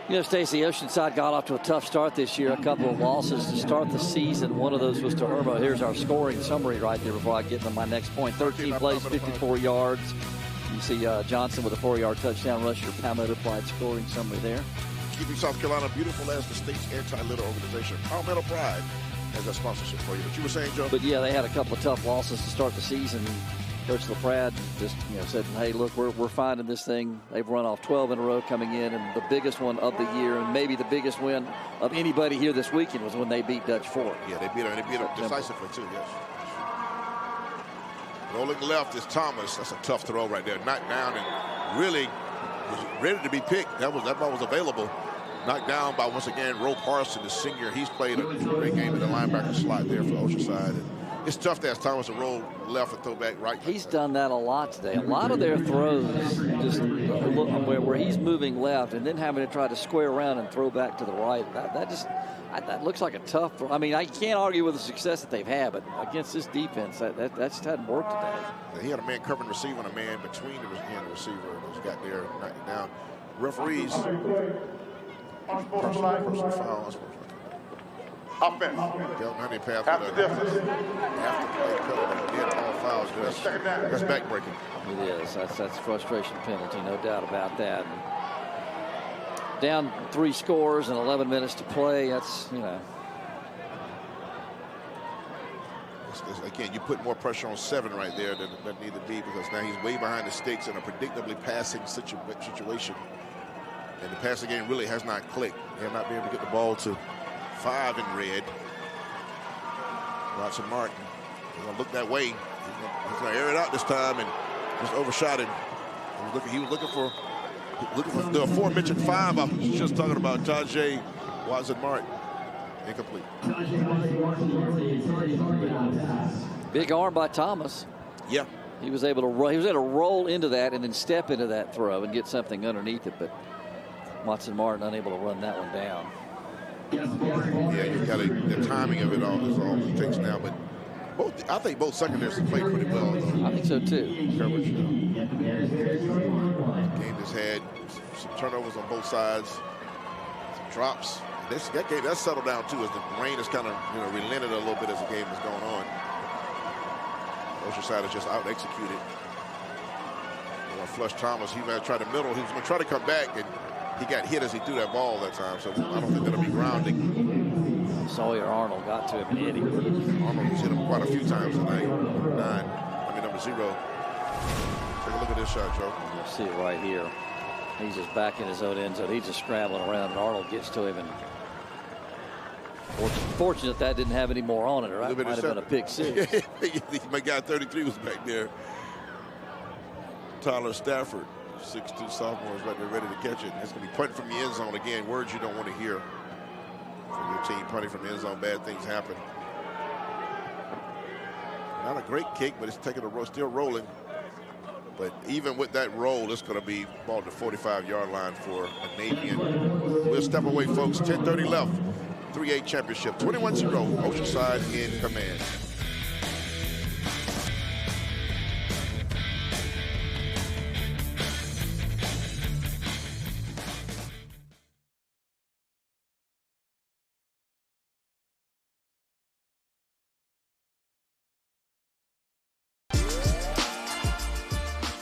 You know, Stacey, Oceanside got off to a tough start this year. A couple of losses to start the season. One of those was to Irma. Here's our scoring summary right there before I get to my next point. 13 plays, 54 yards. You see Johnson with a 4-yard touchdown rush. Your Palmetto Pride scoring summary there.
Keeping South Carolina beautiful as the state's anti-litter organization. Palmetto Pride has that sponsorship for you. What you were saying, Joe?
But, yeah, they had a couple of tough losses to start the season. Coach LaPrade just said, hey, look, we're finding this thing. They've run off 12 in a row coming in, and the biggest one of the year, and maybe the biggest win of anybody here this weekend was when they beat Dutch Fork.
Yeah, they beat them decisively too. Yes. Rolling left is Thomas. That's a tough throw right there. Knocked down and really was ready to be picked. That ball was available. Knocked down by, once again, Roe Parson, the senior. He's played a great game in the linebacker slot there for Oceanside. And it's tough to ask Thomas to roll left and throw back right.
He's done that a lot today. A lot of their throws just where he's moving left and then having to try to square around and throw back to the right. That looks like a tough throw. I mean, I can't argue with the success that they've had, but against this defense, that just hadn't worked today.
Yeah, he had a man covering receiver and a man between the receiver and just got there and knocked it down. Referees. Personal foul.
Offense.
Belton-Honea Path.
After distance.
After play penalty. Again, all fouls. That's backbreaking.
It is. That's a frustration penalty, no doubt about that. Down 3 scores and 11 minutes to play. That's,
Again, you put more pressure on 7 right there than need to be, because now he's way behind the sticks in a predictably passing situation. And the passing game really has not clicked. They have not been able to get the ball to 5 in red. Watson Martin, he's going to look that way. He's going to air it out this time and just overshot him. He was looking for the aforementioned 5 I was just talking about, Tajay Watson Martin. Incomplete.
Big arm by Thomas.
Yeah.
He was able to roll into that and then step into that throw and get something underneath it, but Watson Martin unable to run that one down.
Yeah, you've got the timing of it all is all it takes now, but I think both secondaries have played pretty well, though.
I think so too.
Coverage. Game has had some turnovers on both sides, some drops. That game that's settled down too, as the rain has kind of relented a little bit as the game has gone on. Oceanside has just out executed. Flush Thomas, he might try to middle. He was going to try to come back, and he got hit as he threw that ball that time. So I don't think that'll be grounding.
Sawyer Arnold got to him and hit him.
Arnold has hit him quite a few times tonight. Number 0. Take a look at this shot, Joe.
You'll see it right here. He's just back in his own end zone. He's just scrambling around, and Arnold gets to him. And fortunate that didn't have any more on it, or that might have been a pick 6.
My guy 33 was back there. Tyler Stafford, 6'2" sophomore, is right there ready to catch it. It's going to be punting from the end zone again. Words you don't want to hear from your team. Punting from the end zone, bad things happen. Not a great kick, but it's taking still rolling. But even with that roll, it's going to be ball to the 45-yard line for a Navy. We'll step away, folks. 10:30 left. 3A championship. 21-0. Oceanside in command.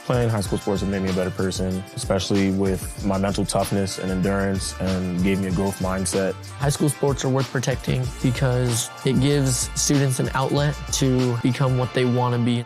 Playing high school sports have made me a better person, especially with my mental toughness and endurance, and gave me a growth mindset.
High school sports are worth protecting because it gives students an outlet to become what they want to be.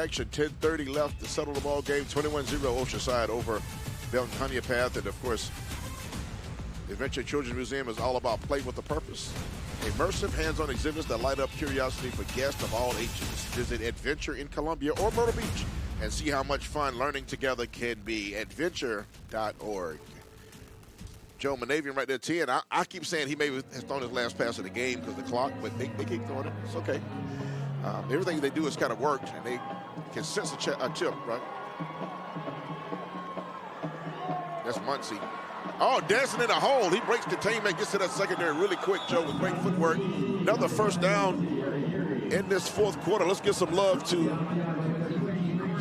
Action, 10:30 left to settle the ball game. 21-0 Oceanside over Belton-Honea Path. And of course, the Adventure Children's Museum is all about play with a purpose. Immersive hands-on exhibits that light up curiosity for guests of all ages. Visit Adventure in Columbia or Myrtle Beach and see how much fun learning together can be. Adventure.org. Joe Manavian right there, 10. I keep saying he maybe has thrown his last pass of the game because of the clock, but they keep throwing it. It's okay. Everything they do has kind of worked, and they can sense a tip, right? That's Muncie. Oh, dancing in a hole. He breaks containment, gets to that secondary really quick, Joe, with great footwork. Another first down in this fourth quarter. Let's give some love to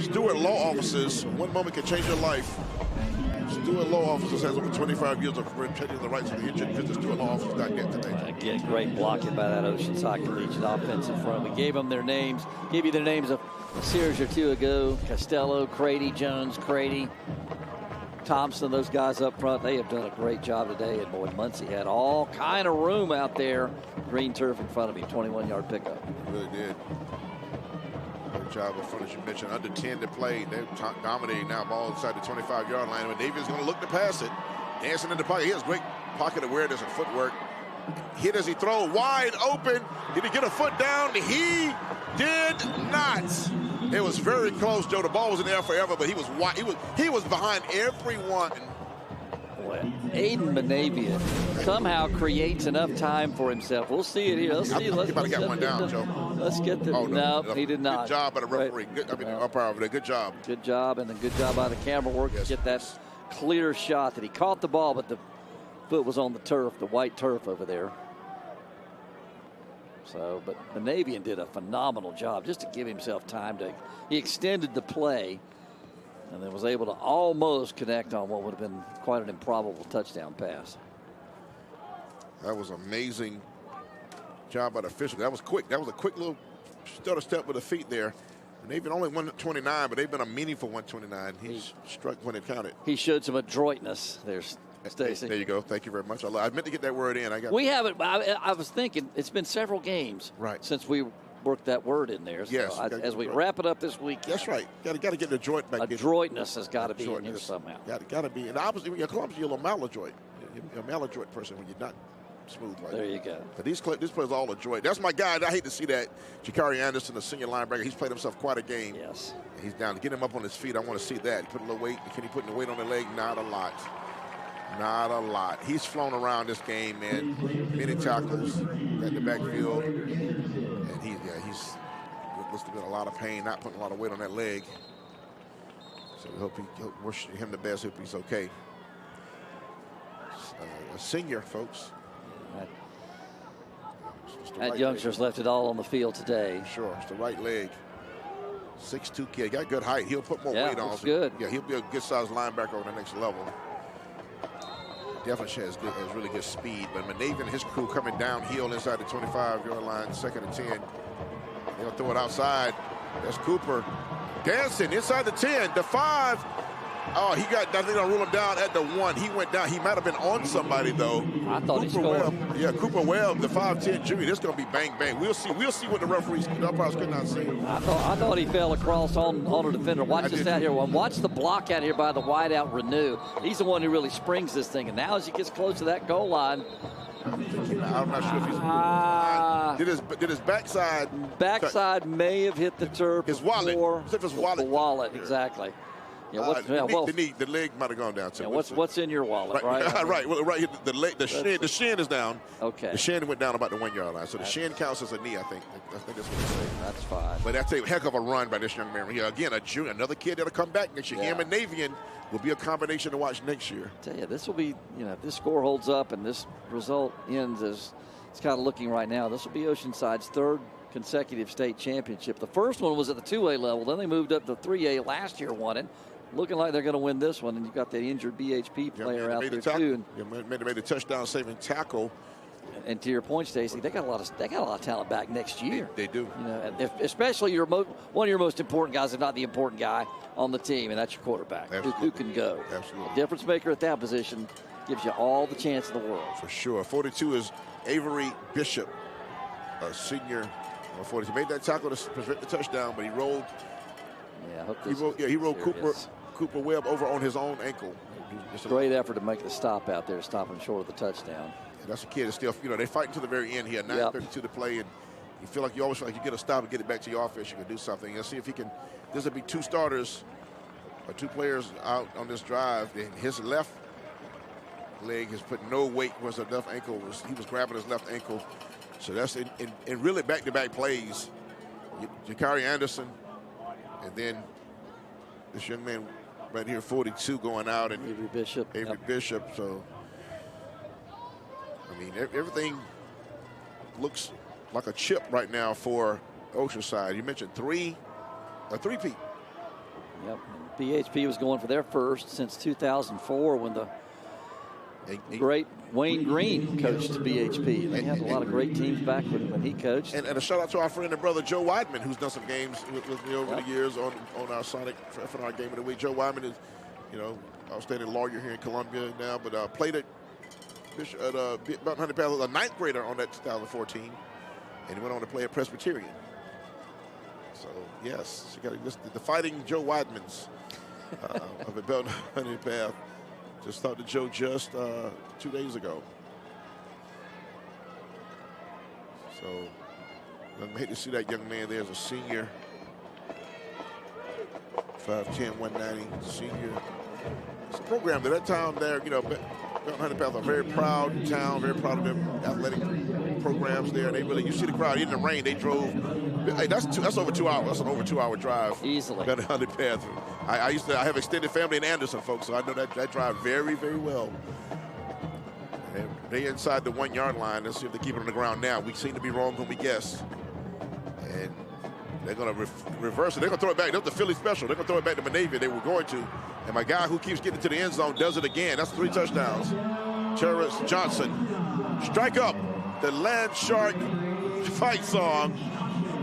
Stewart Law Offices. One moment can change your life. Stewart Law Offices has over 25 years of protecting the rights of the injured. Visit StewartLawOffices.net today.
Again, great blocking by that Oceanside Collegiate offensive front. We gave them their names. Gave you their names a series or two ago. Costello, Crady, Jones, Crady, Thompson, those guys up front, they have done a great job today. And boy, Muncie had all kind of room out there. Green turf in front of him, 21-yard pickup.
Really did. Good job up front, as you mentioned. Under 10 to play. They're dominating now. Ball inside the 25-yard line. And Davis going to look to pass it. Dancing in the pocket. He has great pocket awareness and footwork. Hit as he throws wide open. Did he get a foot down? He did not. It was very close, Joe. The ball was in the air forever, but he was wide. He was behind everyone.
Boy, Aiden Benavian somehow creates enough time for himself. We'll see it here. Let's see.
He might have got one down, Joe.
Let's get the.
Oh, no,
he did not.
Good job by the referee. Good, umpire over there. Good job.
Good job, and a good job by the camera work to get that clear shot that he caught the ball, but the foot was on the turf, the white turf over there. So, but Benavian did a phenomenal job just to give himself time to. He extended the play, and then was able to almost connect on what would have been quite an improbable touchdown pass.
That was amazing job by the official. That was quick. That was a quick little stutter step with the feet there. And they've been only 129, but they've been a meaningful 129. He struck when it counted.
He showed some adroitness there, Stacy.
There you go. Thank you very much. I meant to get that word in.
We haven't. I was thinking it's been several games since we worked that word in there. So
yes.
as we wrap it up this week.
That's right. Got to get the joint back.
Adroitness has got to be in here somehow.
Got to be. And obviously, when you're clumsy, you're a maladroit. You're a maladroit person when you're not smooth like
there you go.
But this player's all adroit. That's my guy. I hate to see that. Jakari Anderson, the senior linebacker, he's played himself quite a game.
Yes.
And he's down to get him up on his feet. I want to see that. He put a little weight. Can he put the weight on the leg? Not a lot. Not a lot. He's flown around this game, man. Many tackles at the backfield. And he's must have been a lot of pain, not putting a lot of weight on that leg. So we hope wish him the best. Hope he's okay. A senior, folks.
That youngster's left it all on the field today.
Sure, it's the right leg. 6'2" kid, got good height. He'll put more weight on.
Looks good.
Yeah, he'll be a good-sized linebacker on the next level. Definitely has really good speed. But Benavian and his crew coming downhill inside the 25-yard line, 2nd and 10. They'll throw it outside. That's Cooper dancing inside the 10, the 5. Oh, I think they're going to rule him down at the 1. He went down. He might have been on somebody, though.
I thought he scored.
Cooper Webb, the 5'10" junior. This is going to be bang, bang. We'll see what the umpires could not see.
I thought he fell across on a defender. Watch this out here. Watch the block out here by the wideout Renew. He's the one who really springs this thing. And now as he gets close to that goal line,
I'm not sure if he's did his backside
may have hit the turf.
His wallet.
The wallet, exactly. Yeah,
the leg might have gone down too.
Yeah, what's in your wallet, right?
Right. Well, right. The shin is down.
Okay.
The shin went down about the 1-yard line, so the shin counts as a knee. I think that's what they say.
That's fine.
But that's a heck of a run by this young man. Yeah, again, a junior, another kid that'll come back next year. Him and Navian will be a combination to watch next year.
I tell you, this will be. If this score holds up and this result ends as it's kind of looking right now, this will be Oceanside's 3rd consecutive state championship. The first one was at the 2A level. Then they moved up to 3A last year, won it. Looking like they're going to win this one, and you've got that injured BHP player out there too.
Made a touchdown-saving tackle.
And to your point, Stacy, they got a lot of talent back next year.
They do.
Especially one of your most important guys, if not the important guy on the team, and that's your quarterback, who can go.
Absolutely.
A difference maker at that position gives you all the chance in the world.
For sure. 42 is Avery Bishop, a senior. 42 made that tackle to prevent the touchdown, but he rolled. He rolled Cooper Webb over on his own ankle.
Great effort to make the stop out there, stop him short of the touchdown.
That's a kid that's still, they fight to the very end here. 9:32 to play, and you always feel like you get a stop and get it back to your offense. You can do something. Let's see if he can. This will be 2 starters or 2 players out on this drive. His left leg has put no weight was the left ankle. He was grabbing his left ankle. So that's in really back-to-back plays. Jakari Anderson, and then this young man right here, 42 going out, and
Avery Bishop.
Bishop. So, I mean, everything looks like a chip right now for Oceanside. You mentioned a three-peat.
Yep. BHP was going for their first since 2004 when the great Wayne Green coached BHP. They had a lot of great teams back when he coached.
And a shout out to our friend and brother Joe Weidman, who's done some games with me over the years on our Sonic F&R Game of the Week. Joe Weidman is, outstanding lawyer here in Columbia now, but played at Belton-Honea Path, a ninth grader on that 2014, and he went on to play at Presbyterian. So yes, you got the fighting Joe Weidmans of the Belton-Honea Path. Just talked to Joe just 2 days ago. So I'm happy to see that young man there as a senior. 5'10", 190, senior. It's a program that town there, Belton-Honea Path, a very proud town, very proud of their athletic programs there. They really, you see the crowd in the rain. They drove. Hey, that's over 2 hours. That's an over 2 hour drive.
Easily.
Belton-Honea Path. I have extended family in Anderson, folks, so I know that drive very, very well. And they inside the 1 yard line. Let's see if they keep it on the ground now. We seem to be wrong when we guess. And they're going to reverse it. They're going to throw it back. That's the Philly special. They're going to throw it back to Manavia. They were going to. And my guy who keeps getting to the end zone does it again. That's 3 touchdowns. Terrence Johnson. Strike up the Land Shark fight song.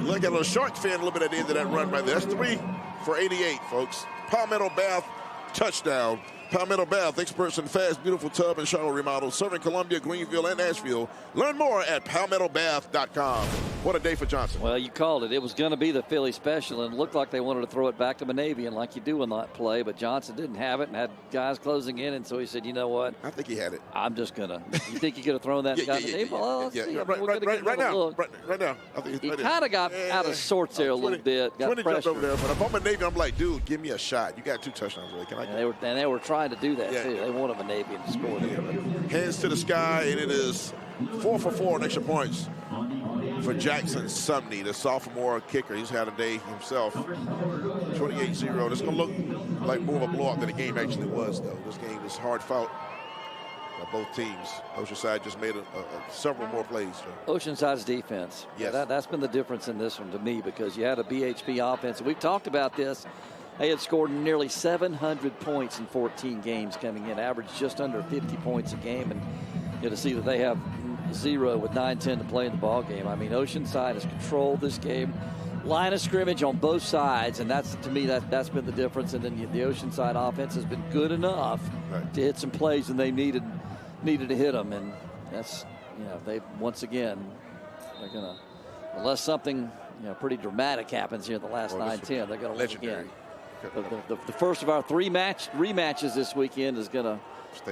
Look at a little Shark fan a little bit at the end of that run right there. That's 3 for 88, folks. Palmetto Bath touchdown. Palmetto Bath, experts in fast, beautiful tub and shower remodels, serving Columbia, Greenville, and Asheville. Learn more at palmettobath.com. What a day for Johnson.
Well, you called it. It was going to be the Philly special, and it looked like they wanted to throw it back to Monavian like you do in that play, but Johnson didn't have it and had guys closing in, and so he said, you know what?
I think he had it.
I'm just going to. You think he could have thrown that? Right
now. I think
he kind of got out of sorts there a little bit. Got
20 jumped over there, but if I'm Monavian, I'm like, dude, give me a shot. You got 2 touchdowns, really. Can I get it?
And they were trying to do that, too. They wanted Monavian to score there.
Hands to the sky, and it is 4 for 4 on extra points for Jackson Sumney, the sophomore kicker. He's had a day himself. 28-0. This is going to look like more of a blowout than the game actually was, though. This game is hard fought by both teams. Oceanside just made several more plays.
Oceanside's defense.
Yes.
That's been the difference in this one to me, because you had a BHP offense. We've talked about this. They had scored nearly 700 points in 14 games coming in, averaged just under 50 points a game. And to see that they have 0 with 9:10 to play in the ball game. I mean, Oceanside has controlled this game. Line of scrimmage on both sides, and that's, to me, that's been the difference. And then the Oceanside offense has been good enough to hit some plays when they needed to hit them. And that's, they once again, they're going to, unless something pretty dramatic happens here in the last 9-10, they're going to win again. The first of our 3 rematches this weekend is going to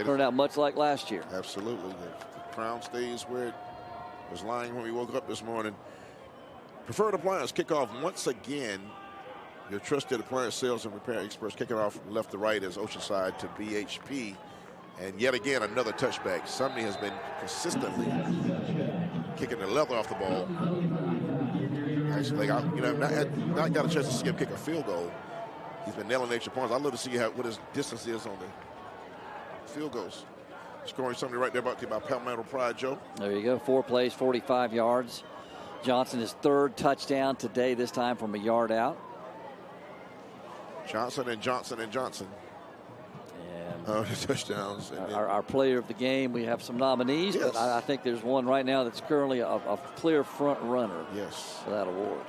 turn out much like last year.
Absolutely. The crown stays where it was lying when we woke up this morning. Preferred Appliance kickoff once again. Your trusted appliance sales and repair experts kicking off from left to right as Oceanside to BHP. And yet again, another touchback. Sumney has been consistently kicking the leather off the ball. Actually, not got a chance to see him kick a field goal. He's been nailing extra points. I'd love to see what his distance is on the field goals. Scoring something right there about Palmetto Pride, Joe.
There you go. 4 plays, 45 yards. Johnson, his 3rd touchdown today, this time from a yard out.
Johnson and Johnson and Johnson. And touchdowns. And
our player of the game, we have some nominees, but I think there's one right now that's currently a clear front runner for that award.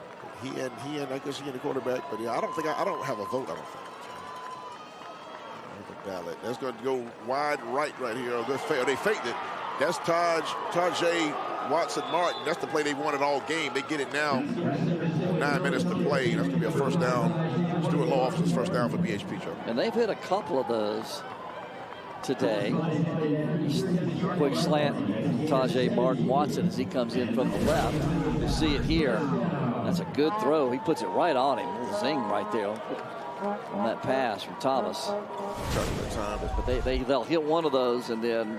He and I guess he and the quarterback, but I don't have a vote. I don't think. Ballot. That's going to go wide right here. They faked it. That's Tajay Watson-Martin. That's the play they wanted all game. They get it now. 9 minutes to play. That's going to be a first down. Stuart Law Officer's first down for BHP, Joe.
And they've hit a couple of those today. Quick slant, Tajay Martin Watson as he comes in from the left. You see it here. That's a good throw. He puts it right on him. A little zing right there on that pass from Thomas. But they'll hit one of those, and then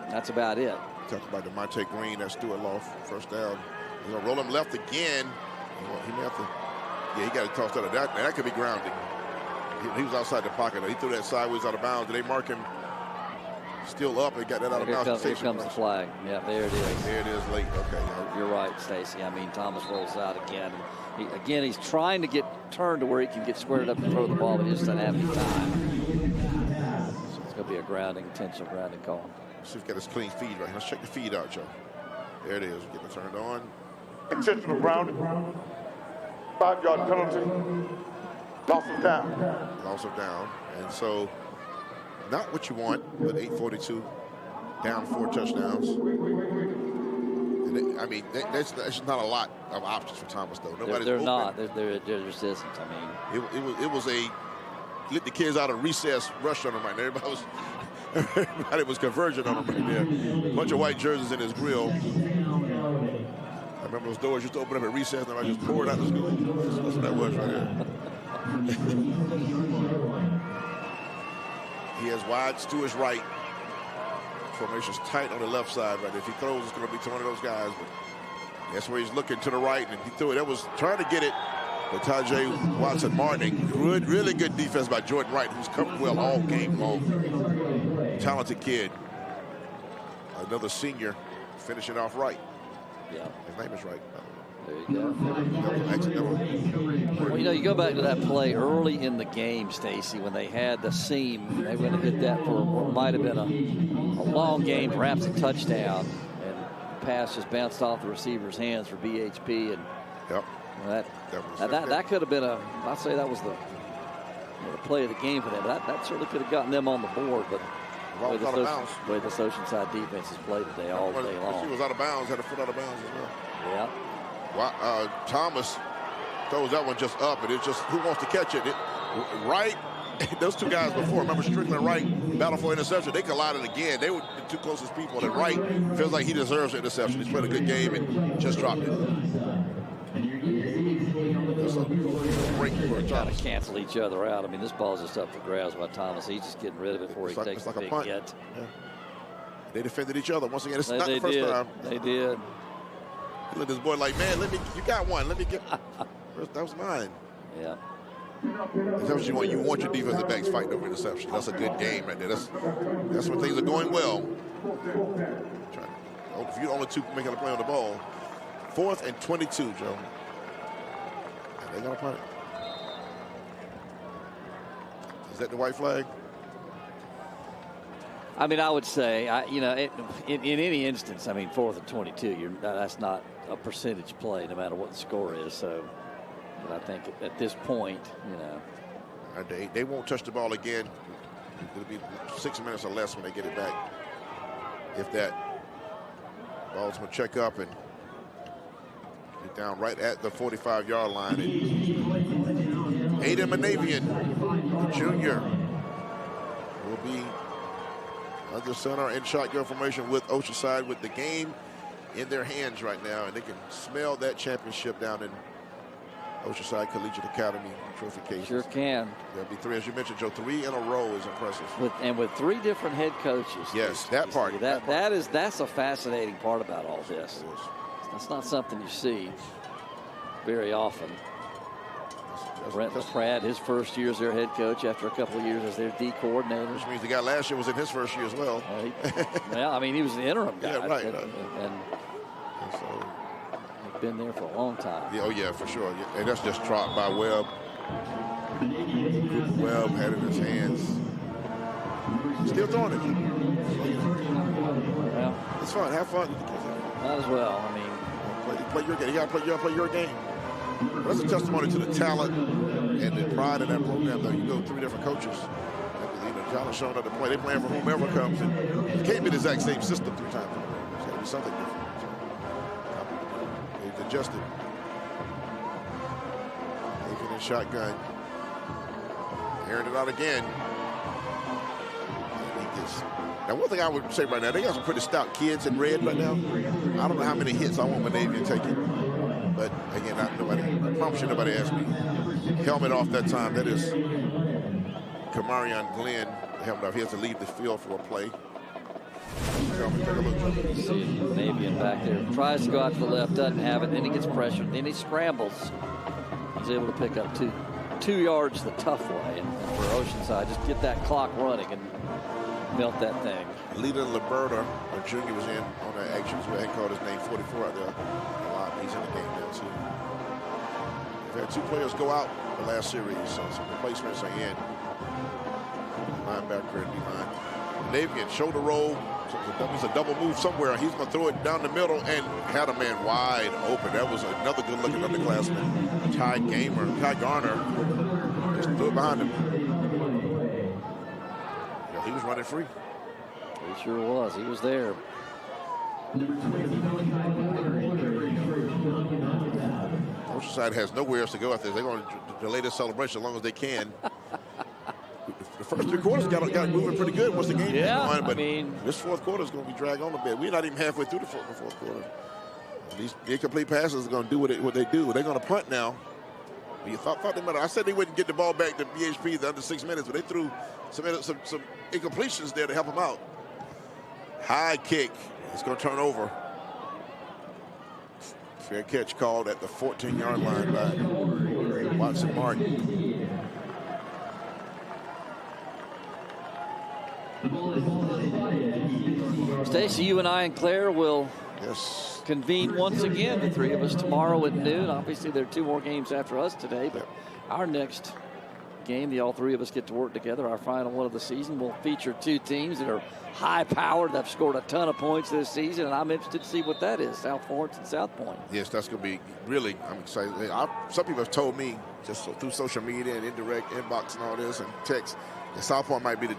that's about it.
Talk about DeMonte Green. That's Stuart Law first down. He's going to roll him left again. He may have to. Yeah, he got to toss that. That could be grounding. He was outside the pocket. He threw that sideways out of bounds. Did they mark him still up and got that out of bounds?
Here comes the flag. Yeah, there it is.
There it is late. Okay.
You're right, Stacy. I mean, Thomas rolls out again. He's trying to get turned to where he can get squared up and throw the ball, but he just doesn't have any time. So it's going to be a intentional grounding call.
Let's see if he got his clean feed right. Let's check the feed out, Joe. There it is. Getting it turned on.
Intentional grounding. 5-yard penalty. Loss of down.
Loss of down. And so, not what you want, but 8:42, down 4 touchdowns. And I mean, that's not a lot of options for Thomas, though.
They're not. There just isn't. I
mean, it was a let the kids out of recess rush on him right there. Everybody was converging on him right there. A bunch of white jerseys in his grill. I remember those doors used to open up at recess, and I just poured out the school. That's what that was right there. He has wides to his right. Formation's tight on the left side, right? If he throws, it's going to be to one of those guys. But that's where he's looking to the right, and he threw it. That was trying to get it, but Tajay Watson-Martin. Really good defense by Jordan Wright, who's covered well all game long. Talented kid. Another senior finishing off right.
Yeah.
His name is Wright.
There you go. Well, you go back to that play early in the game, Stacy, when they had the seam. They were going to hit that for what might have been a long game, perhaps a touchdown. And the pass just bounced off the receiver's hands for BHP. And that could have been I'd say that was the play of the game for them. That certainly could have gotten them on the board. But the way this Oceanside defense has played today all day long.
She was out of bounds, had a foot out of bounds as well.
Yeah.
Thomas throws that one just up, and it's just who wants to catch it. Wright, those two guys before, remember Strickland and Wright, battle for interception. They collided again. They were the two closest people, and Wright feels like he deserves an interception. He's played a good game and just dropped it.
Trying to cancel each other out. I mean, this ball's just up for grabs by Thomas. He's just getting rid of it before he takes the big hit.
Yeah. They defended each other. Once again, it's not the first time.
They did.
He looked at this boy like, man, you got one. Let me get that was mine.
Yeah.
That's what you want. You want your defensive backs fighting over interception. That's a good game right there. That's when things are going well. If you're the only two making a play on the ball. 4th and 22, Joe. And they're going to punt it. Is that the white flag?
I mean, I would say, in any instance, I mean, 4th and 22, that's not a percentage play, no matter what the score is. So, but I think at this point,
they won't touch the ball again. It'll be 6 minutes or less when they get it back. If that ball's going to check up and get down right at the 45-yard line. And Aiden Manavian, the junior, will be under center in shotgun formation with Oceanside with the game in their hands right now, and they can smell that championship down in Oceanside Collegiate Academy trophy case.
Sure can.
There'll be 3, as you mentioned, Joe. 3 in a row is impressive.
With 3 different head coaches.
Yes, that part.
That's a fascinating part about all this. That's not something you see very often. Brent Pratt, his first year as their head coach after a couple of years as their D coordinator.
Which means the guy last year was in his first year as well.
Well, I mean, he was the interim guy.
Yeah, right.
And so he's been there for a long time.
Yeah, oh, yeah, for sure. And that's just dropped by Webb. Webb had it in his hands. Still throwing it.
Well,
it's fun. Have fun.
Might as well. I mean,
play your game. You got to play your game. That's a testimony to the talent and the pride in that program. Though you go 3 different coaches. John has shown up to play. They're playing for whomever comes. And it can't be the exact same system 3 times. It's got to be something different. They've adjusted. Taking a shotgun. Airing it out again. Now, one thing I would say right now, they got some pretty stout kids in red right now. I don't know how many hits I want Manavian taking. But again, I promise you nobody asked me. Helmet off that time. That is Kamarion Glenn. Helmet off. He has to leave the field for a play.
See Manavian back there. Tries to go out to the left, doesn't have it. Then he gets pressured. Then he scrambles. He's able to pick up 2. 2 yards the tough way. And for Oceanside, just get that clock running and melt that thing.
Leader Liberta, a junior, was in on that action. So I hadn't called his name, 44 out there. A lot. He's in the game now, too. We've had 2 players go out the last series, so some replacements are in. Linebacker and D-line. Navian, shoulder roll. He's a double move somewhere. He's going to throw it down the middle and had a man wide open. That was another good-looking underclassman. Ty Garner. Just threw it behind him. Yeah, he was running free.
He sure was. He was there.
Oceanside has nowhere else to go after this. They're going to delay this celebration as long as they can. The first 3 quarters got moving pretty good once the game came on, but this 4th quarter is going to be dragged on a bit. We're not even halfway through the 4th quarter. These incomplete passes are going to do what they do. They're going to punt now. You thought they might. I said they wouldn't get the ball back to BHP under 6 minutes, but they threw some incompletions there to help them out. High kick. It's going to turn over. Fair catch called at the 14-yard line by Watson Martin.
Stacy, you and I and Claire will convene once again, the 3 of us, tomorrow at noon. Obviously, there are 2 more games after us today, but our next game, all 3 of us get to work together. Our final one of the season will feature 2 teams that are high-powered, that have scored a ton of points this season, and I'm interested to see what that is, South Florence and South Point.
Yes, that's going to be really, I'm excited. Some people have told me, just through social media and indirect inbox and all this and text, that South Point might be the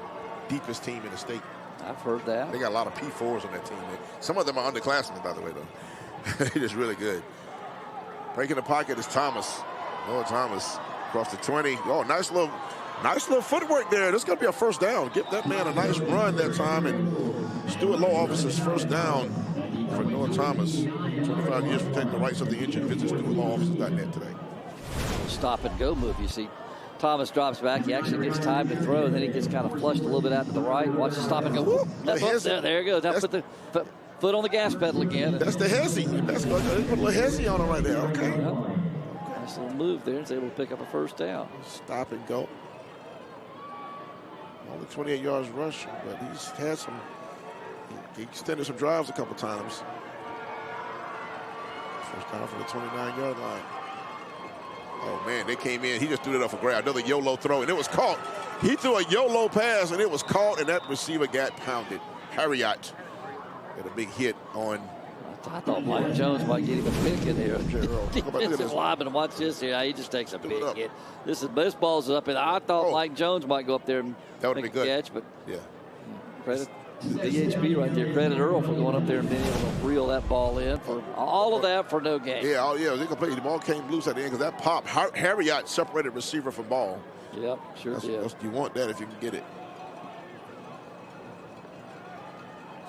deepest team in the state.
I've heard that.
They got a lot of P4s on that team. Some of them are underclassmen, by the way, though. They're just really good. Breaking the pocket is Thomas. Noah Thomas across the 20. Oh, nice little footwork there. This is going to be a first down. Give that man a nice run that time. And Stuart Law Officers first down for Noah Thomas. 25 years for taking the rights of the injured. Visit StuartLawOfficers.net today.
Stop and go move. You see Thomas drops back. He actually gets time to throw, and then he gets kind of flushed a little bit out to the right. Watch the stop and go. Whoop, there he goes. Now put the foot on the gas pedal again.
That's the hezzy. That's put a little hezzy on him right there. Okay.
Nice little move there. He's able to pick up a first down.
Stop and go. Only 28 yards rushing, but he's had some. He extended some drives a couple times. First down from the 29-yard line. Oh, man, they came in. He just threw it up for grab. Another YOLO throw, and it was caught. He threw a YOLO pass, and it was caught, and that receiver got pounded. Harriot had a big hit on.
I thought Mike Jones might get him a pick in here. Defensive lineman, watch this here. He just takes a big hit. This ball's up, and I thought Mike Jones might go up there and make a catch, but credit DHB right there. Credit Earl for going up there and being able to reel that ball in. For all of that for no gain.
Yeah, they completely. The ball came loose at the end because that pop. Harriot separated receiver from ball.
Yep, sure did.
You want that if you can get it.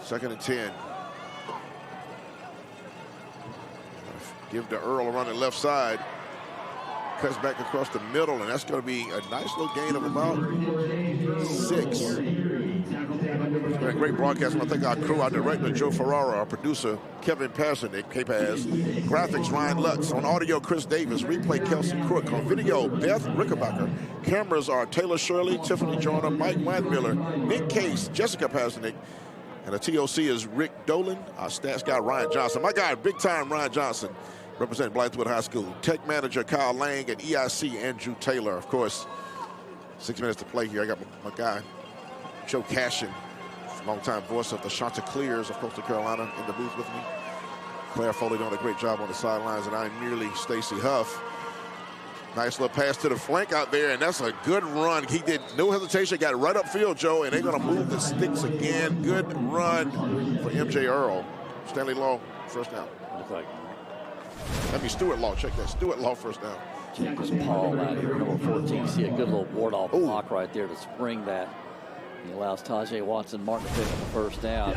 2nd and 10. Give to Earl around the left side. Cuts back across the middle, and that's going to be a nice little gain of about 6. It's been a great broadcast. I want to thank our crew, our director, Joe Ferrara, our producer, Kevin Pasanick, K-Paz, graphics, Ryan Lutz, on audio, Chris Davis, replay, Kelsey Crook, on video, Beth Rickenbacker. Cameras are Taylor Shirley, Tiffany Joyner, Mike Weinmiller, Nick Case, Jessica Pasanick, and the TOC is Rick Dolan, our stats guy, Ryan Johnson. My guy, big-time Ryan Johnson, representing Blythewood High School. Tech manager Kyle Lang and EIC Andrew Taylor. Of course, 6 minutes to play here. I got my guy, Joe Cashin, longtime voice of the Chanticleers of Coastal Carolina, in the booth with me. Claire Foley doing a great job on the sidelines, and I'm merely Stacy Huff. Nice little pass to the flank out there, and that's a good run. He did no hesitation, got right upfield, Joe, and they're going to move the sticks again. Good run for MJ Earl. Stanley Law, first down.
Looks like
That'd be Stuart Law. Check that. Stuart Law, first down.
Check this Paul out here, number 14. See a good little ward-off block right there to spring that. He allows Tajay Watson Martin to pick up the first down.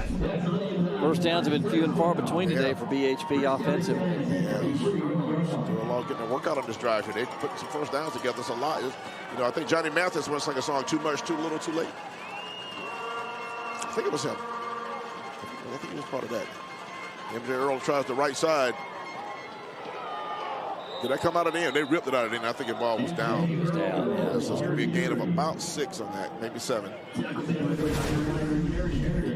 First downs have been few and far between today for BHP offensively.
Stuart Law getting a workout on this drive here. They put some first downs together. It's a lot. I think Johnny Mathis once sang a song, Too Much, Too Little, Too Late. I think it was him. I think he was part of that. MJ Earl tries the right side. Did that come out of the end? They ripped it out of the end. I think the ball was down.
It was down, yeah.
So it's going to be a gain of about 6 on that, maybe 7.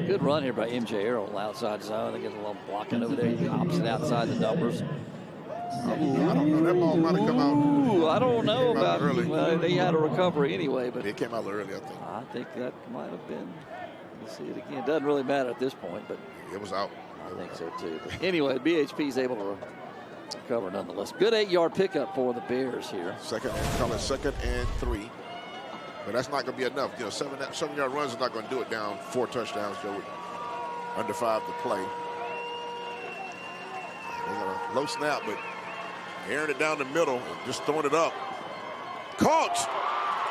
Good run here by MJ Errol outside zone. They get a little blocking over there. He pops it outside the numbers.
I don't know. That ball might have come out.
I don't know about
early.
Well, they had a recovery anyway, but
it came out early, I think.
I think that might have been. Let's see it again. It doesn't really matter at this point, but
it was out.
I think so too. But anyway, BHP is able to recover nonetheless. Good 8-yard pickup for the Bears here.
Call it 2nd and 3. But that's not going to be enough. You know, 7-yard runs is not going to do it down 4 touchdowns, Joe, with under 5 to play. They got a low snap, but airing it down the middle, just throwing it up. Caught.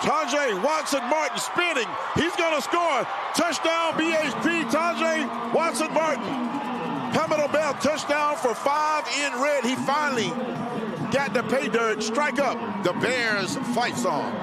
Tajay Watson-Martin spinning. He's going to score. Touchdown, BHP. Tajay Watson-Martin. Palmetto Bell touchdown for 5 in red. He finally got the pay dirt. Strike up the Bears fight song.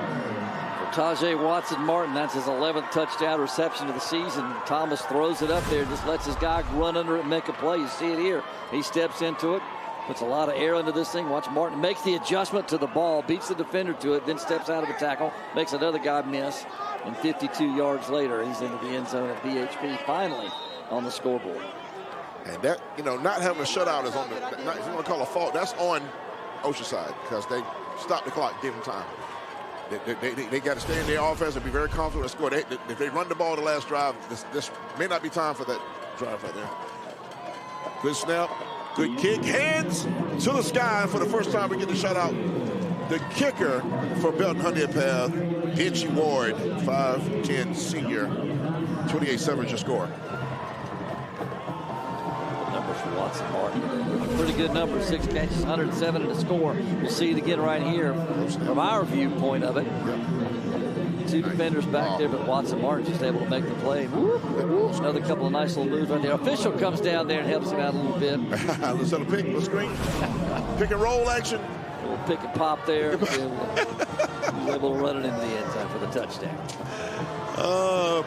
Tajay Watson-Martin, that's his 11th touchdown reception of the season. Thomas throws it up there, just lets his guy run under it and make a play. You see it here. He steps into it, puts a lot of air into this thing. Watch Martin makes the adjustment to the ball, beats the defender to it, then steps out of the tackle, makes another guy miss, and 52 yards later, he's into the end zone of BHP, finally on the scoreboard.
And that, you know, not having a shutout is on the, if you want to call a fault, that's on Oceanside because they stopped the clock, gave them time. They got to stay in their offense and be very confident to score. If they run the ball the last drive, this may not be time for that drive right there. Good snap, good kick, hands to the sky for the first time we get the shutout. The kicker for Belton-Honea Path, Hitchy Ward, 5'10" senior, 28-7 your score.
For Watson Martin. Pretty good number, 6 catches, 107 and a score. We'll see it again right here from our viewpoint of it. 2 defenders back there, but Watson Martin just able to make the play. Another couple of nice little moves right there. Official comes down there and helps him out a little bit.
Let's set a pick, let's screen. Pick and roll action.
A little pick and pop there. He's able to run it into the end zone for the touchdown.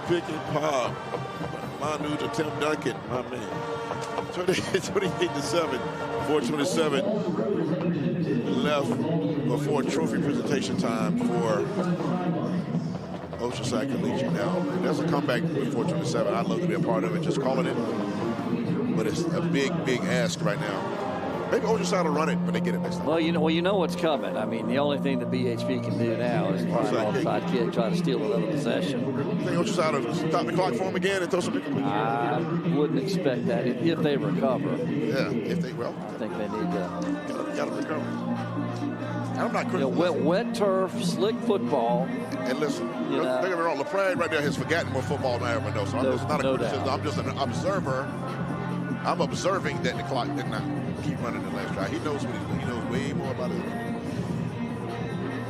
Pick and pop. Manu to Tim Duncan, my man. 28-7, 4:27 left before trophy presentation time for Oceanside Collegiate. Now, there's a comeback with 4:27. I'd love to be a part of it, just calling it. But it's a big ask right now. Maybe Oceanside will run it, but they get it next time.
Well, you know what's coming. I mean, the only thing the BHP can do now is try an onside kick, try to steal another possession.
You think Oceanside will stop the clock for him again and throw some?
I wouldn't expect that if they recover.
Yeah, if they will.
I think they need to.
Got to recover. I'm not critical.
Wet turf, slick football.
And listen, don't get me wrong. LaPrade right there has forgotten more football than I ever know. So I'm just not a criticism. I'm just an observer. I'm observing that the clock did not keep running the last drive. He knows what he's doing. He knows way more about it.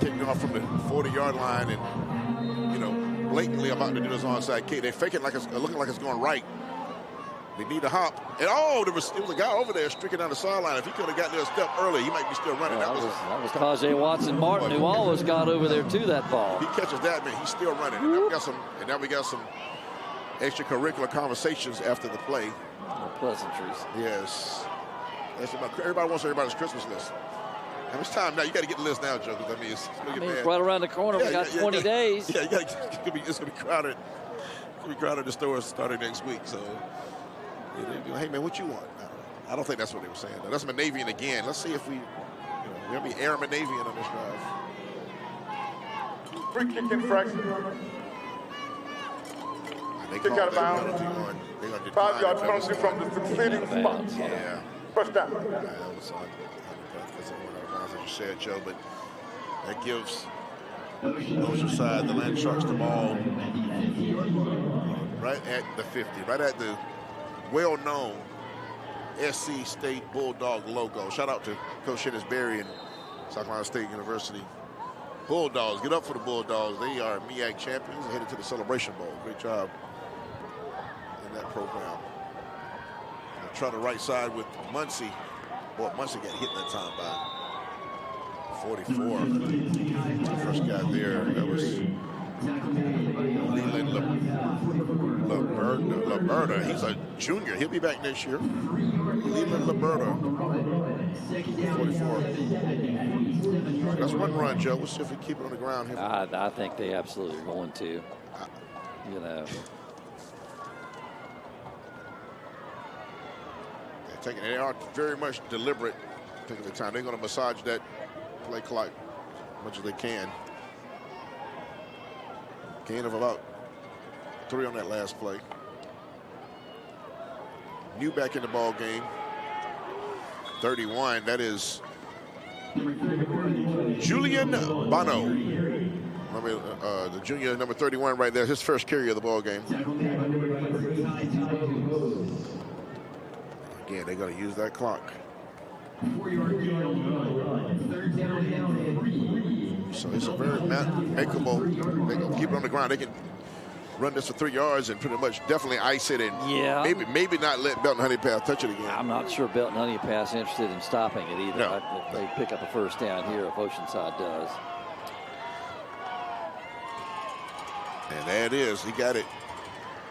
Taking off from the 40-yard line and, you know, blatantly about to do this onside kick. They fake it like it's looking like it's going right. They need to hop. And it was a guy over there streaking down the sideline. If he could have gotten there a step early, he might be still running.
That was Tajay Watson-Martin who always got over there to that ball.
He catches that, man. He's still running. And now we got some extracurricular conversations after the play.
Pleasantries.
Yes. Everybody wants everybody's Christmas list. How much time now? You got to get the list now, Joe. I mean, it's
right around the corner. We got 20 days.
Yeah, it's going to be crowded. It's going to be crowded at the stores starting next week. So, hey, man, what you want? I don't think that's what they were saying. That's Manavian again. Let's see if we're going to be Aaron Manavian on this drive.
Free kick infraction. Kick out of bounds. 5-yard penalty from the succeeding spot.
Yeah.
First down.
That was on because of what I just said, Joe, but that gives Oceanside, the Land Sharks, the ball right at the 50, right at the well-known SC State Bulldog logo. Shout out to Coach Dennis Berry and South Carolina State University. Bulldogs, get up for the Bulldogs. They are MEAC champions headed to the Celebration Bowl. Great job in that program. Try the right side with Muncie. Boy, Muncie got hit that time by 44. The first guy there, that was Leland Laberta. He's a junior. He'll be back next year. Leland Liberta, 44. That's one run, Joe. We'll see if we keep it on the ground here.
I think they absolutely are going to. You know.
They are very much deliberate, taking the time. They're going to massage that play clock as much as they can. Gain of about 3 on that last play. New back in the ball game. 31. That is Julian Bono. The junior, number 31 right there. His first carry of the ball game. Again, they're going to use that clock. So it's a very makeable. They're going to keep it on the ground. They can run this for 3 yards and pretty much definitely ice it, and maybe not let Belton-Honea Path touch it again.
I'm not sure Belton-Honea Path is interested in stopping it either.
No.
If they pick up a first down here, if Oceanside does.
And there it is. He got it.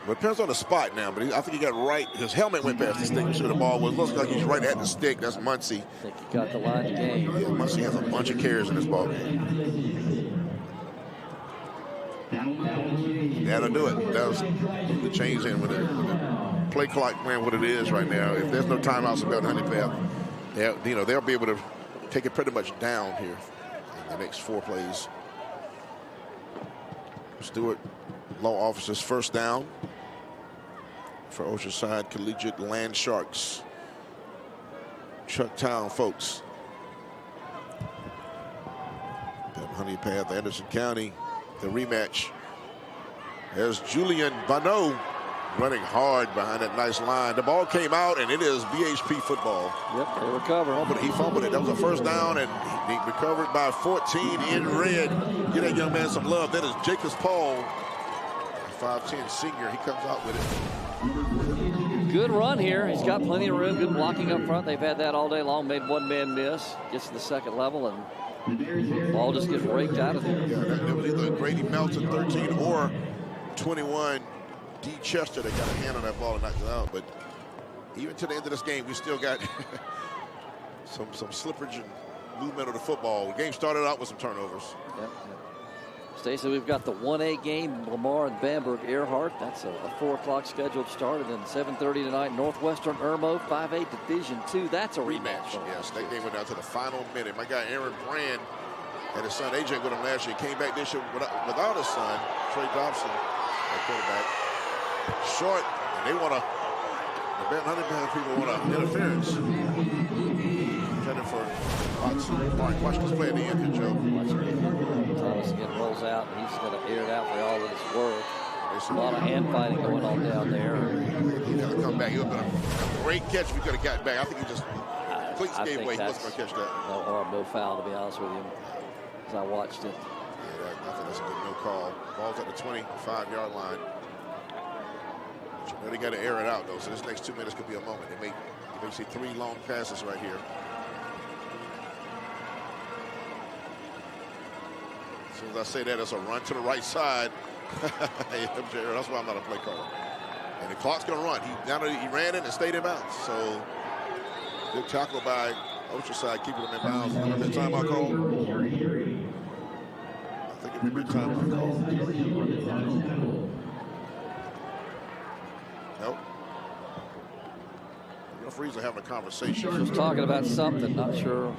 Well, it depends on the spot now, but I think he got right. His helmet went past the stick. I'm sure the ball was. Looks like he's right at the stick. That's Muncie.
I think he got the line of game.
Yeah, Muncie has a bunch of carries in this ball game. That'll do it. That was the change in with the play clock playing what it is right now. If there's no timeouts about Belton-Honea Path, they'll be able to take it pretty much down here in the next 4 plays. Stewart, law officer's first down for Oceanside Collegiate Land Sharks. Chucktown folks. Belton-Honea Path, Anderson County, the rematch. There's Julian Bono running hard behind that nice line. The ball came out, and it is BHP football.
Yep, they recovered.
He fumbled it. That was a first down, and he recovered by 14 in red. Give that young man some love. That is Jacobs Paul, 5'10" senior. He comes out with it.
Good run here. He's got plenty of room. Good blocking up front. They've had that all day long. Made one man miss. Gets to the second level, and ball just gets raked out of there.
Yeah, that was either Grady Melton, 13, or 21, D. Chester that got a hand on that ball and knocked it out. But even to the end of this game, we still got some slippage and movement of the football. The game started out with some turnovers.
Yep. Stacey, we've got the 1A game, Lamar and Bamberg Earhart. That's a 4 o'clock scheduled start, and then 7:30 tonight, Northwestern Irmo, 5A Division II. That's a rematch.
Yes, that game went down to the final minute. My guy Aaron Brand had his son AJ with him last year. He came back this year without his son, Trey Dobson, at quarterback. Short, and they want to, the Belton-Honea Path people want an interference. Intended for watch this play at the end here, Joe.
Thomas again rolls out, and he's going to air it out for all that it's worth. There's a lot of hand fighting going on down there.
He's going to come back. He would have been a great catch if he could have gotten back. I think he just cleats gave away. He wasn't going to catch that.
No harm, no foul, to be honest with you, as I watched it.
Yeah, I think that's a good no call. Ball's at the 25-yard line. But you really got to air it out, though. So this next 2 minutes could be a moment. You may see 3 long passes right here. As soon as I say that, it's a run to the right side. That's why I'm not a play caller. And the clock's going to run. He ran in and stayed in bounds. So good tackle by Oceanside, keeping him in bounds. That timeout call? I think it would be a timeout call. Nope. The referees are having a conversation.
Just talking about something, not sure.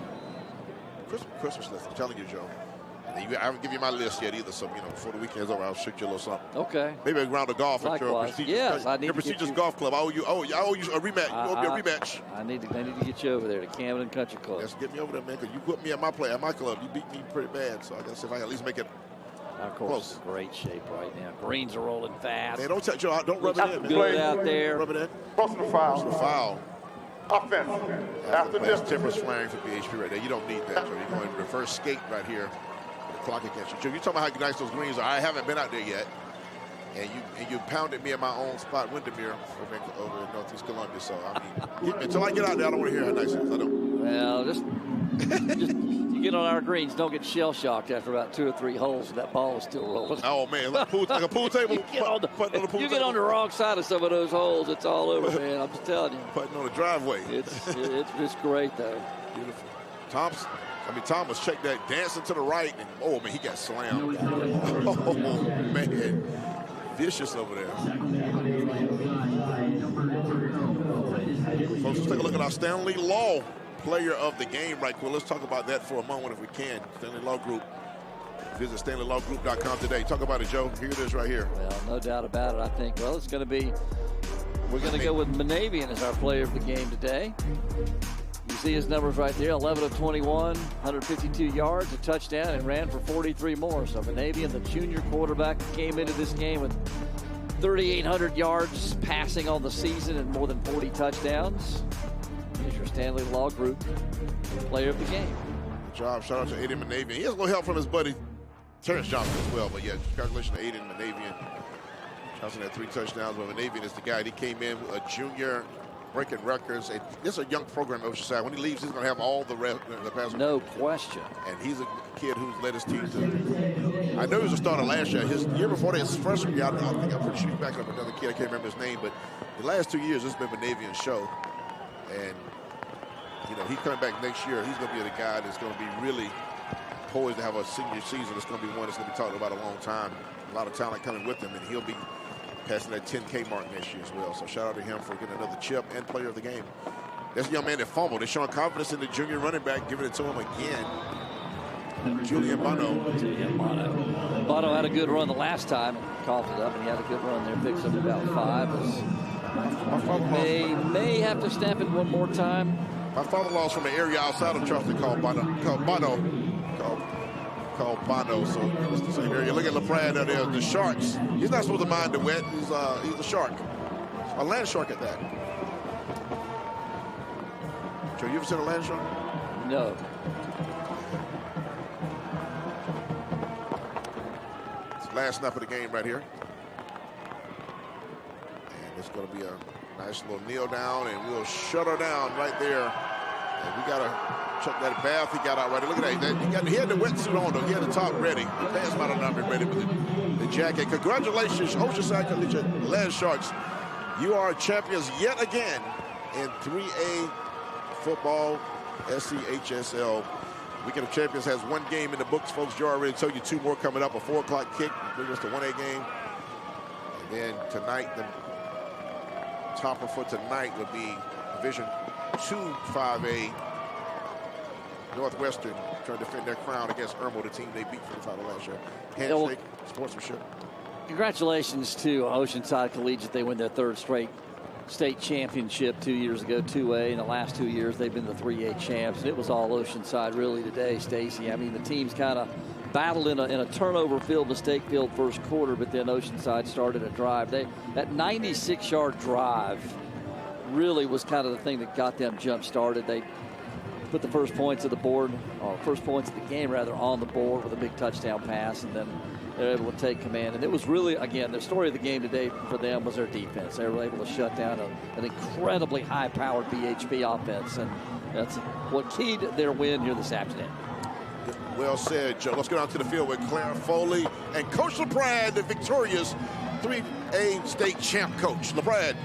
Christmas list, I'm telling you, Joe. I haven't given you my list yet either, so before the weekend's over, I'll shoot you a little something.
Okay.
Maybe a round of golf at your prestigious,
I need
your prestigious golf club. I owe you a rematch. You owe me a rematch.
I need to get you over there to Camden Country Club.
Yes, get me over there, man, because you put me at my club. You beat me pretty bad, so I guess if I can at least make it
Our course is in great shape right now. Greens are rolling fast.
Man, don't touch your, don't rub it in, man.
Good out there.
Rub it in.
Personal foul.
Personal foul.
Offense. After this.
Tempers flaring for BHP right there. You don't need that, Joe. You're going to reverse skate right here. Clock against you. Joe, you're talking about how nice those greens are. I haven't been out there yet. And you pounded me in my own spot, Windermere, over in Northeast Columbia. So, I mean, until I get out there, I don't want to hear how nice it is. I don't.
Well, you get on our greens, don't get shell-shocked after about 2 or 3 holes and that ball is still rolling.
Oh, man, like a pool table.
You get on the wrong side of some of those holes, it's all over, man. I'm just telling you.
Putting on the driveway.
It's great, though.
Beautiful. Thomas checked that, dancing to the right, and oh, man, he got slammed. Oh, man. Vicious over there. Folks, let's take a look at our Stanley Law player of the game right quick. Let's talk about that for a moment if we can. Stanley Law Group. Visit StanleyLawGroup.com today. Talk about it, Joe. Here it is right here.
Well, no doubt about it. I think, well, it's going to be, we're going to go with Monavian as our player of the game today. You see his numbers right there, 11 of 21, 152 yards, a touchdown, and ran for 43 more. So Monavian, the junior quarterback, came into this game with 3,800 yards passing on the season and more than 40 touchdowns. Here's your Stanley Law Group player of the game.
Good job. Shout out to Aiden Monavian. He has a little help from his buddy Terrence Johnson as well. But, yeah, congratulations to Aiden Monavian. Johnson had 3 touchdowns, but Monavian is the guy. He came in a junior, breaking records. This is a young program at Oceanside. When he leaves, he's going to have all the past.
No question.
And he's a kid who's led his team to. I know he was a starter last year. His year before that, his freshman year, I'm pretty sure he's backing up another kid. I can't remember his name, but the last 2 years, this has been Monavian's show. And, you know, he coming back next year. He's going to be the guy that's going to be really poised to have a senior season. It's going to be one that's going to be talked about a long time. A lot of talent coming with him, and he'll be passing that 10K mark next year as well. So shout out to him for getting another chip and player of the game. That's a young man that fumbled. They're showing confidence in the junior running back, giving it to him again. Julian Bono.
Bono had a good run the last time, coughed it up, and he had a good run there. Picks up about 5. May have to stamp it one more time.
My father-in-law's from an area outside of Charleston called Bono. So it's the same area. Look at LaPrade out there, the Sharks. He's not supposed to mind the wet. He's a shark, a land shark at that. Joe, you ever seen a land shark?
No.
It's the last snap of the game right here. And it's going to be a nice little kneel down, and we'll shut her down right there. And we got to check that bath he got out right there. Look at that. He had the wetsuit on, though. He had the top ready. The pants might have not been ready, but the jacket. Congratulations, Oceanside Collegiate Land Sharks. You are champions yet again in 3A football, SCHSL. Weekend of Champions has 1 game in the books, folks. Joe already told you 2 more coming up. A 4 o'clock kick, bring us to 1A game. And then tonight, the topper for tonight would be Division 2 5A. Northwestern trying to defend their crown against Irmo, the team they beat for the title last year. Handshake, sportsmanship.
Congratulations to Oceanside Collegiate. They win their 3rd straight state championship 2 years ago, 2A. In the last 2 years, they've been the 3A champs. And it was all Oceanside really today, Stacy. I mean, the teams kind of battled in a turnover-filled, mistake-filled first quarter, but then Oceanside started a drive. That 96-yard drive really was kind of the thing that got them jump-started. They put the first points of the board, or first points of the game, rather, on the board with a big touchdown pass, and then they're able to take command. And it was really, again, the story of the game today for them was their defense. They were able to shut down an incredibly high-powered BHP offense, and that's what keyed their win here this afternoon.
Well said, Joe. Let's go down to the field with Claire Foley and Coach LaPrade, the victorious 3A state champ coach. LaPrade.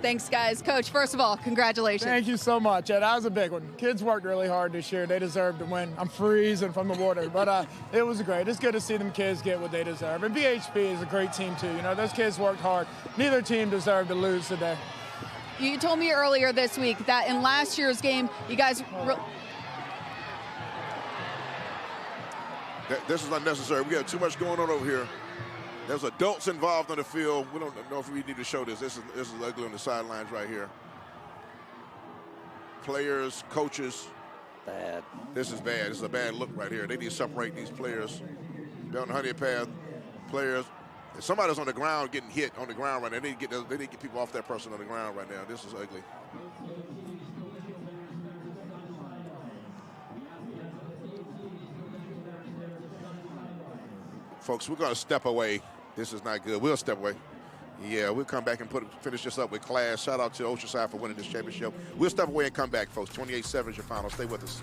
Thanks, guys. Coach, first of all, congratulations.
Thank you so much. Yeah, that was a big one. Kids worked really hard this year. They deserve to win. I'm freezing from the water, but it was great. It's good to see them kids get what they deserve. And BHP is a great team, too. You know, those kids worked hard. Neither team deserved to lose today.
You told me earlier this week that in last year's game, you guys...
This is unnecessary. We got too much going on over here. There's adults involved on the field. We don't know if we need to show this. This is ugly on the sidelines right here. Players, coaches.
Bad.
This is bad. This is a bad look right here. They need to separate these players. Belton-Honea Path players. If somebody's on the ground getting hit on the ground right now, they need to get people off that person on the ground right now. This is ugly. Folks, we're going to step away. This is not good. We'll step away. Yeah, we'll come back and finish this up with class. Shout out to Oceanside for winning this championship. We'll step away and come back, folks. 28-7 is your final. Stay with us.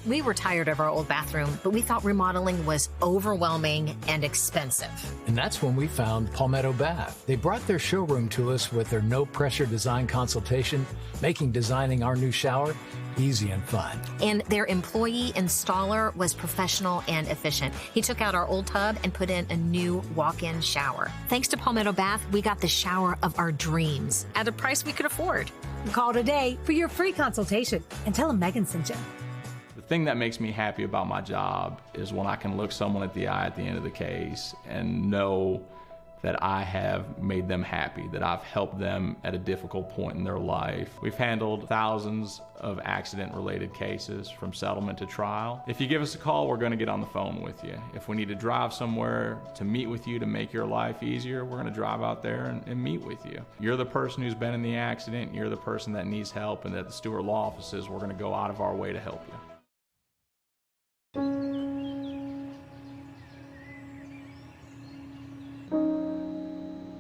We were tired of our old bathroom, but we thought remodeling was overwhelming and expensive.
And that's when we found Palmetto Bath. They brought their showroom to us with their no-pressure design consultation, making designing our new shower easy and fun.
And their employee installer was professional and efficient. He took out our old tub and put in a new walk-in shower. Thanks to Palmetto Bath, we got the shower of our dreams at a price we could afford.
Call today for your free consultation and tell them Megan sent you.
The thing that makes me happy about my job is when I can look someone at the eye at the end of the case and know that I have made them happy, that I've helped them at a difficult point in their life. We've handled thousands of accident-related cases from settlement to trial. If you give us a call, we're going to get on the phone with you. If we need to drive somewhere to meet with you to make your life easier, we're going to drive out there and meet with you. You're the person who's been in the accident, you're the person that needs help, and at the Stewart Law Offices, we're going to go out of our way to help you.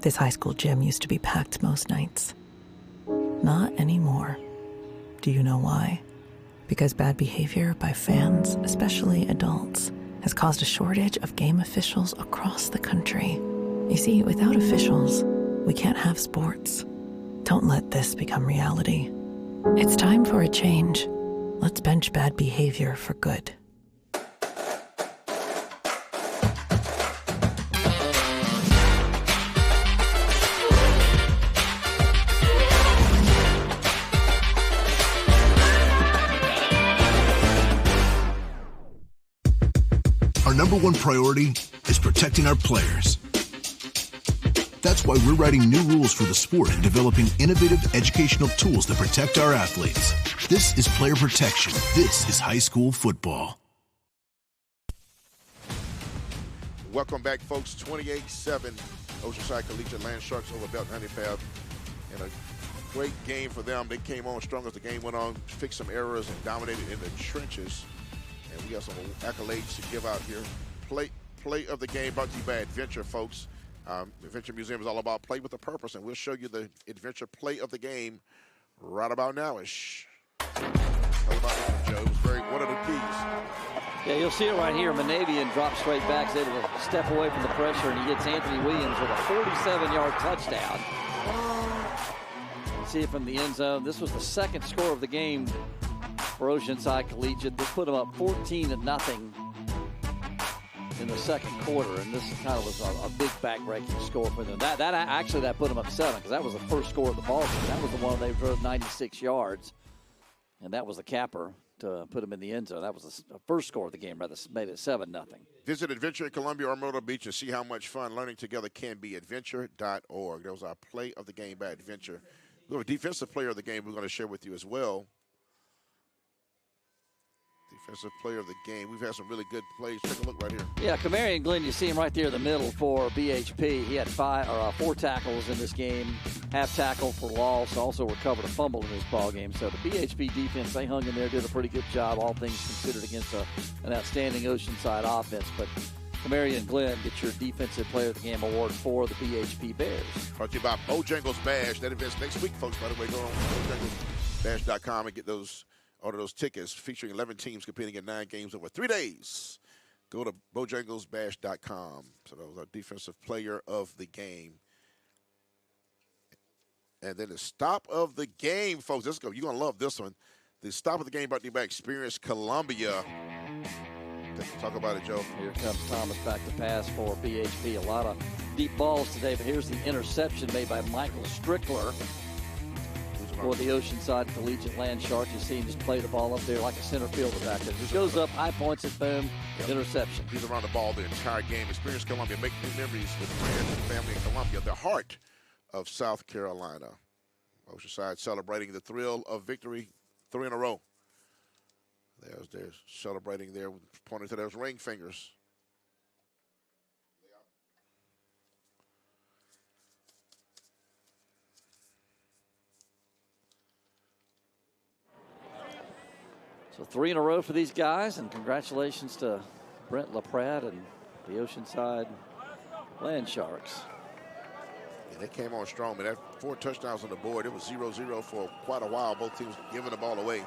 This high school gym used to be packed most nights. Not anymore. Do you know why? Because bad behavior by fans, especially adults, has caused a shortage of game officials across the country. You see, without officials, we can't have sports. Don't let this become reality. It's time for a change. Let's bench bad behavior for good.
Number one priority is protecting our players. That's why we're writing new rules for the sport and developing innovative educational tools that protect our athletes. This is player protection. This is high school football.
Welcome back, folks. 28-7, Oceanside Collegiate Land Sharks over Belton-Honea Path. And a great game for them. They came on strong as the game went on, fixed some errors, and dominated in the trenches. And we got some accolades to give out here. Play of the game brought to you by Adventure, folks. Adventure Museum is all about play with a purpose, and we'll show you the Adventure play of the game right about now-ish. What about that, Joe? It was one of the keys.
Yeah, you'll see it right here. Monavian drops straight back, is able to step away from the pressure, and he gets Anthony Williams with a 47-yard touchdown. See it from the end zone. This was the second score of the game for Oceanside Collegiate. This put them up 14-0 in the second quarter, and this kind of was a big back-breaking score for them. That put them up 7, because that was the first score of the ball game. That was the one they drove 96 yards, and that was the capper to put them in the end zone. That was the first score of the game, rather, made it 7-0.
Visit Adventure in Columbia or Myrtle Beach and see how much fun learning together can be. Adventure.org. That was our play of the game by Adventure. We have a defensive player of the game we're going to share with you as well. Defensive player of the game. We've had some really good plays. Take a look right here.
Yeah, Kamarian Glenn, you see him right there in the middle for BHP. He had 4 tackles in this game, half tackle for loss, also recovered a fumble in this ball game. So the BHP defense, they hung in there, did a pretty good job, all things considered, against an outstanding Oceanside offense. But Kamarian Glenn gets your Defensive Player of the Game award for the BHP Bears.
Brought to you by Bojangles Bash. That event's next week, folks. By the way, go on bojanglesbash.com and get order those tickets, featuring 11 teams competing in 9 games over 3 days. Go to bojanglesbash.com. So that was our Defensive Player of the Game. And then the stop of the game, folks. Let's go. You're going to love this one. The stop of the game brought to you by Experience Columbia. Talk about it, Joe.
Here comes Thomas back to pass for BHP. A lot of deep balls today, but here's the interception made by Michael Strickler for the Oceanside Collegiate Land Sharks. You see him just play the ball up there like a center fielder back there. Just goes up, high points it, boom, interception.
He's around the ball the entire game. Experience Columbia. Make new memories with friends and family in Columbia, the heart of South Carolina. Oceanside celebrating the thrill of victory 3 in a row. They're celebrating there, pointing to those ring fingers.
So 3 in a row for these guys, and congratulations to Brent LaPrade and the Oceanside Land Sharks.
Yeah, they came on strong, man. That 4 touchdowns on the board. It was 0-0 for quite a while. Both teams giving the ball away.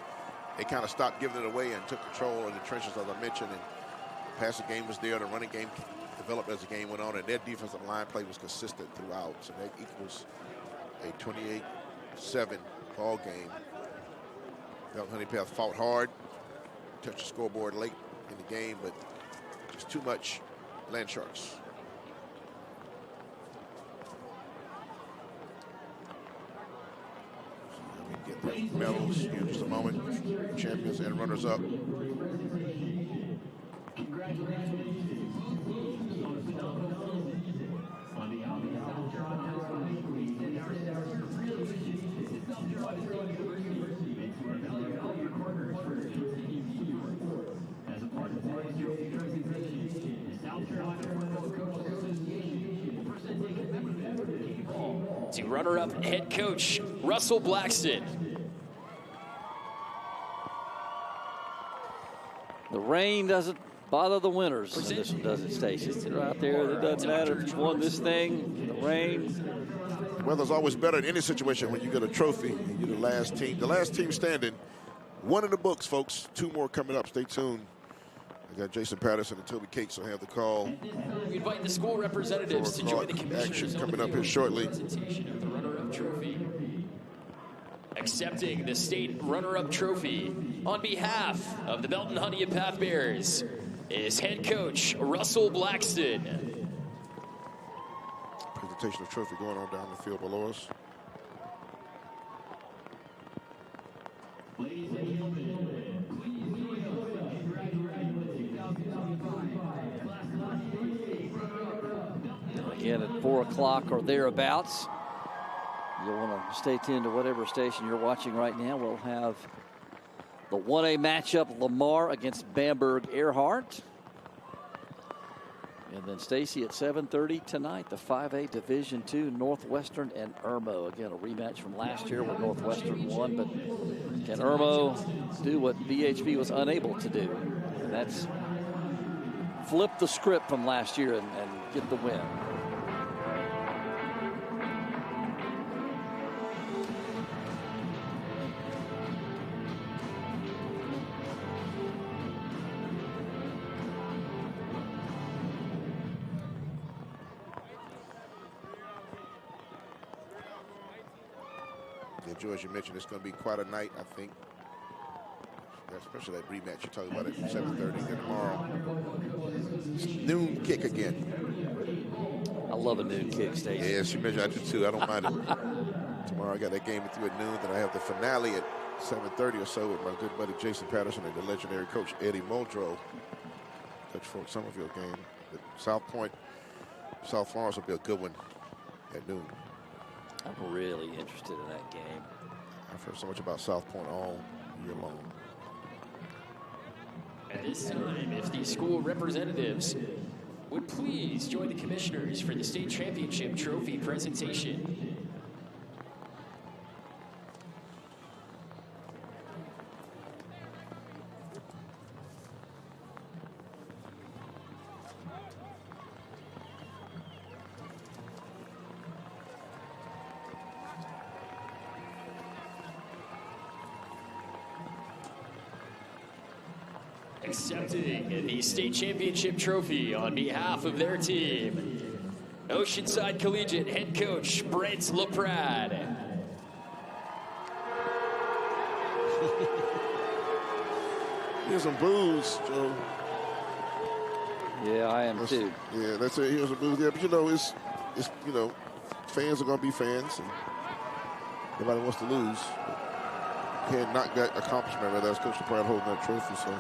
they kind of stopped giving it away and took control of the trenches, as I mentioned. And the passing game was there. The running game developed as the game went on, and their defensive line play was consistent throughout. So that equals a 28-7 ball game. Belton-Honea Path fought hard, touched the scoreboard late in the game, but just too much Land Sharks. Get their medals in just a moment. Champions and runners-up.
To runner-up head coach Russell Blackston.
The rain doesn't bother the winners. This one doesn't, Stacey. They're out there. It doesn't matter if you won this thing. The rain.
The weather's always better in any situation when you get a trophy and you're the last team. The last team standing. One in the books, folks. 2 more coming up. Stay tuned. I got Jason Patterson and Toby Cates will have the call.
We invite the school representatives to join the commissioners
coming up here shortly.
Presentation of the runner-up trophy. Accepting the state runner-up trophy on behalf of the Belton-Honea Path Bears is head coach Russell Blackston.
Presentation of trophy going on down the field below us.
Ladies and gentlemen, please join us in congratulating 2005 Class 98 runner-up.
Again, at 4 o'clock or thereabouts. You'll want to stay tuned to whatever station you're watching right now. We'll have the 1A matchup, Lamar against Bamberg-Earhart. And then Stacey at 7:30 tonight, the 5A Division II, Northwestern and Irmo. Again, a rematch from last year where Northwestern won, but can Irmo do what BHP was unable to do? And that's flip the script from last year and get the win.
George, you mentioned it's going to be quite a night, I think. Especially that rematch you're talking about at 7:30 tomorrow. Noon kick again.
I love a noon kick, Stacey.
Yes, you mentioned I do too. I don't mind it. Tomorrow I got that game through at noon. Then I have the finale at 7:30 or so with my good buddy Jason Patterson and the legendary coach Eddie Muldrow. Dutch Fork Somerville game. But South Point, South Florence will be a good one at noon.
I'm really interested in that game.
I've heard so much about South Point all year long.
At this time, if the school representatives would please join the commissioners for the state championship trophy presentation. Accepting the state championship trophy on behalf of their team, Oceanside Collegiate head coach Brent LaPrade.
Here's some boos, Joe.
Yeah, I am too.
Yeah, that's it. Here's some boos. Yeah, but you know, it's you know, fans are gonna be fans, and nobody wants to lose. Can't knock that accomplishment. Right? That's Coach LaPrade holding that trophy. So.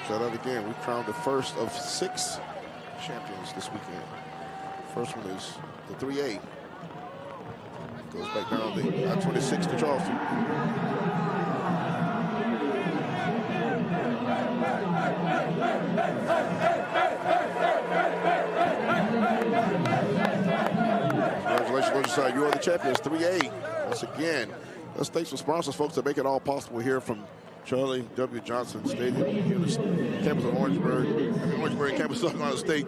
Shout out again. We crowned the first of 6 champions this weekend. First one is the 3A. Goes back down the I-26 to Charleston. Congratulations, Oceanside. You are the champions, 3A. Once again, let's thank some sponsors, folks, that make it all possible here from Charlie W. Johnson Stadium, campus of Orangeburg campus of Oklahoma State.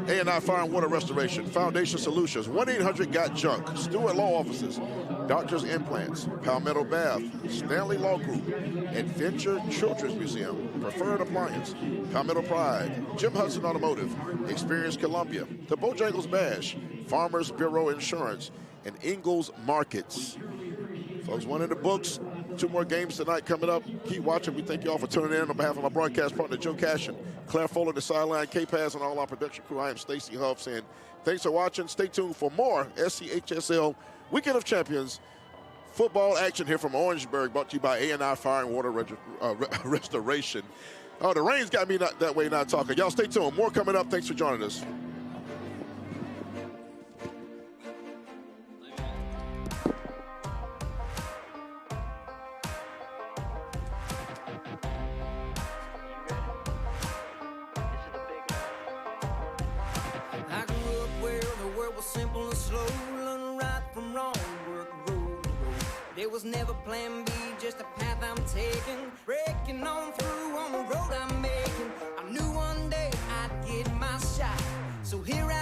A&I Fire and Water Restoration, Foundation Solutions, 1-800-GOT-JUNK, Stewart Law Offices, Doctors Implants, Palmetto Bath, Stanley Law Group, Adventure Children's Museum, Preferred Appliance, Palmetto Pride, Jim Hudson Automotive, Experience Columbia, the Bojangles Bash, Farmers Bureau Insurance, and Ingalls Markets. Folks, one in the books. 2 more games tonight coming up. Keep watching. We thank you all for tuning in. On behalf of my broadcast partner, Joe Cash, and Claire Fuller, the sideline, K-Paz, and all our production crew, I am Stacey Huff saying thanks for watching. Stay tuned for more SCHSL Weekend of Champions football action here from Orangeburg, brought to you by A&I Fire and Water Restoration. Oh, the rain's got me that way not talking. Y'all stay tuned. More coming up. Thanks for joining us.
Simple and slow, learn right from wrong, work road to road. There was never plan B, just a path I'm taking, breaking on through on the road I'm making. I knew one day I'd get my shot, so here I